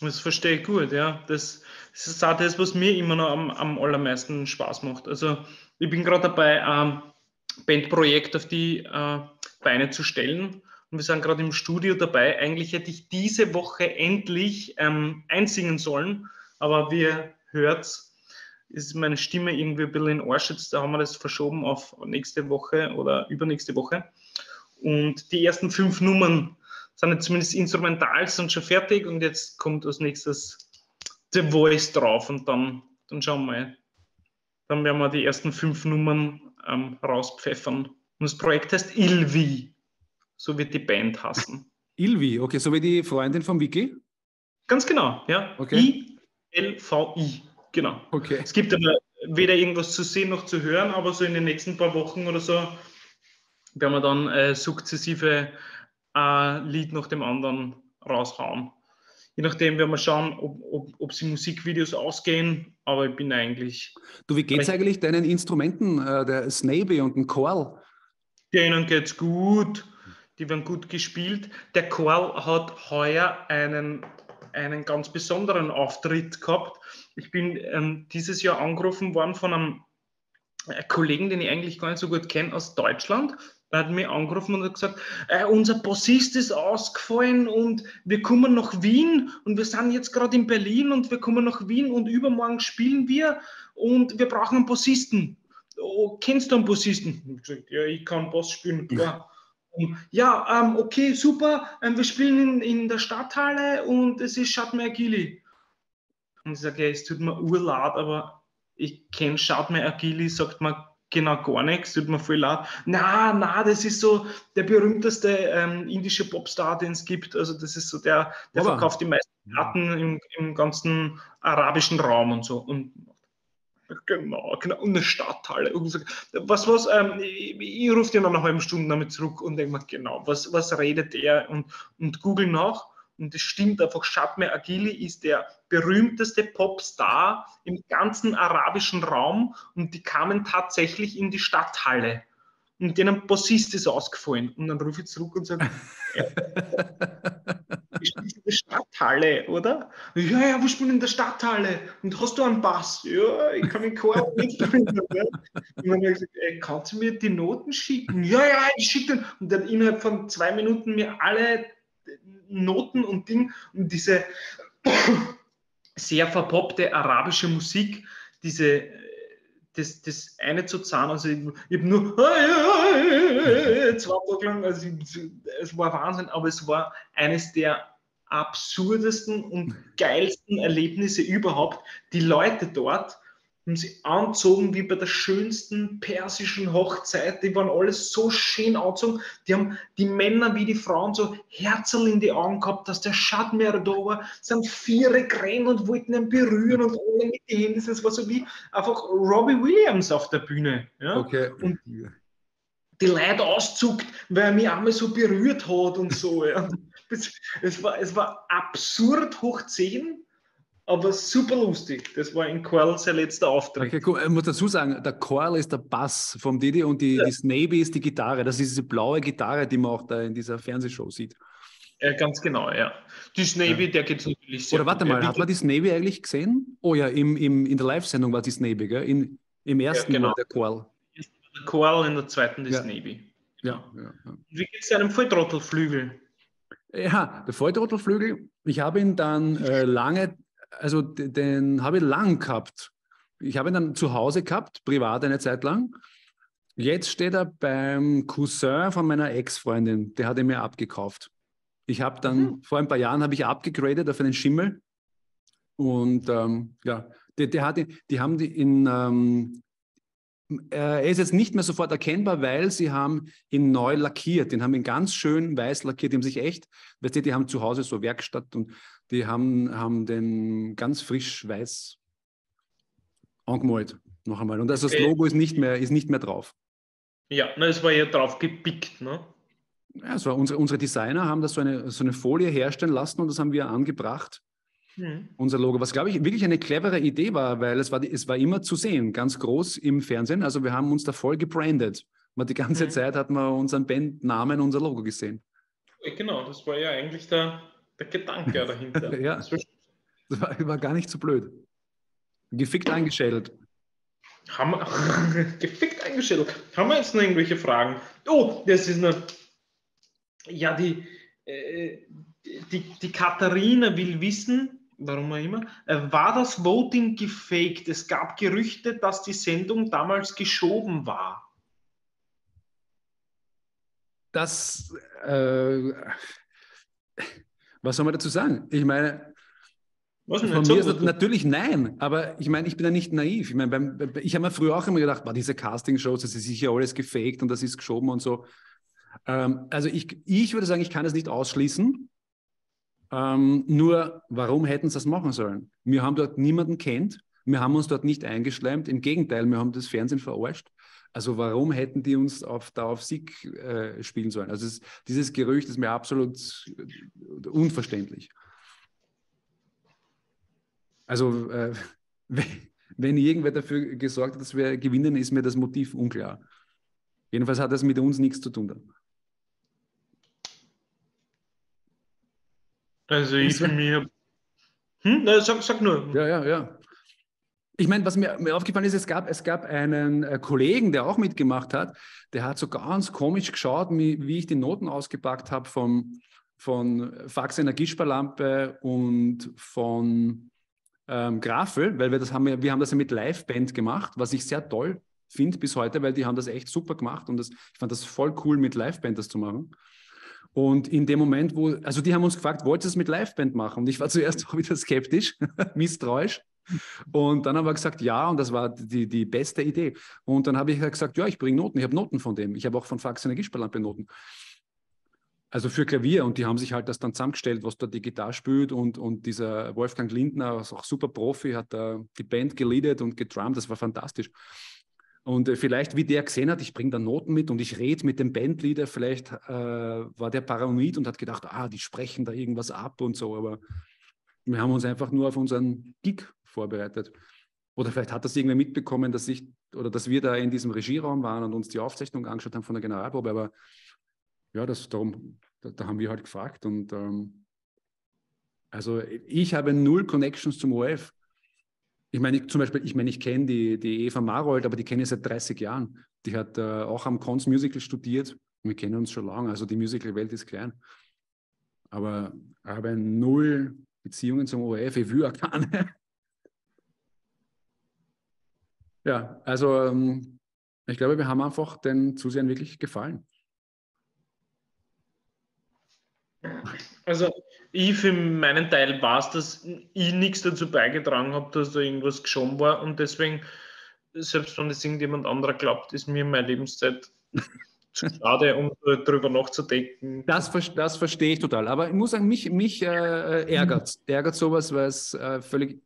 Das verstehe ich gut, ja. Das ist auch das, was mir immer noch am allermeisten Spaß macht. Also ich bin gerade dabei, ein Bandprojekt auf die Beine zu stellen. Und wir sind gerade im Studio dabei. Eigentlich hätte ich diese Woche endlich einsingen sollen, aber wie ihr hört, ist meine Stimme irgendwie ein bisschen in Arsch. Jetzt haben wir das verschoben auf nächste Woche oder übernächste Woche. Und die ersten 5 Nummern sind jetzt zumindest instrumental, sind schon fertig und jetzt kommt als nächstes The Voice drauf und dann schauen wir mal. Dann werden wir die ersten 5 Nummern rauspfeffern. Und das Projekt heißt Ilvi. So wird die Band heißen. Ilvi, okay, so wie die Freundin von Vicky? Ganz genau, ja. Okay. ILVI, genau. Okay. Es gibt aber weder irgendwas zu sehen noch zu hören, aber so in den nächsten paar Wochen oder so werden wir dann sukzessive ein Lied nach dem anderen raushauen. Je nachdem werden wir schauen, ob sie Musikvideos ausgehen, aber ich bin eigentlich... Du, wie geht es eigentlich deinen Instrumenten, der Snaby und dem Choral? Denen geht's gut. Die werden gut gespielt. Der Choral hat heuer einen ganz besonderen Auftritt gehabt. Ich bin dieses Jahr angerufen worden von einem Kollegen, den ich eigentlich gar nicht so gut kenne, aus Deutschland. Er hat mich angerufen und hat gesagt, unser Bassist ist ausgefallen und wir kommen nach Wien und wir sind jetzt gerade in Berlin und wir kommen nach Wien und übermorgen spielen wir und wir brauchen einen Bassisten. Oh, kennst du einen Bassisten? Ich habe gesagt, ja, ich kann Bass spielen, klar. Ja, okay, super. Wir spielen in der Stadthalle und es ist Shout Me Agili. Und ich sage, ja, es tut mir urlaut, aber ich kenne Shout Me Agili, sagt man genau gar nichts, tut mir voll leid. Na, das ist so der berühmteste indische Popstar, den es gibt. Also das ist so der verkauft die meisten Karten im ganzen arabischen Raum und so. Und Genau, und eine Stadthalle. Und so, ich rufe dir nach einer halben Stunde damit zurück und denke mir, genau, was redet er? Und google nach. Und es stimmt einfach, Shout Me Agili ist der berühmteste Popstar im ganzen arabischen Raum und die kamen tatsächlich in die Stadthalle. Und denen Bassist ist ausgefallen. Und dann rufe ich zurück und sage, wir spielen in der Stadthalle, oder? Ja, wir spielen in der Stadthalle. Und hast du einen Bass? Ja, ich kann den Chor mitspielen. Und dann habe ich gesagt, kannst du mir die Noten schicken? Ja, ich schicke den. Und dann innerhalb von 2 Minuten mir alle Noten und Ding und diese sehr verpoppte arabische Musik, das eine zu zahlen, also ich habe nur 2 Tage lang, also es war Wahnsinn, aber es war eines der absurdesten und geilsten Erlebnisse überhaupt. Die Leute dort, haben sie angezogen wie bei der schönsten persischen Hochzeit. Die waren alles so schön angezogen. Die haben die Männer wie die Frauen so Herzl in die Augen gehabt, dass der Schadmer da war. Sind Viere gerannt und wollten ihn berühren und alle mit den Händen. Das war so wie einfach Robbie Williams auf der Bühne. Ja? Okay. Und die Leute auszuckt, weil er mich einmal so berührt hat und so. Ja. Es war absurd hoch 10, aber super lustig. Das war in Coil sein letzter Auftritt. Okay, cool. Ich muss dazu sagen, der Coil ist der Bass vom Didi und die Snaby ist die Gitarre. Das ist diese blaue Gitarre, die man auch da in dieser Fernsehshow sieht. Ja, ganz genau, ja. Die Snaby, der geht es natürlich sehr Oder warte mal, hat man die Snaby eigentlich gesehen? Oh ja, in der Live-Sendung war die Snaby, gell? Im ersten genau. war der Coil. Der Coil, in der zweiten die Snaby. Ja. Wie geht es deinem Volltrottelflügel? Ja, der Volltrottelflügel, ich habe ihn dann den habe ich lang gehabt. Ich habe ihn dann zu Hause gehabt, privat eine Zeit lang. Jetzt steht er beim Cousin von meiner Ex-Freundin, der hat ihn mir abgekauft. Ich habe dann, vor ein paar Jahren habe ich abgegradet auf einen Schimmel und er ist jetzt nicht mehr sofort erkennbar, weil sie haben ihn neu lackiert. Den haben ihn ganz schön weiß lackiert. Die haben sich echt, weißt du, die haben zu Hause so Werkstatt und die haben den ganz frisch weiß angemalt. Noch einmal. Und also das Logo ist nicht mehr drauf. Ja, es war ja drauf gepickt, ne? Ja, es war unsere Designer haben das so eine Folie herstellen lassen und das haben wir angebracht. Unser Logo, was glaube ich wirklich eine clevere Idee war, weil es war immer zu sehen, ganz groß im Fernsehen. Also wir haben uns da voll gebrandet. Die ganze Zeit hat man unseren Bandnamen, unser Logo gesehen. Genau, das war ja eigentlich der Gedanke dahinter. Ja, das war gar nicht so blöd. Gefickt eingeschädelt. Gefickt eingeschädelt. Haben wir jetzt noch irgendwelche Fragen? Oh, das ist eine... Ja, die Katharina will wissen, warum auch immer, war das Voting gefaked? Es gab Gerüchte, dass die Sendung damals geschoben war. Was soll man dazu sagen? Ich meine, von mir ist natürlich nein, aber ich meine, ich bin ja nicht naiv. Ich meine, ich habe mir früher auch immer gedacht, diese Castingshows, das ist sicher alles gefaked und das ist geschoben und so. Also ich würde sagen, ich kann es nicht ausschließen. Nur, warum hätten sie das machen sollen? Wir haben dort niemanden kennt, wir haben uns dort nicht eingeschleimt, im Gegenteil, wir haben das Fernsehen verarscht. Also warum hätten die uns auf Sieg spielen sollen? Also dieses Gerücht ist mir absolut unverständlich. Also wenn irgendwer dafür gesorgt hat, dass wir gewinnen, ist mir das Motiv unklar. Jedenfalls hat das mit uns nichts zu tun. Also ich für mich... Sag nur. Ja. Ich meine, was mir aufgefallen ist, es gab einen Kollegen, der auch mitgemacht hat, der hat so ganz komisch geschaut, wie ich die Noten ausgepackt habe von Faxe Energiesparlampe und von Grafel, weil wir haben das ja mit Liveband gemacht, was ich sehr toll finde bis heute, weil die haben das echt super gemacht und ich fand das voll cool, mit Liveband das zu machen. Und in dem Moment, die haben uns gefragt, wollt ihr es mit Liveband machen? Und ich war zuerst auch wieder skeptisch, misstrauisch. Und dann haben wir gesagt, ja, und das war die beste Idee. Und dann habe ich gesagt, ja, ich bringe Noten, ich habe Noten von dem. Ich habe auch von Faxe Energiesparlampe Noten. Also für Klavier. Und die haben sich halt das dann zusammengestellt, was dort die Gitarre spielt. Und dieser Wolfgang Lindner, ist auch super Profi, hat da die Band geleadet und gedrummt. Das war fantastisch. Und vielleicht, wie der gesehen hat, ich bringe da Noten mit und ich rede mit dem Bandleader, vielleicht war der paranoid und hat gedacht, die sprechen da irgendwas ab und so, aber wir haben uns einfach nur auf unseren Gig vorbereitet. Oder vielleicht hat das irgendwer mitbekommen, dass wir da in diesem Regieraum waren und uns die Aufzeichnung angeschaut haben von der Generalprobe, aber ja, da haben wir halt gefragt und also ich habe 0 Connections zum ORF. Ich meine, ich kenne die Eva Marold, aber die kenne ich seit 30 Jahren. Die hat auch am Cons Musical studiert. Wir kennen uns schon lange, also die Musical-Welt ist klein. Aber ich habe 0 Beziehungen zum ORF, ich will auch keine. Ja, also ich glaube, wir haben einfach den Zusehern wirklich gefallen. Also ich für meinen Teil weiß, dass ich nichts dazu beigetragen habe, dass da irgendwas geschoben war und deswegen, selbst wenn das irgendjemand anderer glaubt, ist mir meine Lebenszeit zu schade, um darüber nachzudenken. Das verstehe ich total. Aber ich muss sagen, mich ärgert sowas, weil es völlig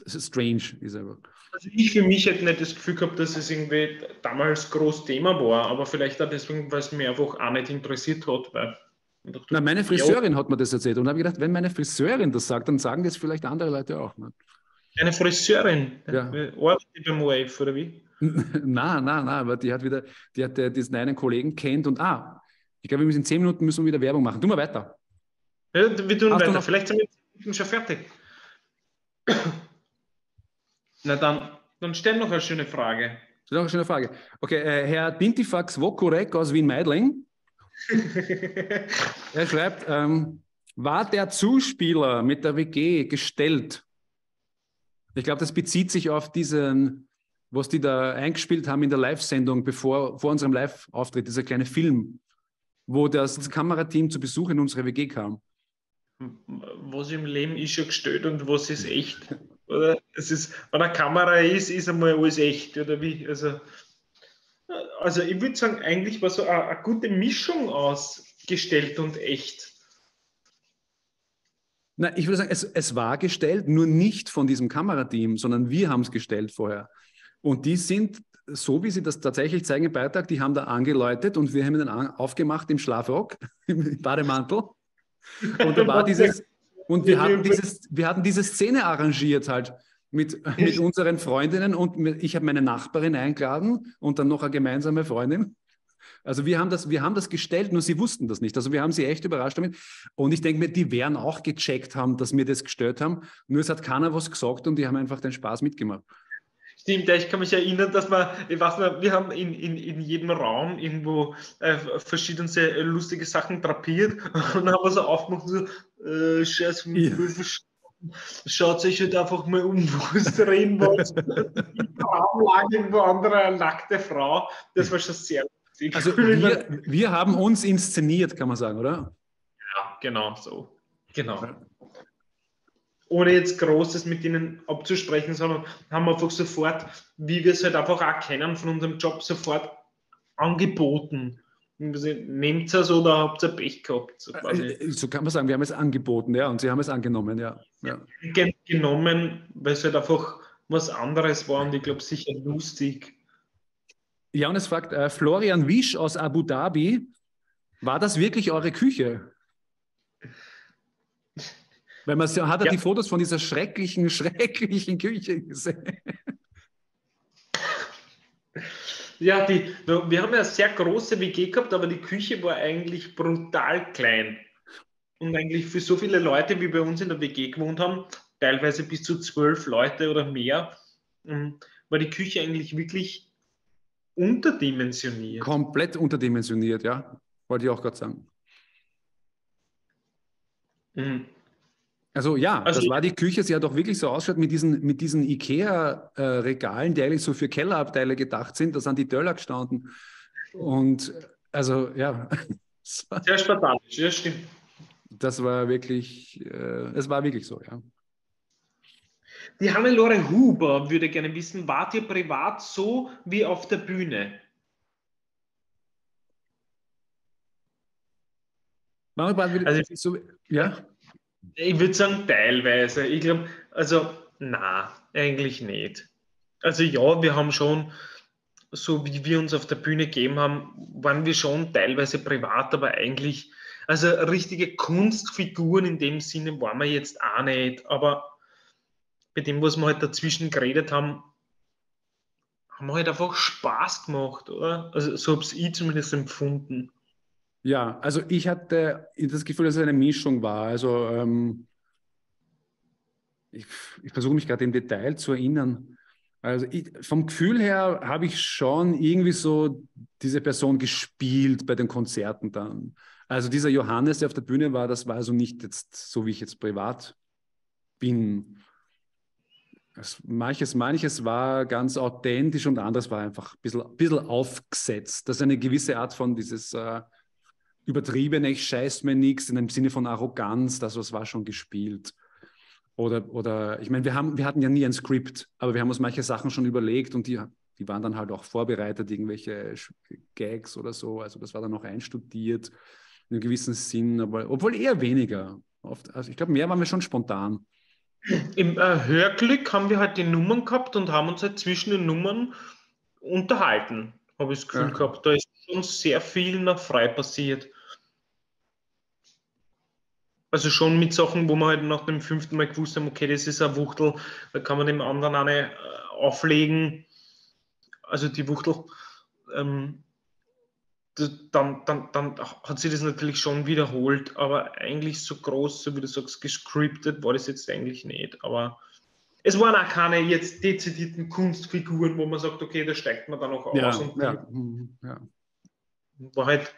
strange ist. Aber. Also ich für mich hätte nicht das Gefühl gehabt, dass es irgendwie damals groß Thema war, aber vielleicht auch deswegen, weil es mich einfach auch nicht interessiert hat. Weil Na, meine Friseurin hat mir das erzählt und habe gedacht, wenn meine Friseurin das sagt, dann sagen das vielleicht andere Leute auch. Ne? Eine Friseurin? Ja. Arbeitet die beim ORF, oder wie? Nein, aber die hat diesen einen Kollegen kennt und ich glaube, wir müssen in 10 Minuten müssen wir wieder Werbung machen. Tu mal weiter. Ja, wir tun Hast weiter. Vielleicht sind wir in 10 Minuten schon fertig. Na dann stell noch eine schöne Frage. Das ist noch eine schöne Frage. Okay, Herr Dintifax Wokurek aus Wien-Meidling. Er schreibt, war der Zuspieler mit der WG gestellt? Ich glaube, das bezieht sich auf diesen, was die da eingespielt haben in der Live-Sendung vor unserem Live-Auftritt, dieser kleine Film, wo das Kamerateam zu Besuch in unsere WG kam. Was im Leben ist schon gestellt und was ist echt? Oder es ist, wenn eine Kamera ist einmal alles echt, oder wie? Also ich würde sagen, eigentlich war so eine gute Mischung aus gestellt und echt. Na, ich würde sagen, es war gestellt, nur nicht von diesem Kamerateam, sondern wir haben es gestellt vorher. Und die sind, so wie sie das tatsächlich zeigen im Beitrag, die haben da angeläutet und wir haben ihn dann aufgemacht im Schlafrock, im Bademantel. Und da war dieses, und wir hatten diese Szene arrangiert halt mit unseren Freundinnen und ich habe meine Nachbarin eingeladen und dann noch eine gemeinsame Freundin. Also wir haben das gestellt, nur sie wussten das nicht. Also wir haben sie echt überrascht damit. Und ich denke mir, die werden auch gecheckt haben, dass wir das gestellt haben. Nur es hat keiner was gesagt und die haben einfach den Spaß mitgemacht. Stimmt, ich kann mich erinnern, dass wir haben in jedem Raum irgendwo verschiedenste lustige Sachen drapiert und dann haben wir so aufgemacht, so, Scheiße, schaut euch halt einfach mal um, wo es drehen was. Im Raum lag irgendwo eine nackte Frau. Das war schon sehr lustig. Also wir haben uns inszeniert, kann man sagen, oder? Ja, genau so. Genau. Ohne jetzt Großes mit ihnen abzusprechen, sondern haben wir einfach sofort, wie wir es halt einfach auch kennen von unserem Job, sofort angeboten. Nehmt es oder habt ihr Pech gehabt? So kann man sagen, wir haben es angeboten, ja, und sie haben es angenommen, ja. Genommen, weil es halt einfach was anderes war und ich glaube sicher lustig. Ja, und es fragt Florian Wisch aus Abu Dhabi, war das wirklich eure Küche? Weil man hat ja die Fotos von dieser schrecklichen Küche gesehen. Ja, wir haben ja eine sehr große WG gehabt, aber die Küche war eigentlich brutal klein. Und eigentlich für so viele Leute, wie bei uns in der WG gewohnt haben, teilweise bis zu 12 Leute oder mehr, war die Küche eigentlich wirklich unterdimensioniert. Komplett unterdimensioniert, ja. Wollte ich auch gerade sagen. Also ja, das war die Küche, sie hat auch wirklich so ausgeschaut mit diesen Ikea-Regalen, die eigentlich so für Kellerabteile gedacht sind, da sind die Döller gestanden. Und also ja. Sehr spartanisch, ja stimmt. Das war wirklich, es war wirklich so, ja. Die Hannelore Huber würde gerne wissen, wart ihr privat so wie auf der Bühne? Ja? Ich würde sagen, teilweise. Ich glaube, also, na, eigentlich nicht. Also ja, wir haben schon, so wie wir uns auf der Bühne gegeben haben, waren wir schon teilweise privat, aber eigentlich, also richtige Kunstfiguren in dem Sinne waren wir jetzt auch nicht, aber bei dem, was wir halt dazwischen geredet haben, haben wir halt einfach Spaß gemacht, oder? Also so habe ich zumindest empfunden. Ja, also ich hatte das Gefühl, dass es eine Mischung war. Also ich versuche mich gerade im Detail zu erinnern. Also vom Gefühl her habe ich schon irgendwie so diese Person gespielt bei den Konzerten dann. Also dieser Johannes, der auf der Bühne war, das war also nicht jetzt so, wie ich jetzt privat bin. Manches war ganz authentisch und anderes war einfach ein bisschen aufgesetzt. Das ist eine gewisse Art von dieses übertriebene, ich scheiß mir nichts in dem Sinne von Arroganz, das war schon gespielt. Oder ich meine, wir hatten ja nie ein Skript, aber wir haben uns manche Sachen schon überlegt und die waren dann halt auch vorbereitet, irgendwelche Gags oder so. Also das war dann auch einstudiert in einem gewissen Sinn, aber obwohl eher weniger. Oft, also ich glaube, mehr waren wir schon spontan. Im Hörglück haben wir halt die Nummern gehabt und haben uns halt zwischen den Nummern unterhalten, habe ich das Gefühl gehabt. Da ist schon sehr viel noch frei passiert. Also schon mit Sachen, wo wir halt nach dem 5. Mal gewusst haben, okay, das ist eine Wuchtel, da kann man dem anderen eine auflegen. Also die Wuchtel, dann hat sich das natürlich schon wiederholt, aber eigentlich so groß, so wie du sagst, gescriptet war das jetzt eigentlich nicht. Aber es waren auch keine jetzt dezidierten Kunstfiguren, wo man sagt, okay, da steigt man dann auch aus. War halt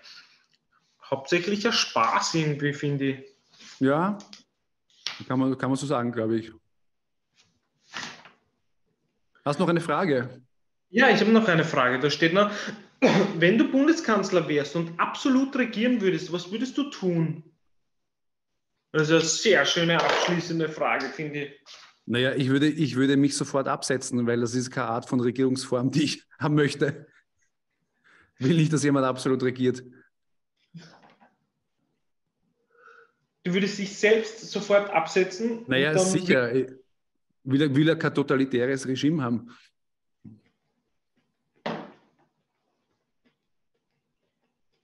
hauptsächlich ein Spaß irgendwie, finde ich. Ja, kann man so sagen, glaube ich. Hast du noch eine Frage? Ja, ich habe noch eine Frage. Da steht noch, wenn du Bundeskanzler wärst und absolut regieren würdest, was würdest du tun? Das ist eine sehr schöne abschließende Frage, finde ich. Naja, ich würde mich sofort absetzen, weil das ist keine Art von Regierungsform, die ich haben möchte. Ich will nicht, dass jemand absolut regiert. Du würdest dich selbst sofort absetzen? Naja, sicher. Will er kein totalitäres Regime haben.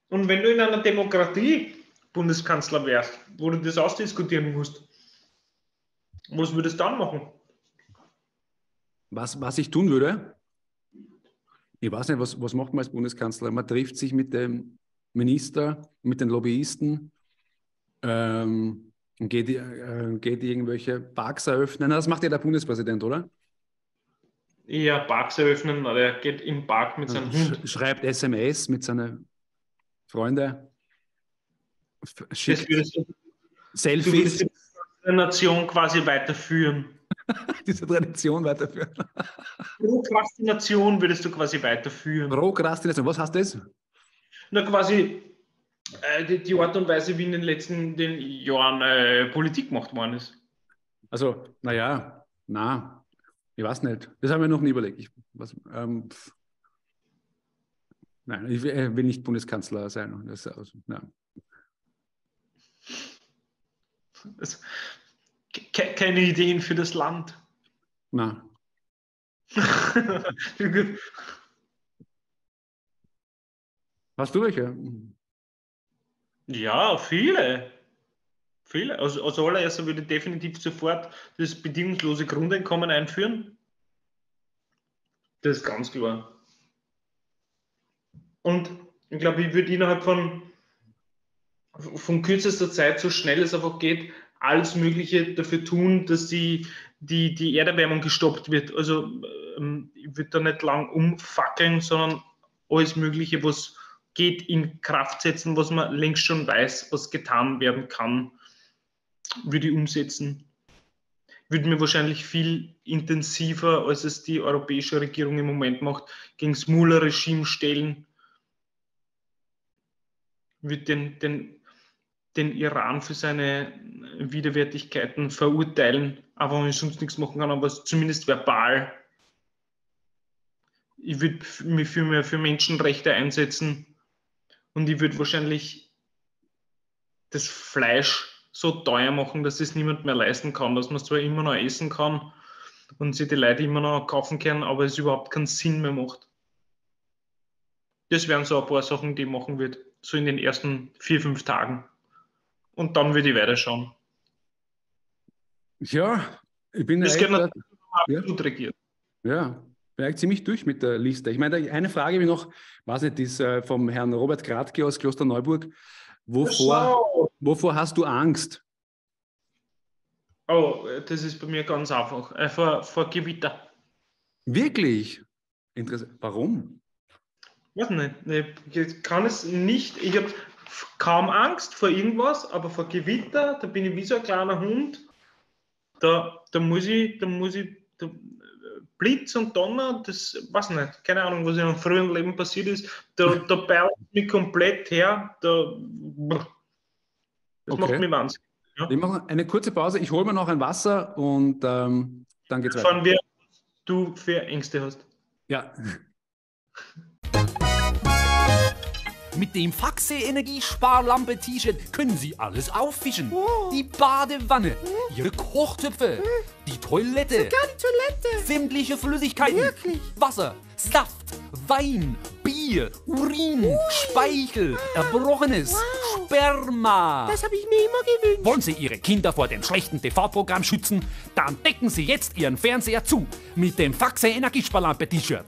Und wenn du in einer Demokratie Bundeskanzler wärst, wo du das ausdiskutieren musst, was würdest du dann machen? Was ich tun würde? Ich weiß nicht, was macht man als Bundeskanzler? Man trifft sich mit dem Minister, mit den Lobbyisten, geht irgendwelche Parks eröffnen. Das macht ja der Bundespräsident, oder? Ja, Parks eröffnen, er geht im Park mit seinem Hund. Schreibt SMS mit seinen Freunden. Schickt Selfies. Du würdest die Nation quasi weiterführen. Diese Tradition weiterführen. Prokrastination würdest du quasi weiterführen. Prokrastination, was heißt das? Na, quasi die Art und Weise, wie in den letzten Jahren Politik gemacht worden ist. Also, ich weiß nicht. Das haben wir noch nie überlegt. Nein, ich will nicht Bundeskanzler sein. Keine Ideen für das Land. Nein. Hast du welche? Ja, viele. Also allererst würde ich definitiv sofort das bedingungslose Grundeinkommen einführen. Das ist ganz klar. Und ich glaube, ich würde innerhalb von kürzester Zeit, so schnell es einfach geht, alles Mögliche dafür tun, dass die Erderwärmung gestoppt wird. Also ich würde da nicht lang umfackeln, sondern alles Mögliche, was geht, in Kraft setzen, was man längst schon weiß, was getan werden kann, würde ich umsetzen. Würde mir wahrscheinlich viel intensiver, als es die europäische Regierung im Moment macht, gegen das Mullah-Regime stellen. Würde den Iran für seine Widerwärtigkeiten verurteilen, aber wenn ich sonst nichts machen kann, aber zumindest verbal. Ich würde mich viel mehr für Menschenrechte einsetzen und ich würde wahrscheinlich das Fleisch so teuer machen, dass es niemand mehr leisten kann, dass man es zwar immer noch essen kann und sich die Leute immer noch kaufen können, aber es überhaupt keinen Sinn mehr macht. Das wären so ein paar Sachen, die ich machen würde, so in den ersten 4-5 Tagen. Und dann würde ich weiterschauen. Ja, ich bin das geht natürlich absolut regiert. Ja, bin eigentlich ziemlich durch mit der Liste. Ich meine, eine Frage habe ich noch, weiß nicht, die ist vom Herrn Robert Gradke aus Klosterneuburg. Wovor hast du Angst? Oh, das ist bei mir ganz einfach. Vor Gewitter. Wirklich? Interessant. Warum? Weiß nicht. Ich kann es nicht. Ich habe kaum Angst vor irgendwas, aber vor Gewitter, da bin ich wie so ein kleiner Hund. Da Blitz und Donner, das weiß ich nicht, keine Ahnung, was in einem früheren Leben passiert ist, da perlt mich komplett her, das macht mich wahnsinnig. Ja. Wir machen eine kurze Pause, ich hole mir noch ein Wasser und dann geht's weiter. Fahren wir, du für Ängste hast. Ja. Mit dem Faxe Energiesparlampe T-Shirt können Sie alles auffischen. Die Badewanne, Ihre Kochtöpfe, die Toilette, Sogar die Toilette. sämtliche Flüssigkeiten, Wirklich? Wasser, Saft, Wein, Bier, Urin, Speichel, Erbrochenes, Sperma. Das habe ich mir immer gewünscht. Wollen Sie Ihre Kinder vor dem schlechten TV-Programm schützen? Dann decken Sie jetzt Ihren Fernseher zu mit dem Faxe Energiesparlampe T-Shirt.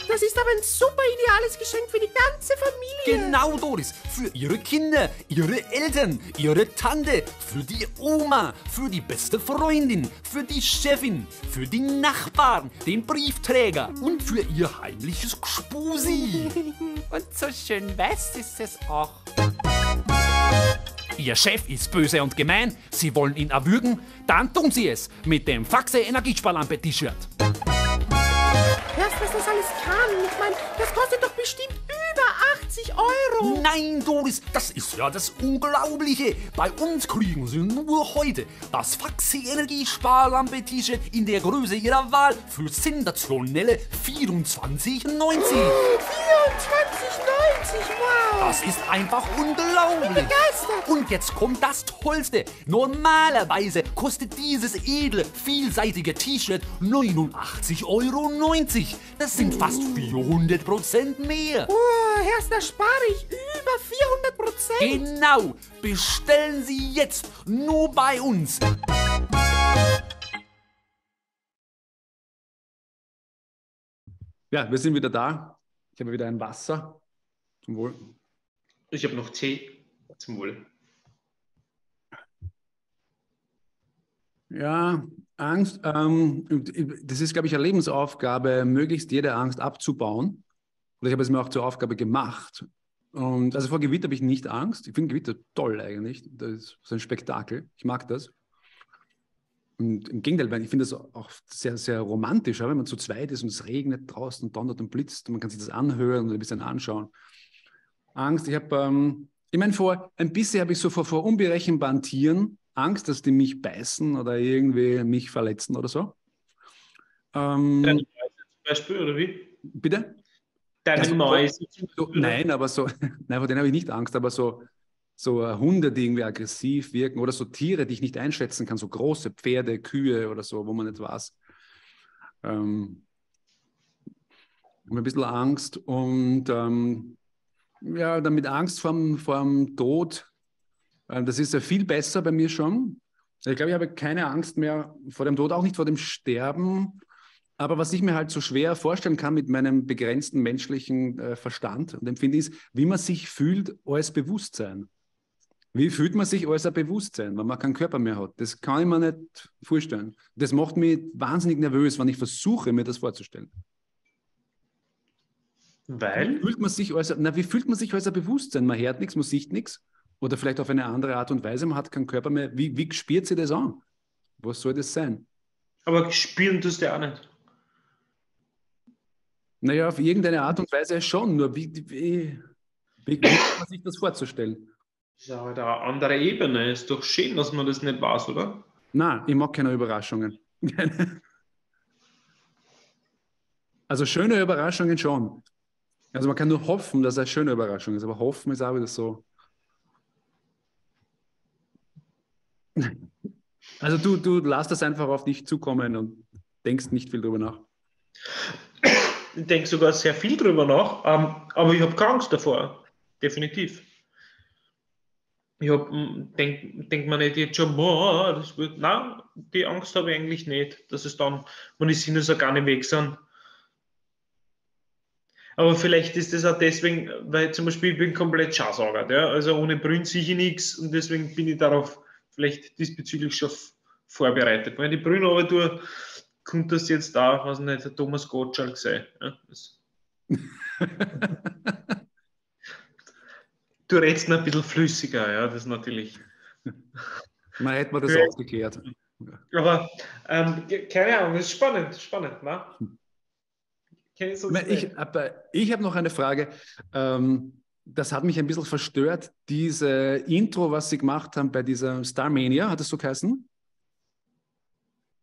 Das ist aber ein super ideales Geschenk für die ganze Familie. Genau, Doris. Für Ihre Kinder, Ihre Eltern, Ihre Tante, für die Oma, für die beste Freundin, für die Chefin, für die Nachbarn, den Briefträger und für Ihr heimliches Gspusi. Und so schön weiß ist es auch. Ihr Chef ist böse und gemein, Sie wollen ihn erwürgen? Dann tun Sie es mit dem Faxe Energiesparlampe T-Shirt. Erst was das alles kann. Ich meine, das kostet doch bestimmt über 80 Euro. Nein, Doris, das ist ja das Unglaubliche. Bei uns kriegen Sie nur heute das Faxe Energiesparlampe T-Shirt in der Größe Ihrer Wahl für sensationelle 24,90. 24,90, wow. Das ist einfach unglaublich. Begeistert. Und jetzt kommt das Tollste. Normalerweise kostet dieses edle, vielseitige T-Shirt 89,90 Euro. Das sind fast 400% mehr. Herr, da spare ich über 400%. Genau. Bestellen Sie jetzt nur bei uns. Ja, wir sind wieder da. Ich habe wieder ein Wasser. Zum Wohl. Ich habe noch Tee. Zum Wohl. Ja, Angst, das ist, glaube ich, eine Lebensaufgabe, möglichst jede Angst abzubauen. Und ich habe es mir auch zur Aufgabe gemacht. Und also vor Gewitter habe ich nicht Angst. Ich finde Gewitter toll eigentlich. Das ist so ein Spektakel. Ich mag das. Und im Gegenteil, weil ich finde das auch sehr, sehr romantisch, wenn man zu zweit ist und es regnet draußen und donnert und blitzt und man kann sich das anhören und ein bisschen anschauen. Angst, ich meine, vor ein bisschen habe ich so vor unberechenbaren Tieren Angst, dass die mich beißen oder irgendwie mich verletzen oder so. Deine Mäuse zum Beispiel, oder wie? Bitte? Deine Mäuse so, nein, aber so, nein, vor denen habe ich nicht Angst, aber so Hunde, die irgendwie aggressiv wirken oder so Tiere, die ich nicht einschätzen kann, so große Pferde, Kühe oder so, wo man nicht weiß. Ein bisschen Angst und ja, damit Angst vorm Tod. Das ist ja viel besser bei mir schon. Ich glaube, ich habe keine Angst mehr vor dem Tod, auch nicht vor dem Sterben. Aber was ich mir halt so schwer vorstellen kann mit meinem begrenzten menschlichen Verstand und Empfinden ist, wie man sich fühlt als Bewusstsein. Wie fühlt man sich als ein Bewusstsein, wenn man keinen Körper mehr hat? Das kann ich mir nicht vorstellen. Das macht mich wahnsinnig nervös, wenn ich versuche, mir das vorzustellen. Weil? Wie fühlt man sich als ein Bewusstsein? Man hört nichts, man sieht nichts. Oder vielleicht auf eine andere Art und Weise, man hat keinen Körper mehr. Wie spürt sich das an? Was soll das sein? Aber spüren tust du ja auch nicht. Naja, auf irgendeine Art und Weise schon. Nur wie kann man sich das vorzustellen? Das ist ja halt eine andere Ebene. Ist doch schön, dass man das nicht weiß, oder? Nein, ich mag keine Überraschungen. Also schöne Überraschungen schon. Also man kann nur hoffen, dass es eine schöne Überraschung ist. Aber hoffen ist auch wieder so. Also du lässt das einfach auf dich zukommen und denkst nicht viel drüber nach. Ich denke sogar sehr viel drüber nach, aber ich habe keine Angst davor. Definitiv. Ich denk mir nicht jetzt schon, boah, das wird. Nein, die Angst habe ich eigentlich nicht, dass es dann, wenn die Sinnesorgane weg sind. Aber vielleicht ist das auch deswegen, weil zum Beispiel ich bin komplett Schausaugert, ja? Also ohne Brünn sehe ich nichts und deswegen bin ich darauf vielleicht diesbezüglich schon vorbereitet. Wenn ich die Brünn aber tue, kommt das jetzt da, weiß nicht, der Thomas Gottschalk sei. Ja? Du redest noch ein bisschen flüssiger, ja, das ist natürlich. Man hätte mir das auch geklärt. Aber keine Ahnung, das ist spannend, ne? Ich habe noch eine Frage. Das hat mich ein bisschen verstört, diese Intro, was Sie gemacht haben bei dieser Starmania, hat es so geheißen?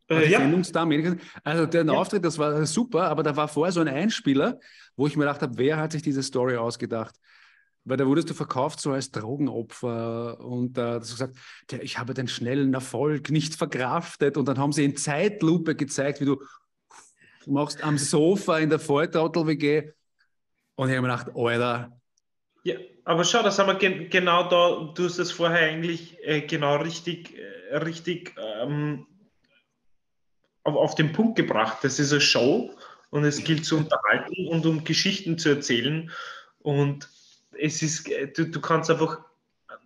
Die Sendung Starmania. Also der Auftritt, das war super, aber da war vorher so ein Einspieler, wo ich mir gedacht habe, wer hat sich diese Story ausgedacht? Weil da wurdest du verkauft so als Drogenopfer und hast gesagt, ich habe den schnellen Erfolg nicht verkraftet, und dann haben sie in Zeitlupe gezeigt, wie du machst am Sofa in der Volltrottel-WG, und ich habe mir gedacht, Alter. Ja, aber schau, das haben wir genau da, du hast das vorher eigentlich genau richtig auf den Punkt gebracht. Das ist eine Show und es gilt zu unterhalten und um Geschichten zu erzählen, und es ist, du kannst einfach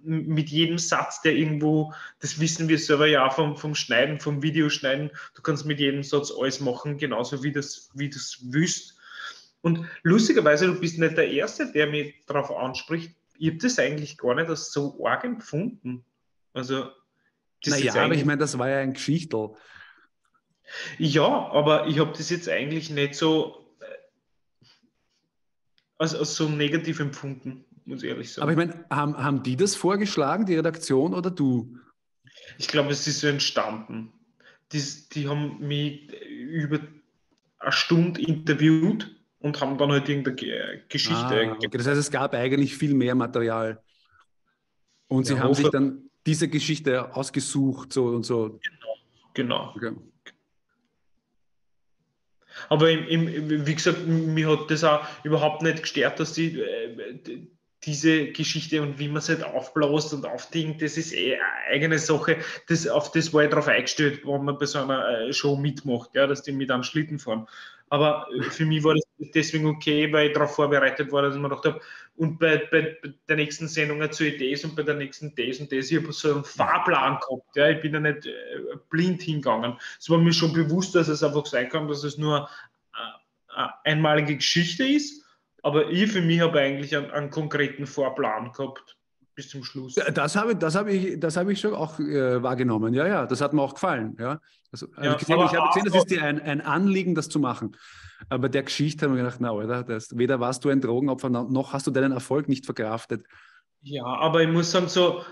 mit jedem Satz, der irgendwo, das wissen wir selber ja auch vom Schneiden, vom Videoschneiden, du kannst mit jedem Satz alles machen, genauso wie du es willst. Und lustigerweise, du bist nicht der Erste, der mich darauf anspricht. Ich habe das eigentlich gar nicht als so arg empfunden. Also, aber ich meine, das war ja ein Geschichtel. Ja, aber ich habe das jetzt eigentlich nicht so als so negativ empfunden, muss ich ehrlich sagen. Aber ich meine, haben die das vorgeschlagen, die Redaktion, oder du? Ich glaube, es ist so entstanden. Die haben mich über eine Stunde interviewt und haben dann halt irgendeine Geschichte. Okay. Das heißt, es gab eigentlich viel mehr Material. Und sie haben sich dann diese Geschichte ausgesucht, so und so. Genau. Okay. Aber wie gesagt, mir hat das auch überhaupt nicht gestört, dass diese Geschichte und wie man es halt aufbläst und aufdingt, das ist eine eigene Sache. Auf das war ich darauf eingestellt, wenn man bei so einer Show mitmacht, ja, dass die mit einem Schlitten fahren. Aber für mich war das deswegen okay, weil ich darauf vorbereitet war, dass ich mir gedacht habe, und bei der nächsten Sendung erzähle ich das und bei der nächsten das und das. Ich habe so einen Fahrplan gehabt. Ja. Ich bin ja nicht blind hingegangen. Es war mir schon bewusst, dass es einfach sein kann, dass es nur eine einmalige Geschichte ist. Aber ich für mich habe eigentlich einen konkreten Vorplan gehabt bis zum Schluss. Das habe ich schon auch wahrgenommen. Ja, das hat mir auch gefallen. Ja. Also, ich habe gesehen, das ist dir ein Anliegen, das zu machen. Aber der Geschichte habe ich gedacht, na, Alter, weder warst du ein Drogenopfer, noch hast du deinen Erfolg nicht verkraftet. Ja, aber ich muss sagen, so,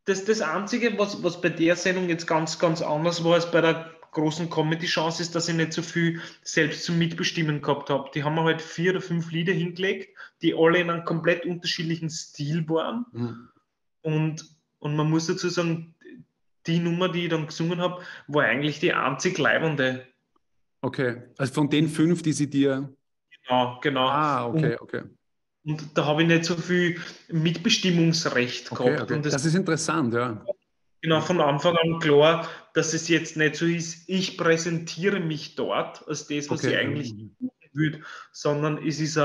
das Einzige, was bei der Sendung jetzt ganz, ganz anders war als bei der großen Comedy-Chance, ist, dass ich nicht so viel selbst zum Mitbestimmen gehabt habe. Die haben mir halt 4 oder 5 Lieder hingelegt, die alle in einem komplett unterschiedlichen Stil waren. Mhm. Und man muss dazu sagen, die Nummer, die ich dann gesungen habe, war eigentlich die einzig leibende. Okay, also von den 5, die sie dir... Genau. Ah, okay. Und da habe ich nicht so viel Mitbestimmungsrecht gehabt. Okay. Und das ist interessant, ja. Genau, von Anfang an klar, dass es jetzt nicht so ist, ich präsentiere mich dort als das, was ich eigentlich würde, sondern es ist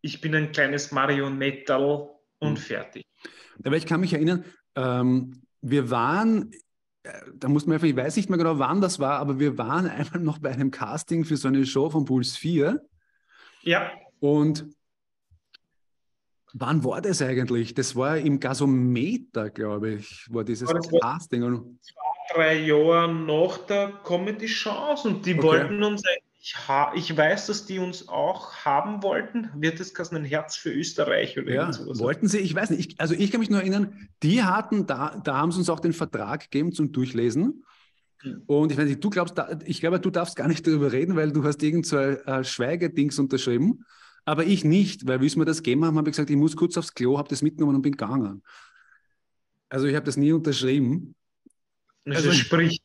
ich bin ein kleines Marionetterl und fertig. Aber ich kann mich erinnern, wir waren, da muss man einfach, ich weiß nicht mehr genau, wann das war, aber wir waren einmal noch bei einem Casting für so eine Show von Puls 4. Ja. Und wann war das eigentlich? Das war im Gasometer, glaube ich, war dieses Casting. 2-3 Jahre nach der Comedy-Chance und die wollten uns eigentlich, ich weiß, dass die uns auch haben wollten. Wird das ein Herz für Österreich oder sowas? Wollten sie? Ich weiß nicht. Ich kann mich nur erinnern, die hatten, da haben sie uns auch den Vertrag gegeben zum Durchlesen. Und ich weiß nicht, ich glaube, du darfst gar nicht darüber reden, weil du hast irgend so ein Schweigedings unterschrieben. Aber ich nicht, weil wie es mir das gegeben haben, habe ich gesagt, ich muss kurz aufs Klo, habe das mitgenommen und bin gegangen. Also ich habe das nie unterschrieben. Also sprich.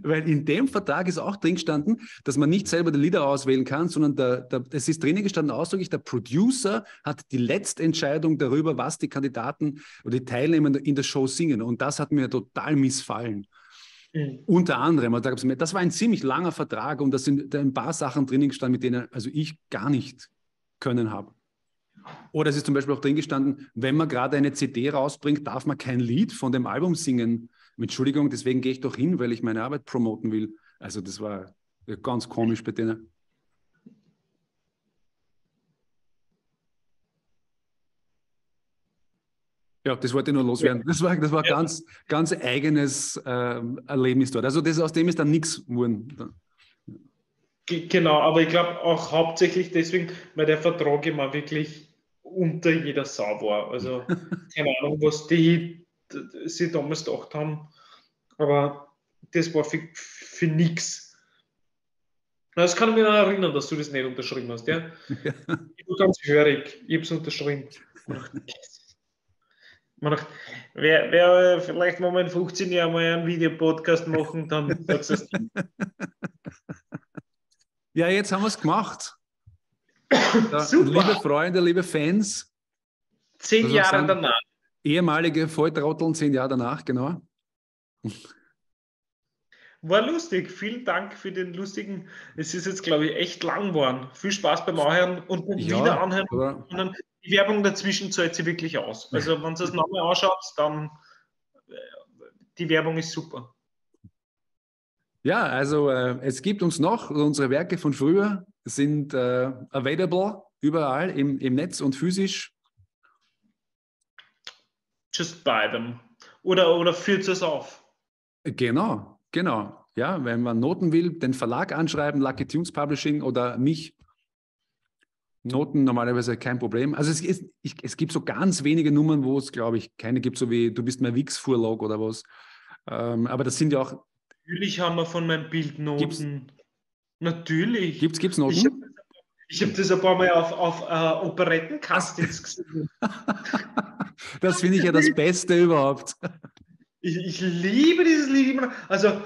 Weil in dem Vertrag ist auch drin gestanden, dass man nicht selber die Lieder auswählen kann, sondern es ist drinnen gestanden ausdrücklich, der Producer hat die letzte Entscheidung darüber, was die Kandidaten oder die Teilnehmer in der Show singen. Und das hat mir total missfallen. Unter anderem, das war ein ziemlich langer Vertrag und da sind ein paar Sachen drinnen gestanden, mit denen also ich gar nicht können habe. Oder es ist zum Beispiel auch drin gestanden, wenn man gerade eine CD rausbringt, darf man kein Lied von dem Album singen. Entschuldigung, deswegen gehe ich doch hin, weil ich meine Arbeit promoten will. Also das war ganz komisch bei denen. Ja, das wollte ich nur loswerden. Das war ganz, ganz eigenes Erlebnis dort. Also aus dem ist dann nichts geworden. Genau, aber ich glaube auch hauptsächlich deswegen, weil der Vertrag immer wirklich unter jeder Sau war. Also keine Ahnung, was die sich damals gedacht haben, aber das war für nichts. Das kann ich mich noch erinnern, dass du das nicht unterschrieben hast. Ja? Ja. Ich war ganz hörig, ich habe es unterschrieben. Man dachte, wer vielleicht mal in 15 Jahren mal einen Videopodcast machen, dann sagst du es. Ja, jetzt haben wir es gemacht. Super. Liebe Freunde, liebe Fans. 10 Jahre danach. Ehemalige Volltrotteln, 10 Jahre danach, genau. War lustig. Vielen Dank für den lustigen. Es ist jetzt, glaube ich, echt lang geworden. Viel Spaß beim Anhören und beim Wiederanhören. Aber die Werbung dazwischen zahlt sich wirklich aus. Also, wenn ihr es nochmal anschaut, dann die Werbung ist super. Ja, also es gibt uns noch, unsere Werke von früher sind available überall im Netz und physisch. Just buy them. Oder führt es auf. Genau. Ja, wenn man Noten will, den Verlag anschreiben, Lucky Tunes Publishing oder mich. Noten normalerweise kein Problem. Also es gibt so ganz wenige Nummern, wo es, glaube ich, keine gibt, so wie Du bist mein Wix-Vorlag oder was. Aber das sind ja auch... Natürlich haben wir von meinen Bildnoten. Natürlich. Gibt's Noten? Ich hab das ein paar Mal auf Operettencastings gesehen. Das finde ich ja das Beste überhaupt. Ich liebe dieses Lied immer. Also,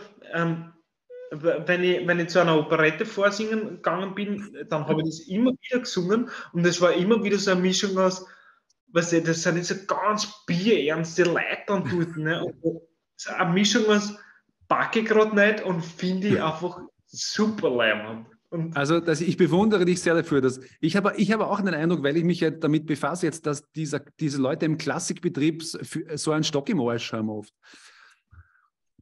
wenn ich zu einer Operette vorsingen gegangen bin, dann habe ich das immer wieder gesungen und es war immer wieder so eine Mischung aus, weißt du, das sind jetzt so ganz bierernste Leute dann dort, ne? Und so eine Mischung aus packe ich gerade nicht und finde ich einfach super leimend. Also ich bewundere dich sehr dafür. Ich habe auch den Eindruck, weil ich mich ja damit befasse jetzt, dass diese Leute im Klassikbetrieb so einen Stock im Arsch haben oft.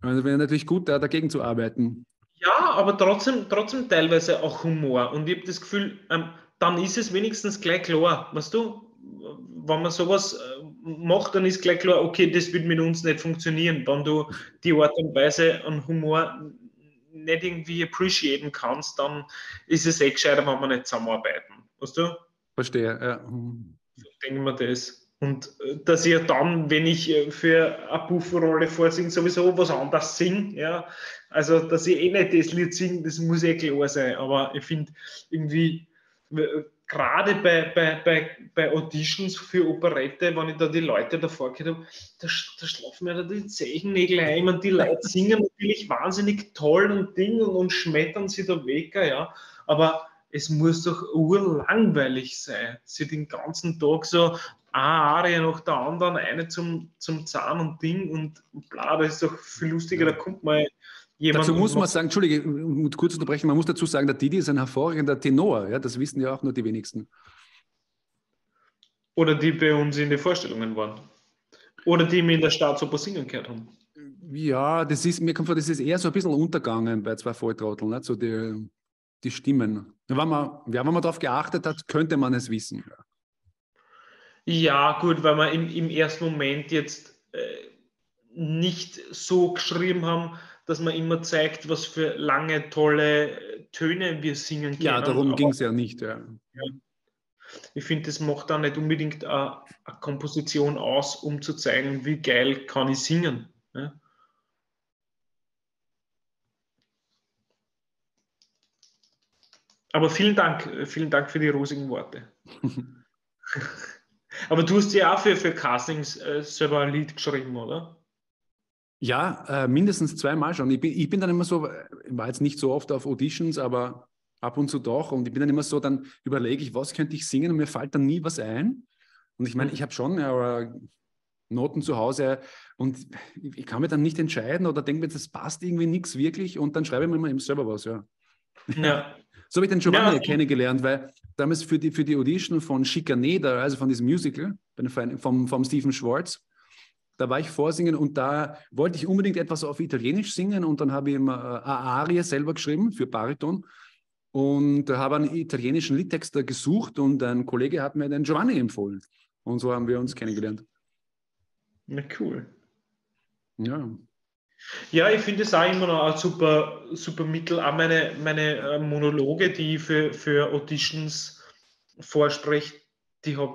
Also wäre natürlich gut, da dagegen zu arbeiten. Ja, aber trotzdem teilweise auch Humor. Und ich habe das Gefühl, dann ist es wenigstens gleich klar. Weißt du, wenn man sowas macht, dann ist gleich klar, okay, das wird mit uns nicht funktionieren. Wenn du die Art und Weise an Humor nicht irgendwie appreciaten kannst, dann ist es gescheiter, wenn wir nicht zusammenarbeiten. Weißt du? Verstehe, ja. So denke ich mir das. Und dass ich dann, wenn ich für eine Bufferrolle vorsinge, sowieso was anderes singe, ja. Also, dass ich nicht das Lied singe, das muss klar sein. Aber ich finde irgendwie, gerade bei Auditions für Operette, wenn ich da die Leute davor gehört habe, da schlafen mir da die Zehennägel ein. Ich meine, die Leute singen natürlich wahnsinnig toll und schmettern sie da weg, ja. Aber es muss doch urlangweilig sein, sie den ganzen Tag so eine Arie nach der anderen, eine zum Zahn und Ding und bla, das ist doch viel lustiger, da kommt mal jemand. Dazu muss man sagen, Entschuldige, um kurz zu unterbrechen, man muss dazu sagen, der Didi ist ein hervorragender Tenor, ja, das wissen ja auch nur die wenigsten. Oder die bei uns in den Vorstellungen waren. Oder die mir in der Staatsoper singen gehört haben. Ja, mir kommt vor, das ist eher so ein bisschen untergegangen bei zwei Volltrotteln, nicht? So die Stimmen. Wenn man darauf geachtet hat, könnte man es wissen. Ja, gut, weil wir im ersten Moment jetzt nicht so geschrieben haben, dass man immer zeigt, was für lange, tolle Töne wir singen können. Ja, darum ging es ja nicht. Ja. Ich finde, das macht auch nicht unbedingt eine Komposition aus, um zu zeigen, wie geil kann ich singen. Ja? Aber vielen Dank für die rosigen Worte. Aber du hast ja auch für Castings selber ein Lied geschrieben, oder? Ja, mindestens 2-mal schon. Ich bin dann immer so, war jetzt nicht so oft auf Auditions, aber ab und zu doch. Und ich bin dann immer so, dann überlege ich, was könnte ich singen und mir fällt dann nie was ein. Und ich meine, ich habe schon Noten zu Hause und ich kann mir dann nicht entscheiden oder denke mir, das passt irgendwie nichts wirklich und dann schreibe ich mir immer eben selber was, ja. So habe ich den Giovanni kennengelernt, weil damals für die Audition von Schikaneder, also von diesem Musical, vom Stephen Schwartz, da war ich vorsingen und da wollte ich unbedingt etwas auf Italienisch singen und dann habe ich immer eine Arie selber geschrieben für Bariton und habe einen italienischen Liedtexter gesucht und ein Kollege hat mir den Giovanni empfohlen und so haben wir uns kennengelernt. Na cool. Ja. Ja, ich finde es auch immer noch ein super, super Mittel. Auch meine Monologe, die ich für Auditions vorspreche,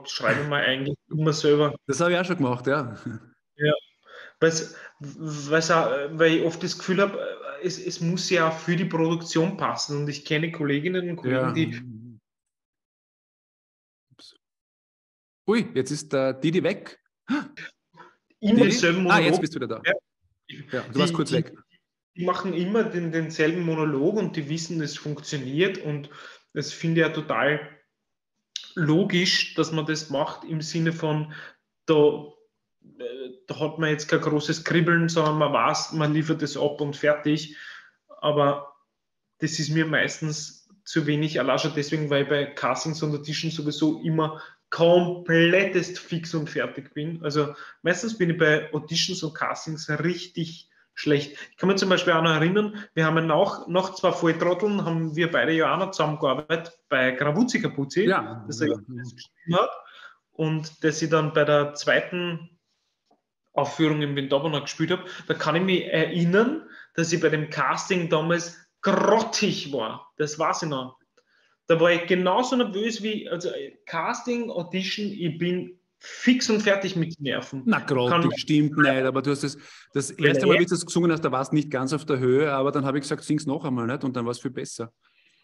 schreibe ich mir eigentlich immer selber. Das habe ich auch schon gemacht, ja. Ja, weil ich oft das Gefühl habe, es muss ja auch für die Produktion passen. Und ich kenne Kolleginnen und Kollegen, Ja. die. Ups. Ui, jetzt ist der Didi weg. Immer denselben Monolog. Jetzt bist du wieder da. Ja, du warst kurz weg. Die machen immer denselben Monolog und die wissen, es funktioniert. Und das finde ich ja total logisch, dass man das macht im Sinne von, da hat man jetzt kein großes Kribbeln, sondern man weiß, man liefert es ab und fertig. Aber das ist mir meistens zu wenig, allein schon deswegen, weil ich bei Castings und Auditions sowieso immer komplettest fix und fertig bin. Also meistens bin ich bei Auditions und Castings richtig schlecht. Ich kann mich zum Beispiel auch noch erinnern, wir haben nach 2 Volltrotteln, haben wir beide ja auch noch zusammengearbeitet bei Gravuzzi Kapuzzi, das er geschrieben hat und das ich dann bei der zweiten Aufführung im Windauer gespielt habe. Da kann ich mich erinnern, dass ich bei dem Casting damals grottig war. Das weiß ich noch. Da war ich genauso nervös wie, also Casting, Audition, ich bin fix und fertig mit Nerven. Na, grottig stimmt nicht, aber du hast das erste Mal, wie du das gesungen hast, da warst du nicht ganz auf der Höhe, aber dann habe ich gesagt, sing's noch einmal nicht und dann war es viel besser.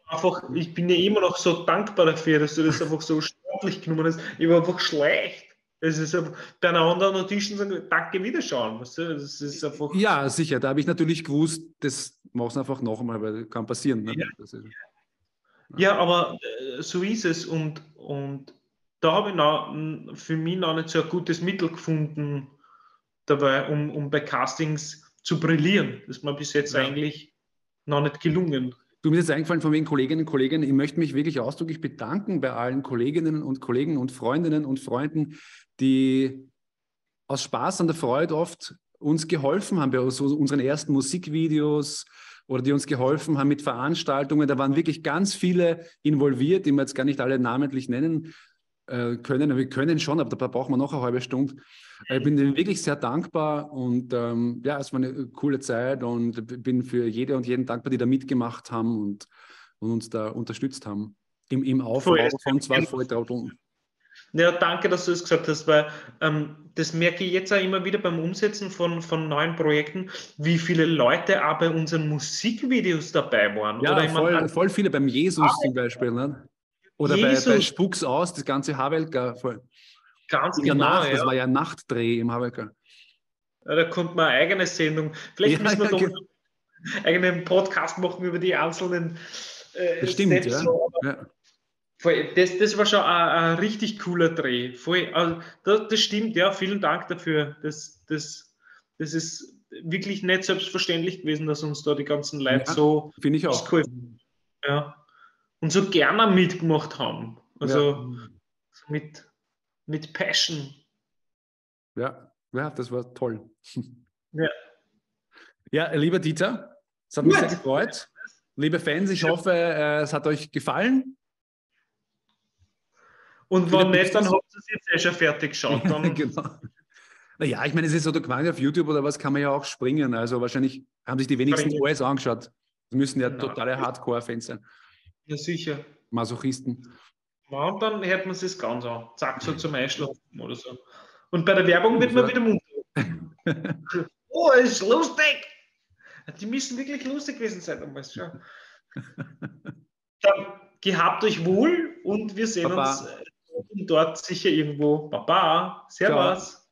Einfach, ich bin ja immer noch so dankbar dafür, dass du das einfach so sportlich genommen hast. Ich war einfach schlecht. Es ist einfach, bei einer anderen Audition sagen, danke, wiederschauen. Weißt du? Das ist einfach. Ja, sicher, da habe ich natürlich gewusst, das machst du einfach noch einmal, weil kann passieren. Ne? Ja, aber so ist es und da habe ich für mich noch nicht so ein gutes Mittel gefunden dabei, um bei Castings zu brillieren. Das ist mir bis jetzt eigentlich noch nicht gelungen. Du, mir ist eingefallen von wegen Kolleginnen und Kollegen, ich möchte mich wirklich ausdrücklich bedanken bei allen Kolleginnen und Kollegen und Freundinnen und Freunden, die aus Spaß an der Freude oft uns geholfen haben bei unseren ersten Musikvideos oder die uns geholfen haben mit Veranstaltungen. Da waren wirklich ganz viele involviert, die wir jetzt gar nicht alle namentlich nennen können. Wir können schon, aber da brauchen wir noch eine halbe Stunde. Ich bin denen wirklich sehr dankbar und es war eine coole Zeit und bin für jede und jeden dankbar, die da mitgemacht haben und uns da unterstützt haben im Aufbau von 2 Volltrotteln. Ja, danke, dass du das gesagt hast, weil das merke ich jetzt auch immer wieder beim Umsetzen von neuen Projekten, wie viele Leute auch bei unseren Musikvideos dabei waren. Ja, oder voll viele, beim Jesus zum Beispiel. Ne? Oder bei Spuck's aus, das ganze Havelka. Ganz genau, Das war ja ein Nachtdreh im Havelka. Ja, da kommt man eine eigene Sendung. Vielleicht müssen wir doch einen eigenen Podcast machen über die einzelnen das stimmt, Steps. Ja. Das war schon ein richtig cooler Dreh. Voll, also das stimmt, ja, vielen Dank dafür. Das ist wirklich nicht selbstverständlich gewesen, dass uns da die ganzen Leute so finde ich auch. Ja. Und so gerne mitgemacht haben. Also so mit Passion. Ja, das war toll. Ja. Ja, lieber Dieter, es hat mich sehr gefreut. Liebe Fans, ich hoffe, es hat euch gefallen. Und wenn nicht, dann habt ihr es jetzt schon fertig geschaut. Dann genau. Naja, ich meine, es ist so, auf YouTube oder was kann man ja auch springen. Also wahrscheinlich haben sich die wenigsten alles angeschaut. Das müssen ja totale Hardcore-Fans sein. Ja, sicher. Masochisten. Ja, und dann hört man es ganz an. Zack, so zum Einschlafen oder so. Und bei der Werbung wird man wieder munter. Oh, ist lustig! Die müssen wirklich lustig gewesen sein damals schon. Dann gehabt euch wohl und wir sehen uns dort sicher irgendwo. Baba, Servus. Ciao.